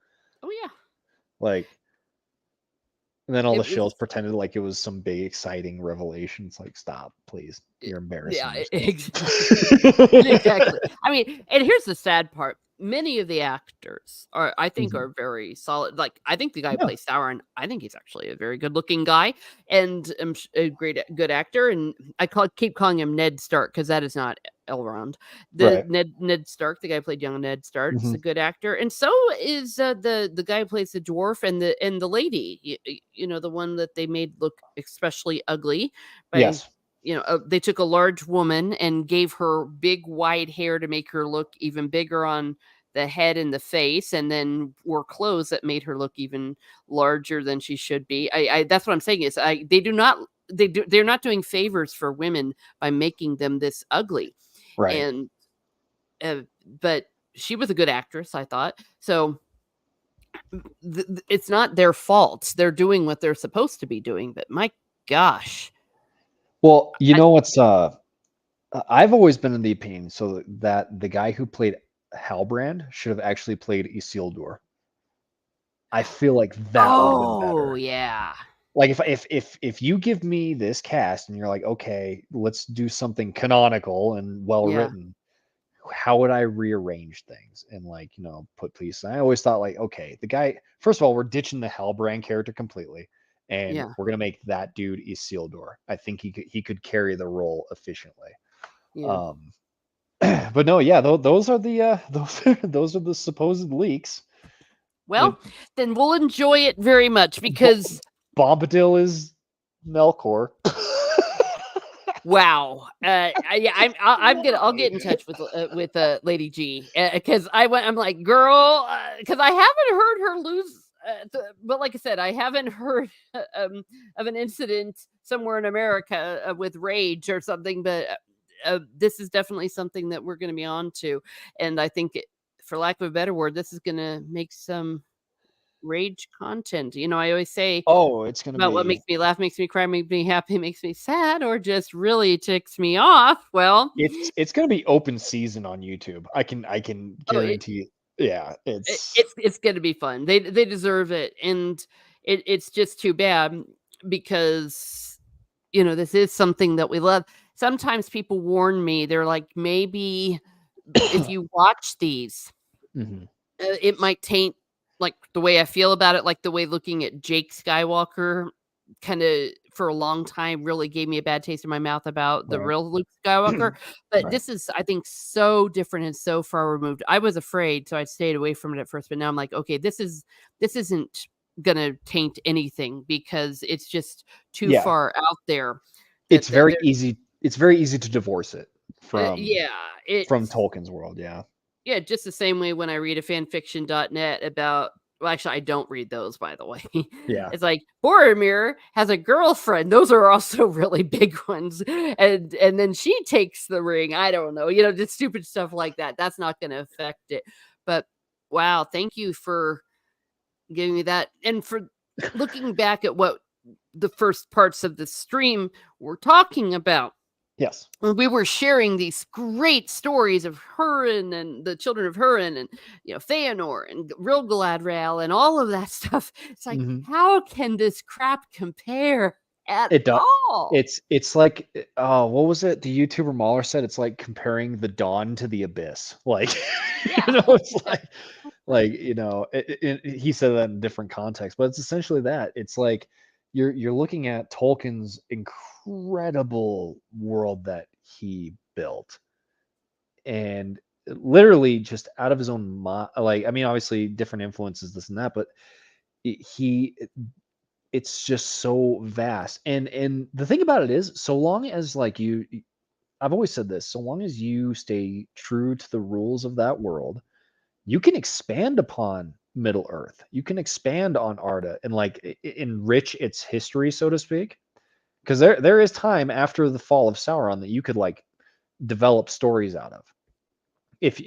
Oh yeah. Like, and then all It the was shells pretended like it was some big exciting revelation. It's like, stop, please, you're embarrassing yeah, yourself. exactly. I mean, and here's the sad part. Many of the actors I think, Mhm. are very solid. Like, I think the guy who Yeah, plays Sauron, I think he's actually a very good-looking guy and a good actor. And keep calling him Ned Stark because that is not Elrond. The right. Ned Stark, the guy who played young Ned Stark, is Hmm. a good actor, and so is the guy who plays the dwarf and the lady. The one that they made look especially ugly by Yes, they took a large woman and gave her big wide hair to make her look even bigger on the head and the face, and then wore clothes that made her look even larger than she should be. I that's what I'm saying is they're not doing favors for women by making them this ugly. right. And but she was a good actress, I thought. So it's not their fault. They're doing what they're supposed to be doing, but my gosh. Well, you I, know what's I've always been in the opinion so that the guy who played Halbrand should have actually played Isildur. I feel like that would have been oh better. yeah. Like if you give me this cast and you're like, okay, let's do something canonical and well Yeah, written, how would I rearrange things and like put pieces? I always thought like, okay, the guy. First of all, we're ditching the Halbrand character completely, and yeah, we're gonna make that dude Isildur. I think he could carry the role efficiently. yeah. Um, but no, yeah, those are the those are the supposed leaks. It Well, then we'll enjoy it very much Bo- because Bombadil is Melkor. wow. Yeah, I'll get in touch with Lady G because I'm like, girl, because I haven't heard her lose. But like I said, I haven't heard of an incident somewhere in America with rage or something. But this is definitely something that we're going to be on to, and I think, for lack of a better word, this is going to make some rage content. You know, I always say Oh, it's gonna about what be makes me laugh, makes me cry, makes me happy, makes me sad, or just really ticks me off. Well, it's gonna be open season on YouTube. I can oh, guarantee. Yeah, it's gonna be fun. They deserve it, and it's just too bad because you know this is something that we love. Sometimes people warn me. They're like, maybe if you watch these, Mhm. it might taint, like, the way I feel about it, like, the way looking at Jake Skywalker kinda, for a long time, really gave me a bad taste in my mouth about the Right. real Luke Skywalker, but Right. this is, I think, so different and so far removed. I was afraid, so I stayed away from it at first, but now I'm like, "Okay, this isn't gonna taint anything because it's just too Yeah. far out there It's that very there." easy it's very easy to divorce it Yeah, from it's Tolkien's world, yeah. yeah, just the same way when I read a fanfiction.net about, well, actually, I don't read those, by the way. Yeah. It's like, Boromir has a girlfriend. Those are also really big ones. And then she takes the ring. I don't know, you know, just stupid stuff like that. That's not gonna affect it. But wow, thank you for giving me that. And for looking back at what the first parts of the stream were talking about. Yes. When we were sharing these great stories of Hurin and the children of Hurin and, you know, Fëanor and Real Galadriel and all of that stuff. It's like, Mhm. how can this crap compare at It does. all? It's like, oh, what was it? The YouTuber Mahler said it's like comparing the dawn to the abyss. Like, Yeah. it's Yeah. like, he said that in different contexts, but it's essentially that. It's like you're looking at Tolkien's incredible world that he built, and literally just out of his own mind. Like, I mean, obviously different influences, this and that, but he it's just so vast. And the thing about it is, so long as like I've always said this, so long as you stay true to the rules of that world, you can expand upon Middle Earth. You can expand on Arda and like enrich its history, so to speak. Because there is time after the fall of Sauron that you could like develop stories out of. If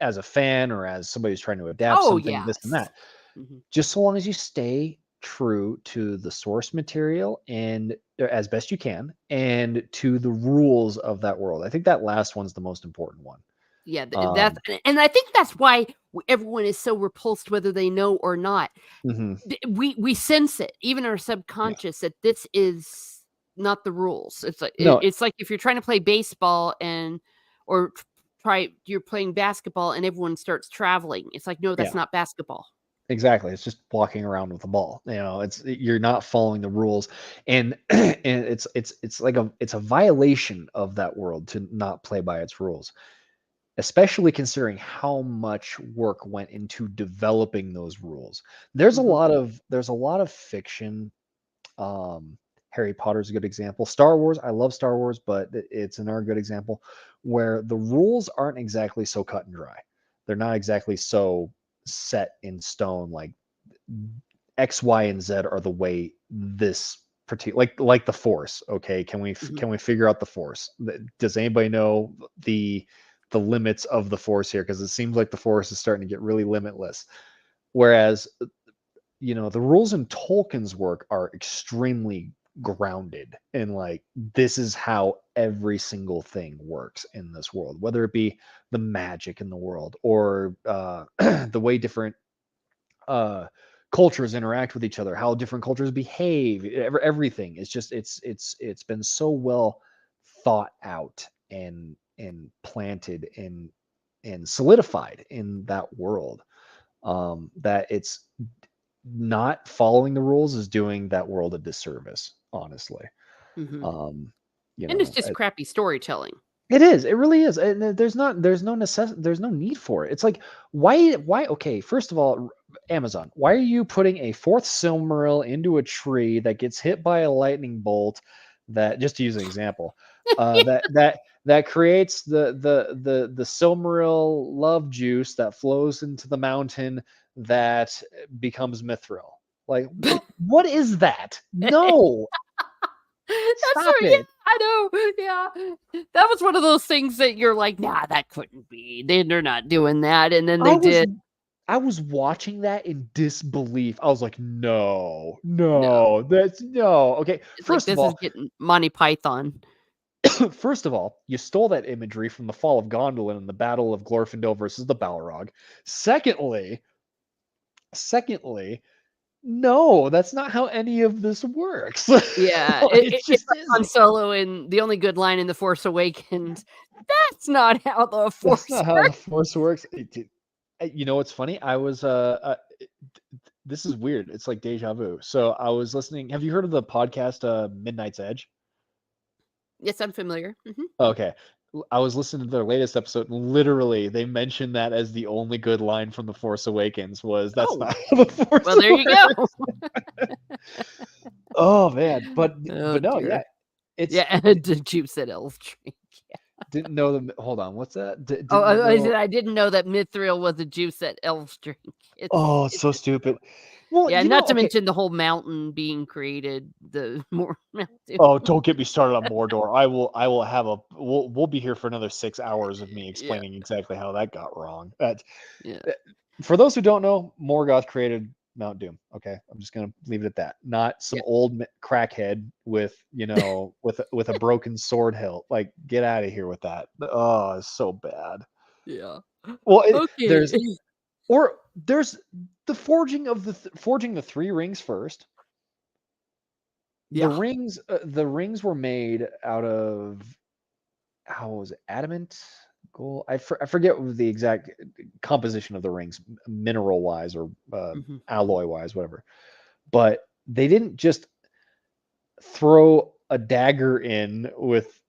as a fan or as somebody who's trying to adapt Oh, something, this and yes. that, Mhm. just so long as you stay true to the source material and as best you can and to the rules of that world. I think that last one's the most important one. Yeah, that's, Um, and I think that's why everyone is so repulsed, whether they know or not. mhm, We sense it, even our yeah. subconscious, that this is not the rules. It's like No, it's like if you're trying to play baseball and or try you're playing basketball and everyone starts traveling. It's like, no, yeah, that's not basketball. exactly. It's just walking around with a ball. It's you're not following the rules, and and it's like it's a violation of that world to not play by its rules, especially considering how much work went into developing those rules. Mhm, There's a lot of fiction. Harry Potter's a good example. Star Wars, I love Star Wars, but it's another good example where the rules aren't exactly so cut and dry. They're not exactly so set in stone, like X, Y, and Z are the way this particular, like the Force. Okay, mhm. can we figure out the Force? Does anybody know the limits of the Force here? Because it seems like the Force is starting to get really limitless. Whereas the rules in Tolkien's work are extremely grounded in like this is how every single thing works in this world, whether it be the magic in the world or the way different uh cultures interact with each other, how different cultures behave, everything. It's just it's been so well thought out and planted and solidified in that world, that it's not following the rules is doing that world a disservice, honestly. Mhm. Um, And it's just crappy storytelling. it is. It really is. And there's no need for it. It's like why okay, first of all, Amazon, why are you putting a fourth Silmaril into a tree that gets hit by a lightning bolt, that, just to use an example, that creates the Silmaril love juice that flows into the mountain that becomes Mithril. Like what is that? No, That's so, stop yeah, it. I know, yeah. That was one of those things that you're like, "Nah, that couldn't be. They're not doing that," and then I they was did. I was watching that in disbelief. I was like, no, No. that's no. Okay, It's like first of this is all, getting Monty Python. first of all, you stole that imagery from the fall of Gondolin and the Battle of Glorfindel versus the Balrog. Secondly, secondly, no, that's not how any of this works. Yeah, It it's just like Han isn't. Solo in the only good line in The Force Awakens. That's not how the That's Force not how the works. Force works. You know what's funny? I was this is weird. It's like deja vu. So I was listening. Have you heard of the podcast Midnight's Edge? Yes, I'm familiar. Okay. I was listening to their latest episode, and literally they mentioned that as the only good line from The Force Awakens was that's Oh, not how the Force well, there you go. works. Oh man, Oh but no, yeah, dear. it's Yeah, the juice at Elf Tree. didn't know the hold on, what's that? Oh, Didn't I know. said I didn't know that Mithril was a juice at Elf drink. Oh, it's It's so stupid. Well, yeah, not to okay. mention the whole mountain being created, the more mountain. Oh, don't get me started on Mordor. I will have a we'll be here for another 6 hours of me Yeah, explaining exactly how that got wrong. That yeah, for those who don't know, Morgoth created Mount Doom. Okay, I'm just gonna leave it at that. Not some yeah, old crackhead with with a broken sword hilt. Like, get out of here with that. Oh, it's so bad. yeah. Well, Okay. there's the forging of forging the three rings first. Yeah. The rings were made out of how was it? Adamant, gold. I forget what the exact composition of the rings, mineral wise or Mhm. alloy wise, whatever. But they didn't just throw a dagger in with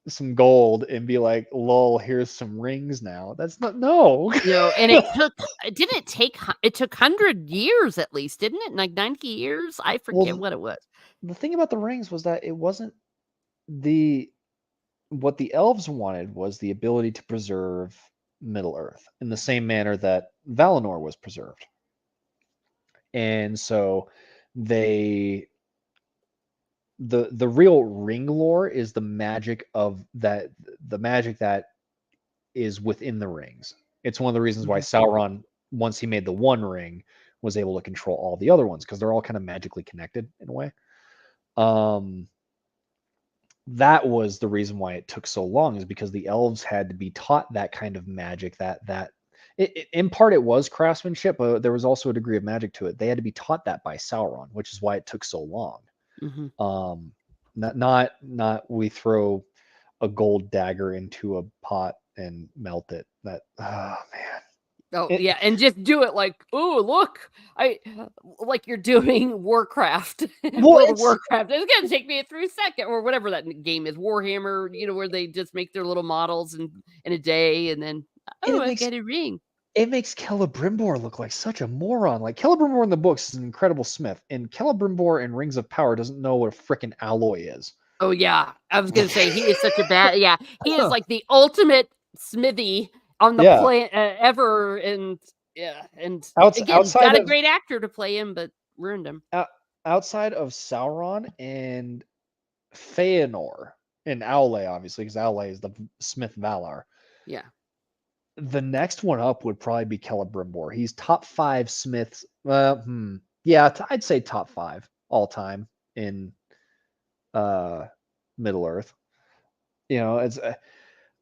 some gold and be like, "Lol, here's some rings now." That's not no. And it didn't take it took 100 years at least, didn't it? Like 90 years? I forget Well, what it was. the thing about the rings was that it wasn't the what the elves wanted was the ability to preserve Middle Earth in the same manner that Valinor was preserved. And so they the real ring lore is the magic that is within the rings. It's one of the reasons why Mhm. Sauron, once he made the one ring, was able to control all the other ones because they're all kind of magically connected in a way. Um, that was the reason why it took so long is because the elves had to be taught that kind of magic in part it was craftsmanship, but there was also a degree of magic to it. They had to be taught that by Sauron, which is why it took so long. Mhm. um not we throw a gold dagger into a pot and melt it. That oh man. Oh, it yeah, and just do it like, "Oh, look, I" like you're doing Warcraft, well World of it's Warcraft. "It's gonna take me 3 seconds," or whatever that game is, Warhammer, where they just make their little models in a day, and then, and "Oh, I got a ring." it makes Celebrimbor look like such a moron. Like Celebrimbor in the books is an incredible smith, and Celebrimbor in Rings of Power doesn't know what a freaking alloy is. Oh, yeah. I was gonna say he is such a bad yeah, he is like the ultimate smithy on the Yeah, planet ever, and yeah, and again, outside got a of great actor to play him, but ruined him. out, outside of Sauron and Fëanor and Aule, obviously, because Aule is the Smith Valar. Yeah. The next one up would probably be Celebrimbor. He's top five Smiths. Yeah, I'd say top five all time in uh, Middle Earth. It's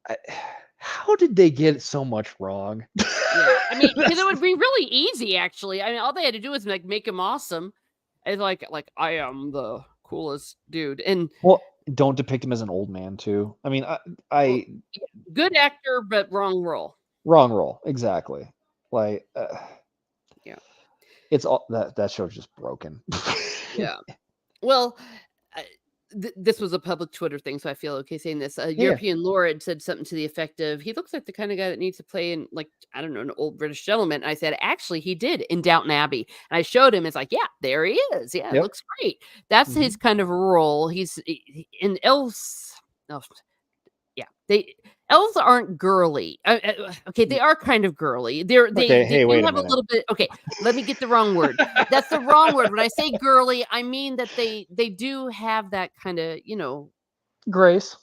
I, how did they get so much wrong? Yeah, I mean, because it That's would be really easy, actually. I mean, all they had to do was, like, make him awesome. It's like, "I am the coolest dude," and, well, don't depict him as an old man too. I mean, well, I yeah, good actor, but wrong role. wrong role exactly. Like Yeah, it's all that show's just broken. yeah. Well, I this was a public Twitter thing, so I feel okay saying this. Yeah, European Lore had said something to the effect of, "He looks like the kinda guy that needs to play in, like, I don't know, an old British gentleman." And I said, "Actually, he did in Downton Abbey." And I showed him, it's like, "Yeah, there he is. Yeah, it yep. looks great." That's Hmm. his kind of role. He's in elves oh, yeah, elves aren't girly. Okay, they are kind of girly. Okay, They hey, do wait a have a minute. little bit okay, let me get the wrong word. That's the wrong word. When I say girly, I mean that they do have that kinda, real Grace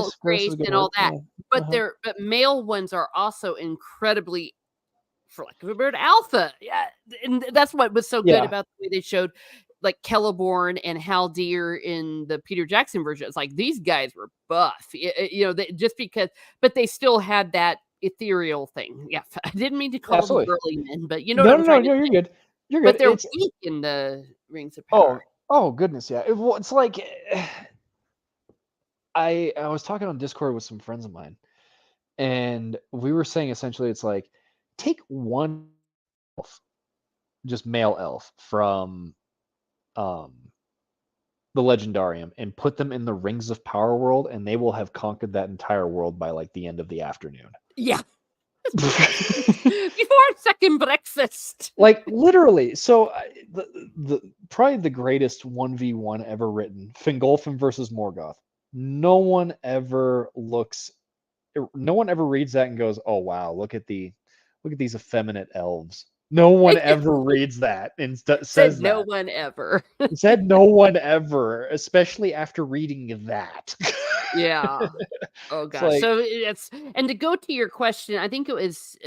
is grace a good and all word. that. Yeah. But Uh-huh. male ones are also incredibly for lack of a word, alpha. Yeah, and that's what was so good Yeah, about the way they showed like Celeborn and Haldir in the Peter Jackson version. It's like these guys were buff, just because, but they still had that ethereal thing. Yeah, I didn't mean to call them absolutely. girly men, but you know what No, I'm no, no, trying to no, you're say. good. You're good. But they're weak in the Rings of Power. Oh goodness, yeah. Well, it's like I was talking on Discord with some friends of mine, and we were saying essentially it's like take one elf, just male elf from um the Legendarium and put them in the Rings of Power world, and they will have conquered that entire world by like the end of the afternoon. Yeah, before second breakfast. Like literally. So the probably the greatest 1v1 ever written, Fingolfin versus Morgoth. No one ever looks no one ever reads that and goes, "Oh wow, look at these effeminate elves." No one ever reads that and Said says no that. one ever. Said no one ever, especially after reading that. Yeah. Oh It's gosh. like, So it's, and to go to your question, I think it was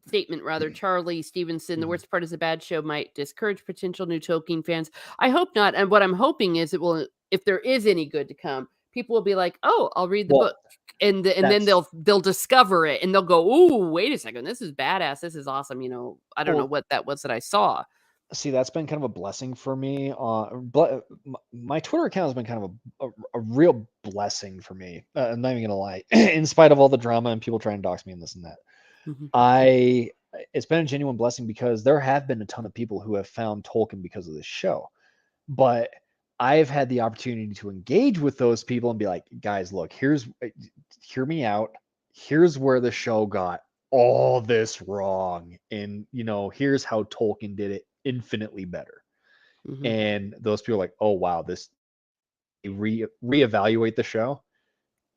statement rather, Charlie Stevenson. The mhm. worst part is a bad show might discourage potential new Tolkien fans. I hope not. And what I'm hoping is it will, if there is any good to come, people will be like, "Oh, I'll read the Well, book," and then that's they'll discover it and they'll go, "Ooh, wait a second, this is badass. This is awesome." I don't know well, what that was that I saw. see, that's been kind of a blessing for me. My Twitter account has been kind of a real blessing for me. I'm not even gonna lie. In spite of all the drama and people trying to dox me and this and that, Mhm. I it's been a genuine blessing because there have been a ton of people who have found Tolkien because of this show. But I've had the opportunity to engage with those people and be like, guys, look, hear me out. Here's where the show got all this wrong. And, here's how Tolkien did it infinitely better. Mhm. And those people are like, oh, wow, this reevaluate the show.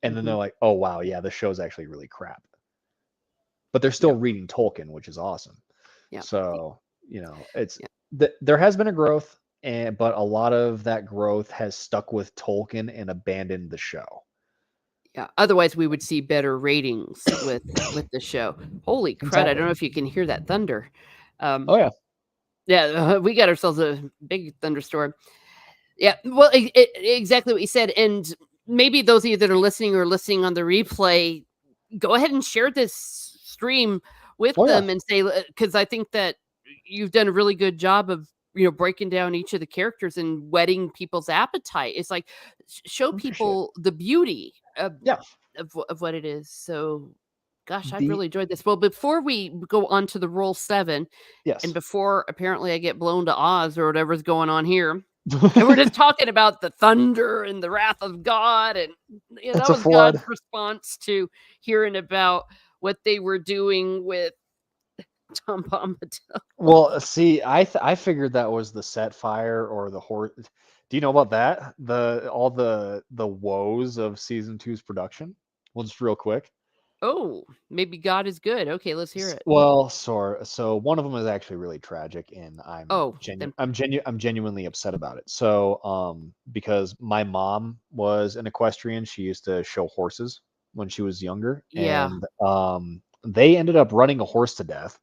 And then they're Mhm. like, oh, wow, yeah, the show's actually really crap. But they're still Yep. reading Tolkien, which is awesome. Yep. So, there has been a growth, but a lot of that growth has stuck with Tolkien and abandoned the show. Yeah, otherwise we would see better ratings with the show. Holy crud, I Exactly. don't know if you can hear that thunder. Um, Oh yeah, yeah, we got ourselves a big thunderstorm. Yeah, well, exactly what you said, and maybe those of you that are listening or listening on the replay, go ahead and share this stream with oh yeah, them and say, because I think that you've done a really good job of breaking down each of the characters and whetting people's appetite. It's like show I appreciate it. people the beauty Yeah, of what it is. So, gosh, I've the really enjoyed this. Well, before we go on to the roll 7, and yes. before apparently I get blown to Oz or whatever's going on here, and we're just talking about the thunder and the wrath of God, and It's that a was God's flood. response to hearing about what they were doing with Tom Bombadil. Well, see, I figured that was the set fire or the horse. Do you know about that? All the woes of season two's production. Well, just real quick. Oh, maybe God is good. Okay, let's hear it. Well, so one of them is actually really tragic, and Oh, then I'm genuinely upset about it. So, because my mom was an equestrian, she used to show horses when she was younger, yeah. and they ended up running a horse to death.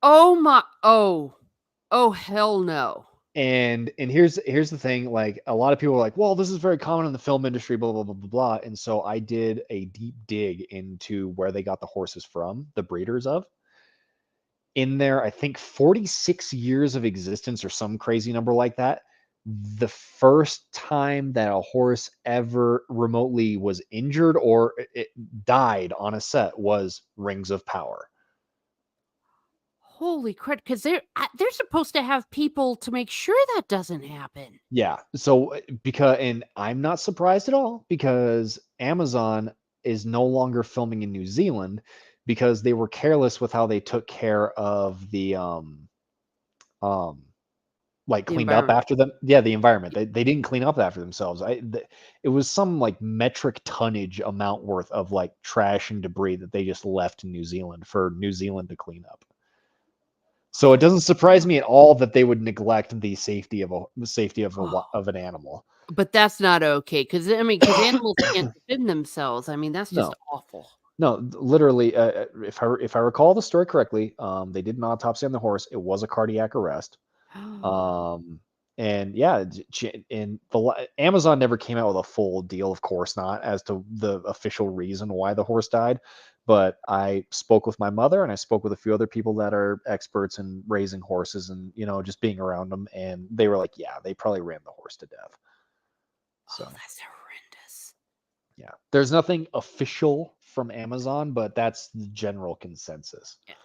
Oh my, oh hell no. And here's the thing, like a lot of people are like, well, this is very common in the film industry, blah blah blah blah blah. And so I did a deep dig into where they got the horses from, the breeders of. In their, I think, 46 years of existence or some crazy number like that, the first time that a horse ever remotely was injured or it died on a set was Rings of Power. Holy crud! Because they're supposed to have people to make sure that doesn't happen. Yeah. So because and I'm not surprised at all because Amazon is no longer filming in New Zealand because they were careless with how they took care of the um like The cleaned up environment. after them. Yeah, the environment. They didn't clean up after themselves. It was some like metric tonnage amount worth of like trash and debris that they just left in New Zealand for New Zealand to clean up. So it doesn't surprise me at all that they would neglect the safety of of an animal. But that's not okay. Because I mean, because animals can't defend themselves. I mean, that's just No. awful. No, literally, if I recall the story correctly, they did an autopsy on the horse. It was a cardiac arrest. Um, and yeah, and Amazon never came out with a full deal, of course not, as to the official reason why the horse died. But I spoke with my mother, and I spoke with a few other people that are experts in raising horses, and just being around them, and they were like, yeah, they probably ran the horse to death. Oh, So that's horrendous. yeah, there's nothing official from Amazon, but that's the general consensus. Yeah.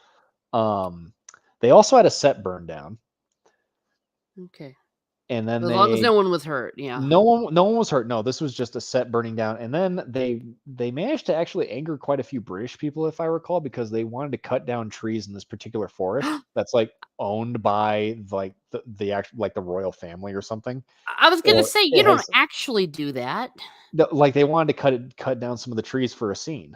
Um, they also had a set burn down, Okay. and then As long as they no one was hurt. Yeah. no one was hurt. No, this was just a set burning down, and then they managed to actually anger quite a few British people, if I recall, because they wanted to cut down trees in this particular forest that's like owned by like the actual like the royal family or something, I was gonna or say you it don't has actually do that. like they wanted to cut down some of the trees for a scene.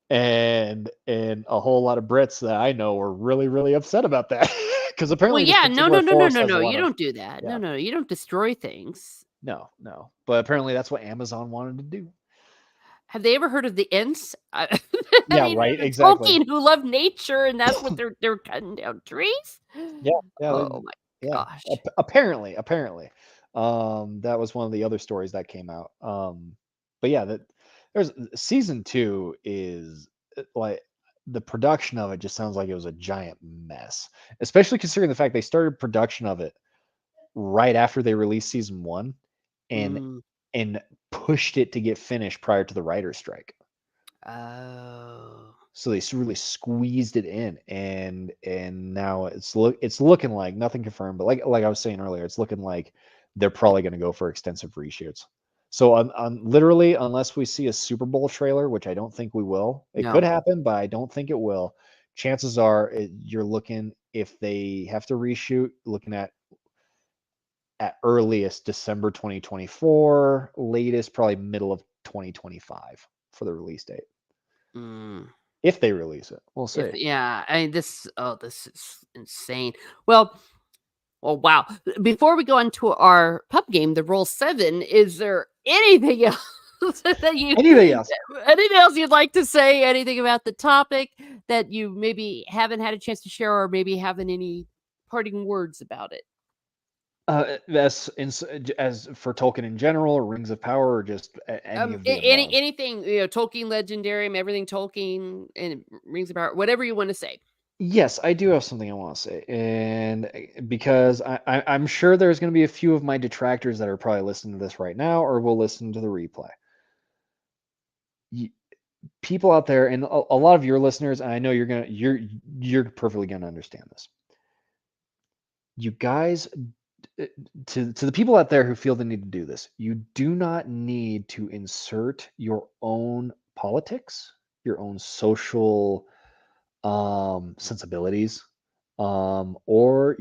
And a whole lot of Brits that I know were really, really upset about that because Well, apparently this yeah, no, particular no, no, no, forest no, has a no. lot You of don't do that. yeah, No, no, you don't destroy things. no, no, but apparently that's what Amazon wanted to do. Have they ever heard of the Ents? I Yeah, mean, right, the exactly. Tolkien who love nature, and that's what they're cutting down trees. Yeah, yeah, Oh my yeah. gosh! Apparently, that was one of the other stories that came out. But yeah, that there's season two is like the production of it just sounds like it was a giant mess, especially considering the fact they started production of it right after they released season one, and Mm. and pushed it to get finished prior to the writer's strike. Oh, So they really squeezed it in, and now it's looking like nothing confirmed, but like I was saying earlier, it's looking like they're probably going to go for extensive reshoots. So on literally, unless we see a Super Bowl trailer, which I don't think we will, it could no. happen, but I don't think it will. Chances are you're looking, if they have to reshoot, looking at earliest December 2024, latest probably middle of 2025 for the release date. Mm. If they release it, we'll If see. yeah, I mean this is insane. Well, well, wow. Before we go into our pub game, the roll 7, is there anything else that you Anything else? anything else you'd like to say? Anything about the topic that you maybe haven't had a chance to share, or maybe having any parting words about it? As for Tolkien in general, or Rings of Power, or just any of the above. Anything, Tolkien Legendarium, everything Tolkien and Rings of Power, whatever you want to say. Yes, I do have something I want to say, and because I'm sure there's going to be a few of my detractors that are probably listening to this right now, or will listen to the replay. People out there, and a lot of your listeners, and I know you're perfectly gonna understand this. You guys, to the people out there who feel the need to do this, you do not need to insert your own politics, your own social sensibilities, or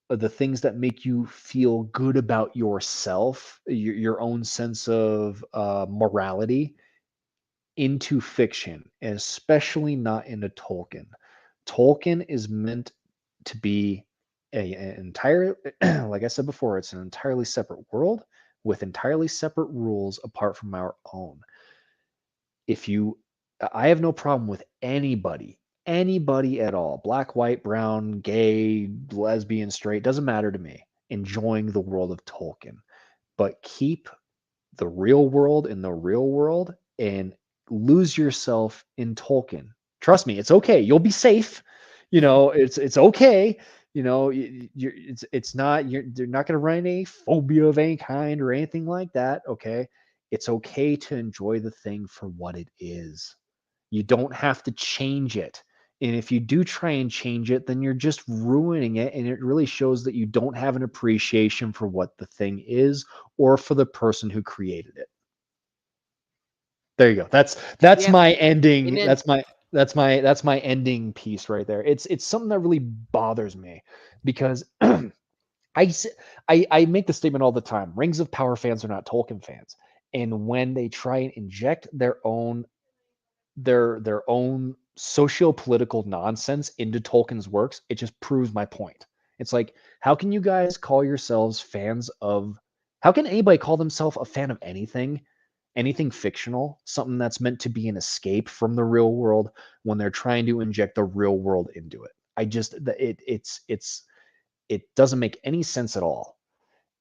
the things that make you feel good about yourself, your own sense of morality into fiction, and especially not into Tolkien. Tolkien is meant to be an entire, like I said before, it's an entirely separate world with entirely separate rules apart from our own. If you, I have no problem with anybody at all, black, white, brown, gay, lesbian, straight, doesn't matter to me, enjoying the world of Tolkien, but keep the real world in the real world and lose yourself in Tolkien. Trust me, it's okay. You'll be safe. It's okay. It's not you're not going to run a phobia of any kind or anything like that. Okay, it's okay to enjoy the thing for what it is. You don't have to change it. And if you do try and change it, then you're just ruining it. And it really shows that you don't have an appreciation for what the thing is or for the person who created it. There you go. That's Yep. my ending. Amen. That's my ending piece right there. It's something that really bothers me because I make the statement all the time. Rings of Power fans are not Tolkien fans. And when they try and inject their own socio-political nonsense into Tolkien's works, it just proves my point. It's like, how can you guys call yourselves fans of how can anybody call themselves a fan of anything anything fictional, something that's meant to be an escape from the real world when they're trying to inject the real world into it. It doesn't make any sense at all.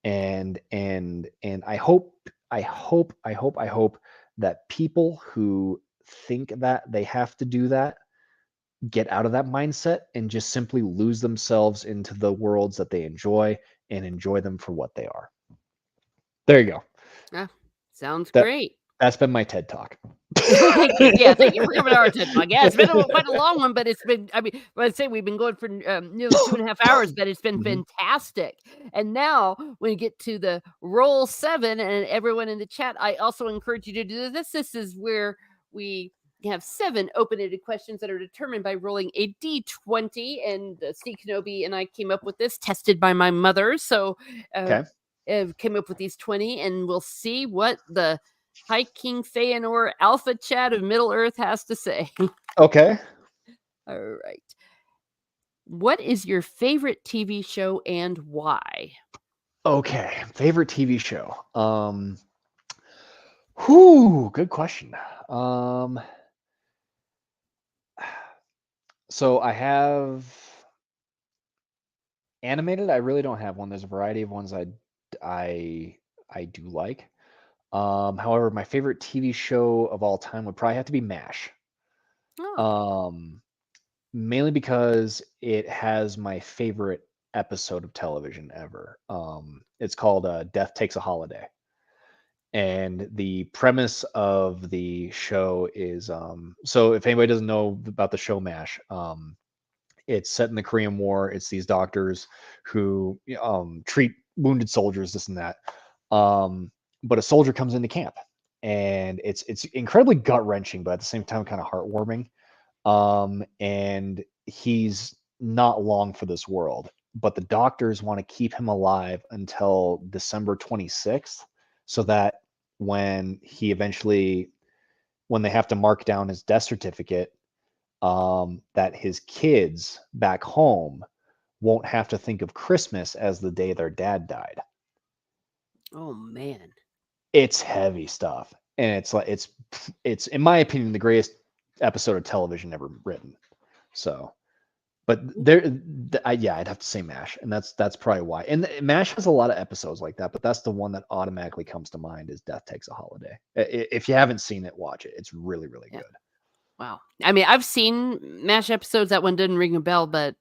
And I hope that people who think that they have to do that get out of that mindset and just simply lose themselves into the worlds that they enjoy and enjoy them for what they are. There you go. Ah, sounds That great. that's been my TED talk. Well, thank you. Yeah, thank you for coming to our TED Talk. Yeah, it's been quite a long one, but it's been, I mean, I'd say we've been going for nearly 2.5 hours, but it's been Mhm. fantastic. And now when you get to the roll 7, and everyone in the chat, I also encourage you to do this. This is where we have 7 open-ended questions that are determined by rolling a d20. And Steve Kenobi and I came up with this, tested by my mother. So uh, Okay. came up with these 20, and we'll see what the High King Fëanor Alpha Chat of Middle Earth has to say. Okay. All right. What is your favorite TV show and why? Okay. Favorite TV show. Good question. So I have animated. I really don't have one. There's a variety of ones I I do like. However, my favorite TV show of all time would probably have to be MASH. Oh, Um, Mainly because it has my favorite episode of television ever. It's called Death Takes a Holiday. And the premise of the show is so if anybody doesn't know about the show MASH, it's set in the Korean War. It's these doctors who treat wounded soldiers, this and that. But a soldier comes into camp, and it's incredibly gut wrenching, but at the same time kind of heartwarming. And he's not long for this world, but the doctors want to keep him alive until December 26th, so that when he eventually when they have to mark down his death certificate, that his kids back home won't have to think of Christmas as the day their dad died. oh man. It's heavy stuff, and it's in my opinion the greatest episode of television ever written. So, but yeah, I'd have to say MASH, and that's probably why. And MASH has a lot of episodes like that, but that's the one that automatically comes to mind is Death Takes a Holiday. If you haven't seen it, watch it. It's really, really Yeah. good. Wow. I mean, I've seen MASH episodes. That one didn't ring a bell, but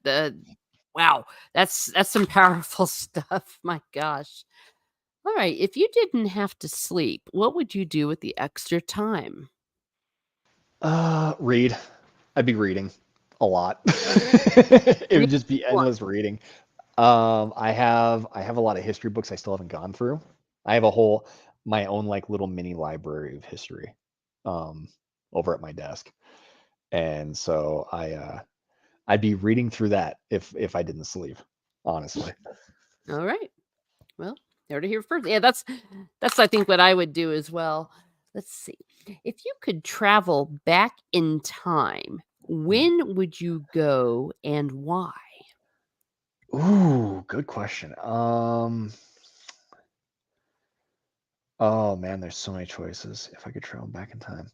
wow, that's some powerful stuff. My gosh. All right. If you didn't have to sleep, what would you do with the extra time? Read. I'd be reading a lot. It Yeah. would just be endless reading. I have a lot of history books I still haven't gone through. I have my own like little mini library of history, um, over at my desk, and so I'd be reading through that if I didn't sleep, honestly. All right. Well, there to hear first. Yeah, that's I think what I would do as well. Let's see. If you could travel back in time, Hmm. when would you go and why? Ooh, good question. Oh man, there's so many choices. If I could travel back in time.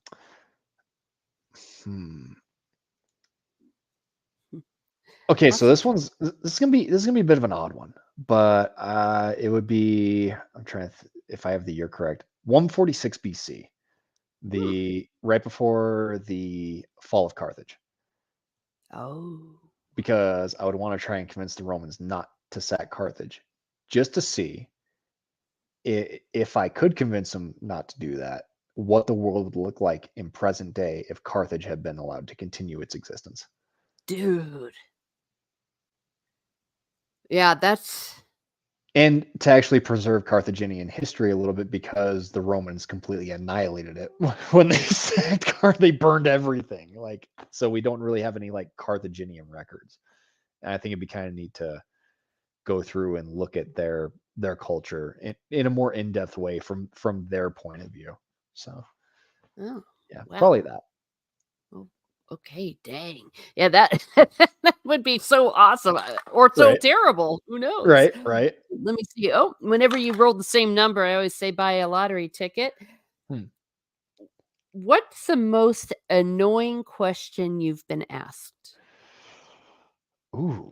Hmm. Hmm, Okay, so Lots of this is gonna be a bit of an odd one, but it would be I'm trying to if I have the year correct, 146 BC, hmm. the right before the fall of Carthage, Oh, because I would want to try and convince the Romans not to sack Carthage, just to see if I could convince them not to do that, what the world would look like in present day if Carthage had been allowed to continue its existence. dude. Yeah, that's And to actually preserve Carthaginian history a little bit because the Romans completely annihilated it when they sacked they burned everything. Like, so we don't really have any like Carthaginian records. And I think it'd be kind of neat to go through and look at their culture in a more in-depth way from their point of view. So oh yeah, wow. probably that. Oh, okay, dang. Yeah, that that would be so awesome, or so Right. terrible. Who knows? Right. Right. Let me see. Oh, whenever you roll the same number, I always say buy a lottery ticket. Hmm. What's the most annoying question you've been asked? Ooh,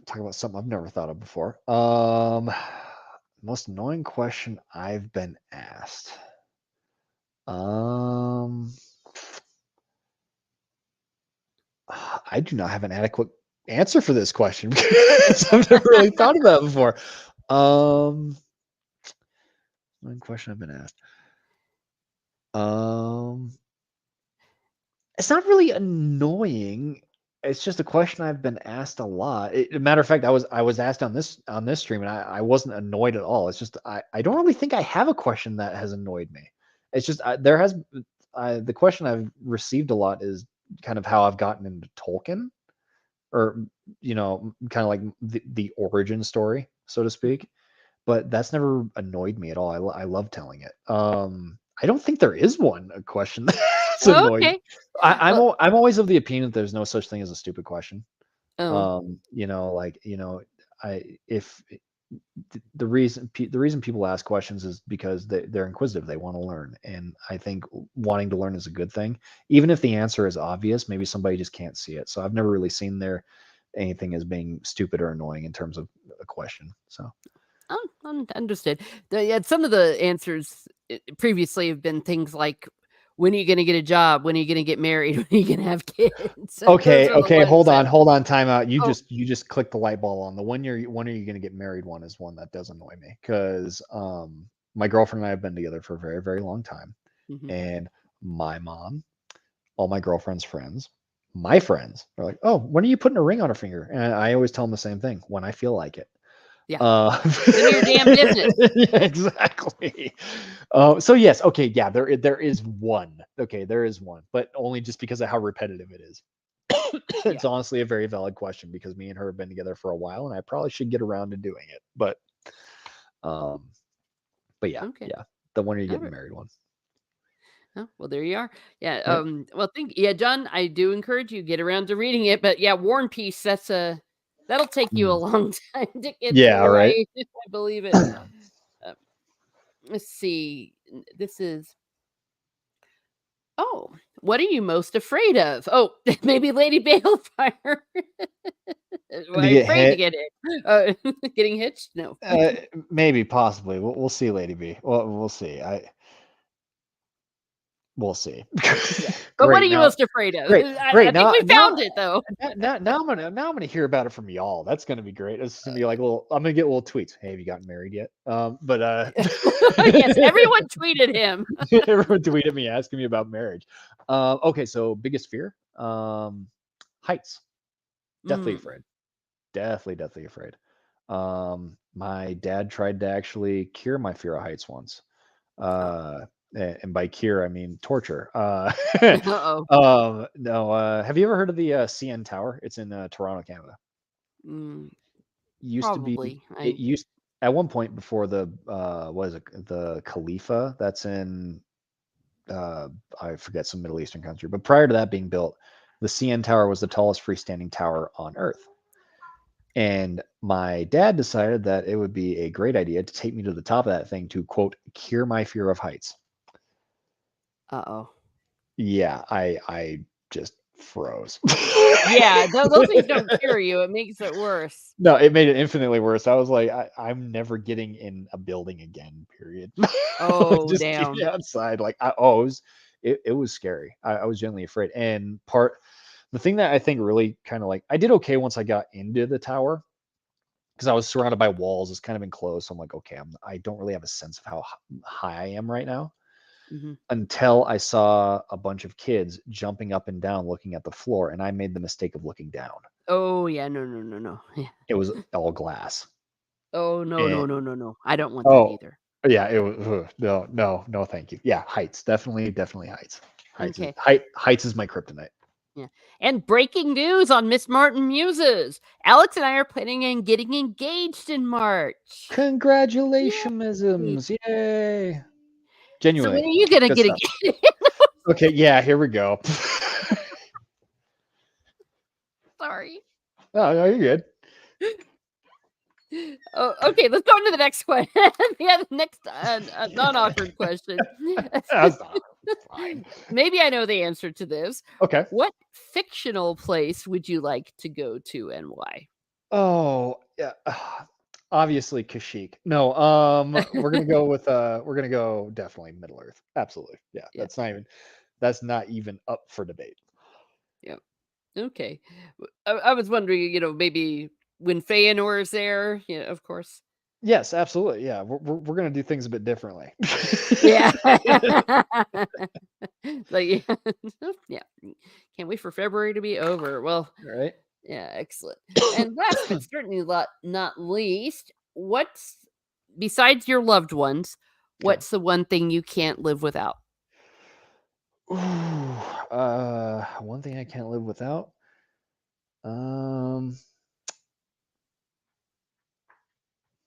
talk about something I've never thought of before. Most annoying question I've been asked. Um, I do not have an adequate answer for this question because I've never really thought of that before. One question I've been asked. Um, it's not really annoying. It's just a question I've been asked a lot. Matter of fact, I was asked on this stream, and I wasn't annoyed at all. It's just I don't really think I have a question that has annoyed me. It's just the question I've received a lot is kind of how I've gotten into Tolkien, or kind of like the origin story, so to speak. But that's never annoyed me at all. I love telling it. I don't think there is a question that's annoyed. Okay. I'm Well, I'm always of the opinion that there's no such thing as a stupid question. oh, Like I if the reason people ask questions is because they're inquisitive. They want to learn, and I think wanting to learn is a good thing, even if the answer is obvious. Maybe somebody just can't see it. So I've never really seen anything as being stupid or annoying in terms of a question. So understood. Yeah, some of the answers previously have been things like, "When are you going to get a job? When are you going to get married? When are you going to have kids?" Those okay, are the okay, ones that. hold on, time out. You Oh, just clicked the light bulb on the when are you gonna get married one is one that does annoy me because my girlfriend and I have been together for a very, very long time. mhm. And my mom, all my girlfriend's friends, my friends are like, "Oh, when are you putting a ring on her finger?" And I always tell them the same thing: when I feel like it. Yeah, Uh, none of your damn business. yeah, exactly. So yes, okay, yeah, there is one. Okay, there is one, but only just because of how repetitive it is. Yeah. It's honestly a very valid question because me and her have been together for a while, and I probably should get around to doing it. Um, but yeah, Okay. yeah, the when are you All getting right. married one. Oh, well, there you are. Yeah. Yep. Well, yeah, John. I do encourage you get around to reading it, but yeah, War and Peace. That'll take you a Mm. long time to get Yeah, through. right. I believe it. Uh, let's see. This is. Oh, what are you most afraid of? Oh, maybe Lady Balefire. Am To I get afraid to hit, get it? Getting hitched? No. uh, maybe, possibly. We'll see, Lady B. Well, we'll see. We'll see. Yeah. But what are Great. you Now, most afraid of? great, I great. think Now, we now, found it though. now I'm gonna hear about it from y'all. That's gonna be great. It's gonna be like I'm gonna get little tweets. Hey, have you gotten married yet? But Yes, everyone tweeted him. everyone tweeted me asking me about marriage. Okay, so biggest fear, heights. Deathly Mm. afraid. Deathly afraid. My dad tried to actually cure my fear of heights once. Oh. Uh, and by cure, I mean torture. Uh-oh. No. Have you ever heard of the CN Tower? It's in Toronto, Canada. Mm, Used to be. probably. It used at one point before the what is it? The Khalifa that's in I forget some Middle Eastern country. But prior to that being built, the CN Tower was the tallest freestanding tower on Earth. And my dad decided that it would be a great idea to take me to the top of that thing to quote cure my fear of heights. Uh-oh. Yeah, I just froze. Yeah, those things don't cure you. It makes it worse. No, it made it infinitely worse. I was like, I'm never getting in a building again, period. Like, Oh, just get me damn. outside. Like, it was scary. I was genuinely afraid. And the thing that I think really kind of like, I did okay once I got into the tower because I was surrounded by walls. It's kind of enclosed. So I'm like, okay, I don't really have a sense of how high I am right now Mhm. until I saw a bunch of kids jumping up and down looking at the floor, and I made the mistake of looking down. Oh, yeah. No, no, no, no. Yeah. It was all glass. Oh, no, And no, no, no, no. I don't want that oh, either. yeah, it was no, thank you. Yeah, heights. Definitely heights. Okay. Heights is my kryptonite. Yeah. And breaking news on Miss Martin Muses. Alex and I are planning on getting engaged in March. Yay. Congratulations. Yay. So when Genuinely. are you gonna Good get stuff. engaged? Okay, yeah, here we go. Sorry. Oh, no, you're good. Oh, okay, let's go on to the next question. Yeah, the next non-awkward question. That's not. Fine. Maybe I know the answer to this. Okay. What fictional place would you like to go to and why? Oh, yeah. Obviously Kashyyyk. No, we're gonna go definitely Middle Earth. Absolutely. Yeah, Yeah, that's not even up for debate. yeah. Okay. I was wondering, maybe when Fëanor is there, of course. Yes, absolutely. Yeah, we're gonna do things a bit differently. Yeah. Like, yeah. Yeah. Can't wait for February to be over. Well, Right? yeah, excellent. And last but certainly not least, what's besides your loved ones, Okay. what's the one thing you can't live without? Ooh, one thing I can't live without. Um,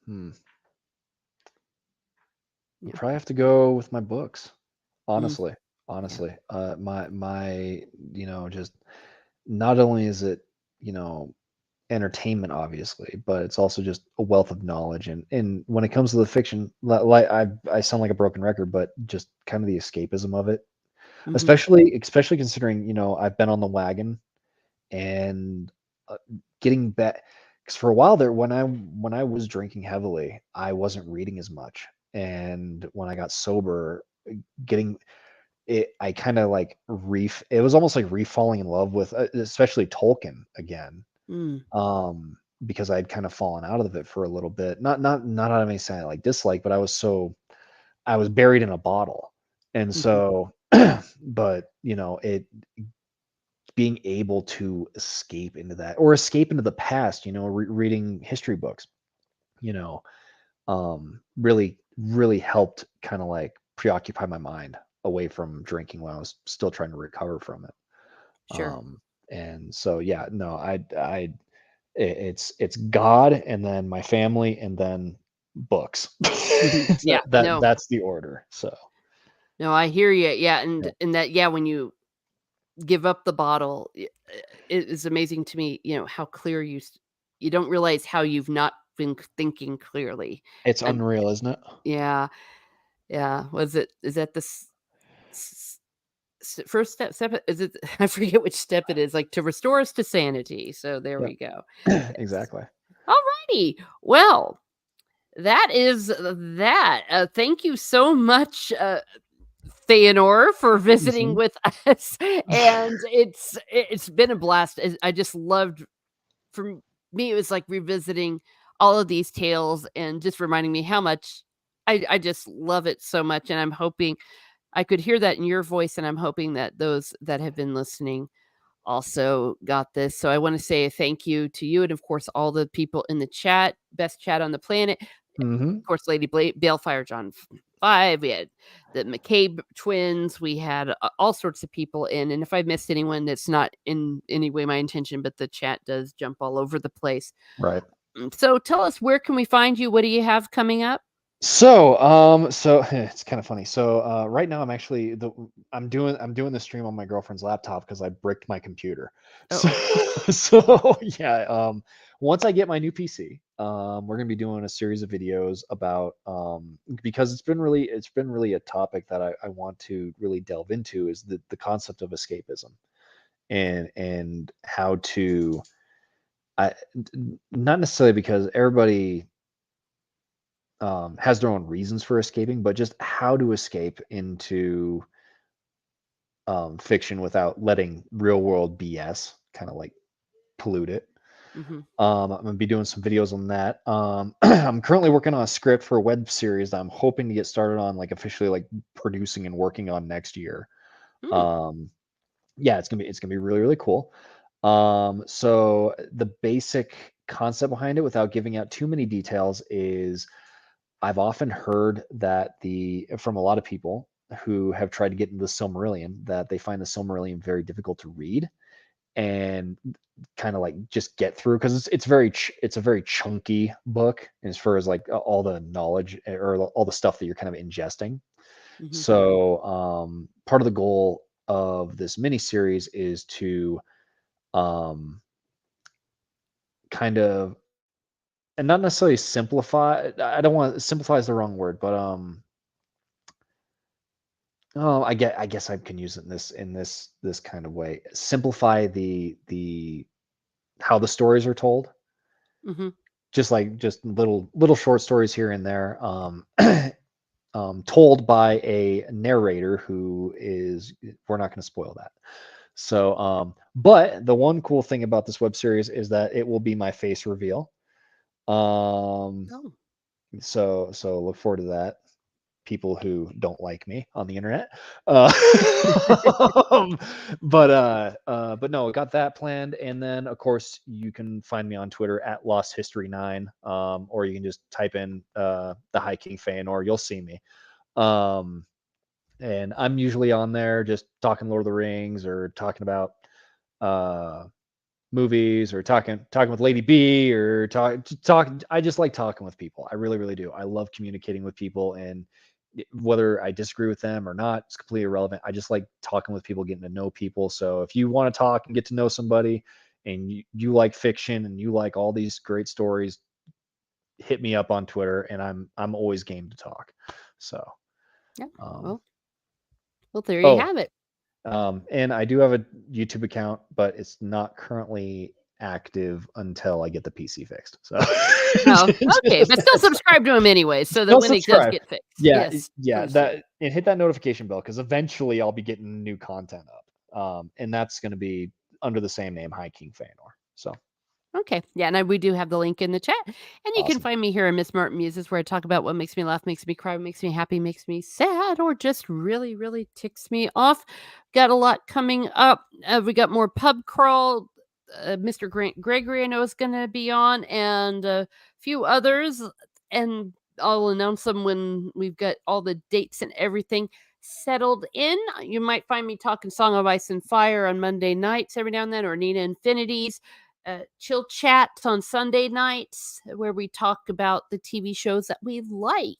hmm. I'd Yeah. probably have to go with my books. Mm, Honestly, yeah. honestly, my just not only is it you know entertainment obviously, but it's also just a wealth of knowledge. And when it comes to the fiction, like I sound like a broken record, but just kind of the escapism of it, Mhm. especially considering I've been on the wagon and getting back, because for a while there, when I was drinking heavily, I wasn't reading as much, and when I got sober, getting it, I kind of like it was almost like re-falling in love with especially Tolkien again, Mm, um because I'd kind of fallen out of it for a little bit, not out of any sign like dislike, but I was buried in a bottle. And mhm. so but it being able to escape into that, or escape into the past, reading history books, you know really helped kind of like preoccupy my mind away from drinking when I was still trying to recover from it. Sure. um and so yeah, no, it's God, and then my family, and then books. Mhm. Yeah. No. That's the order. So No, I hear you. Yeah, yeah, and that yeah, when you give up the bottle, it is amazing to me, how clear you don't realize how you've not been thinking clearly. it's And unreal, isn't it? yeah, yeah. Was it is that the s first step? Is it I forget which step it is, like, to restore us to sanity, so there Yep. we go. Yes. Exactly. Alrighty. Well, that is that. Thank you so much, Fëanor, for visiting Hmm. with us, and it's been a blast. I just loved for me, it was like revisiting all of these tales and just reminding me how much I just love it so much, and I'm hoping I could hear that in your voice, and I'm hoping that those that have been listening also got this. So I want to say a thank you to you and of course all the people in the chat. Best chat on the planet. Hmm. Of course, Lady Balefire John 5. We had the McCabe twins. We had all sorts of people in. And if I missed anyone, that's not in any way my intention, but the chat does jump all over the place. Right. So tell us, where can we find you? What do you have coming up? So it's kind of funny. So right now I'm doing the stream on my girlfriend's laptop because I bricked my computer. So Oh, so yeah, once I get my new PC, we're gonna be doing a series of videos about because it's been really a topic that I want to really delve into, is the concept of escapism, and how to I not necessarily because everybody has their own reasons for escaping, but just how to escape into fiction without letting real world BS kind of like pollute it. hmm. I'm gonna be doing some videos on that. I'm currently working on a script for a web series that I'm hoping to get started on, like officially, like producing and working on next year. Hmm. Um, yeah, it's gonna be really really cool. So the basic concept behind it, without giving out too many details, is I've often heard that from a lot of people who have tried to get into the Silmarillion, that they find the Silmarillion very difficult to read and kind of like just get through, because it's a very chunky book as far as like all the knowledge, or all the stuff that you're kind of ingesting. Hmm. So part of the goal of this mini series is to um, kind of, and not necessarily simplify. I don't want simplify is the wrong word, but Oh, I guess I can use it in this kind of way. Simplify the how the stories are told. Mhm. Just little short stories here and there. Told by a narrator who is, we're not going to spoil that. So, but the one cool thing about this web series is that it will be my face reveal. Um, Oh. so look forward to that. People who don't like me on the internet. Um, but no, got that planned. And then of course you can find me on Twitter at Lost History 9. Or you can just type in the High King Fëanor, you'll see me. Um, and I'm usually on there just talking Lord of the Rings or talking about uh movies or talking with Lady B or talking. I just like talking with people. I really do. I love communicating with people, and whether I disagree with them or not, it's completely irrelevant. I just like talking with people, getting to know people. So if you want to talk and get to know somebody, and you like fiction and you like all these great stories, hit me up on Twitter, and I'm always game to talk. So, Yeah. um, Well, there you oh, have it. and I do have a YouTube account, but it's not currently active until I get the PC fixed. So Oh, okay, but still just subscribe to him anyway, so that still when it does subscribe. get fixed, Yeah, yes, yeah, please do. that, and hit that notification bell because eventually I'll be getting new content up. And that's going to be under the same name, High King Fëanor. So Okay, yeah, and we do have the link in the chat, and you can awesome. find me here in Miss Martin Muses, where I talk about what makes me laugh, makes me cry, makes me happy, makes me sad, or just really ticks me off. Got a lot coming up. We got more pub crawl. Mr. Gregory, I know, is going to be on, and a few others, and I'll announce them when we've got all the dates and everything settled in. You might find me talking Song of Ice and Fire on Monday nights every now and then, or Nina Infinities. Chill chats on Sunday nights where we talk about the TV shows that we like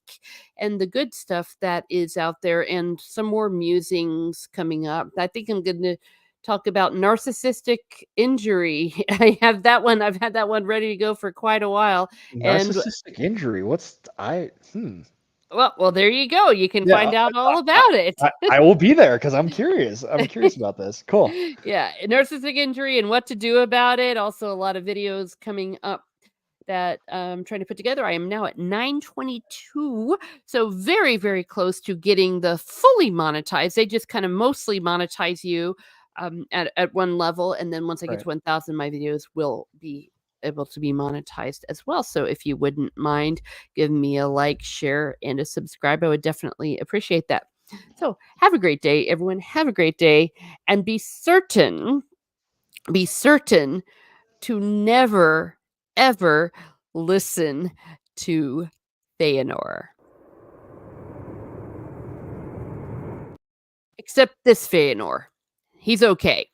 and the good stuff that is out there, and some more musings coming up. I think I'm going to talk about narcissistic injury. I have that one. I've had that one ready to go for quite a while. And Narcissistic injury. What's I? well, there you go. You can Yeah, find out all about it. I will be there because I'm curious. I'm curious about this. Cool. Yeah, narcissistic injury and what to do about it. Also, a lot of videos coming up that I'm trying to put together. I am now at 922, so very close to getting the fully monetized. They just kind of mostly monetize you at one level, and then once I get Right. to 1,000, my videos will be able to be monetized as well. So if you wouldn't mind giving me a like, share, and a subscribe, I would definitely appreciate that. So have a great day, everyone. Have a great day, and be certain to never, ever listen to Fëanor. Except this Fëanor. He's okay.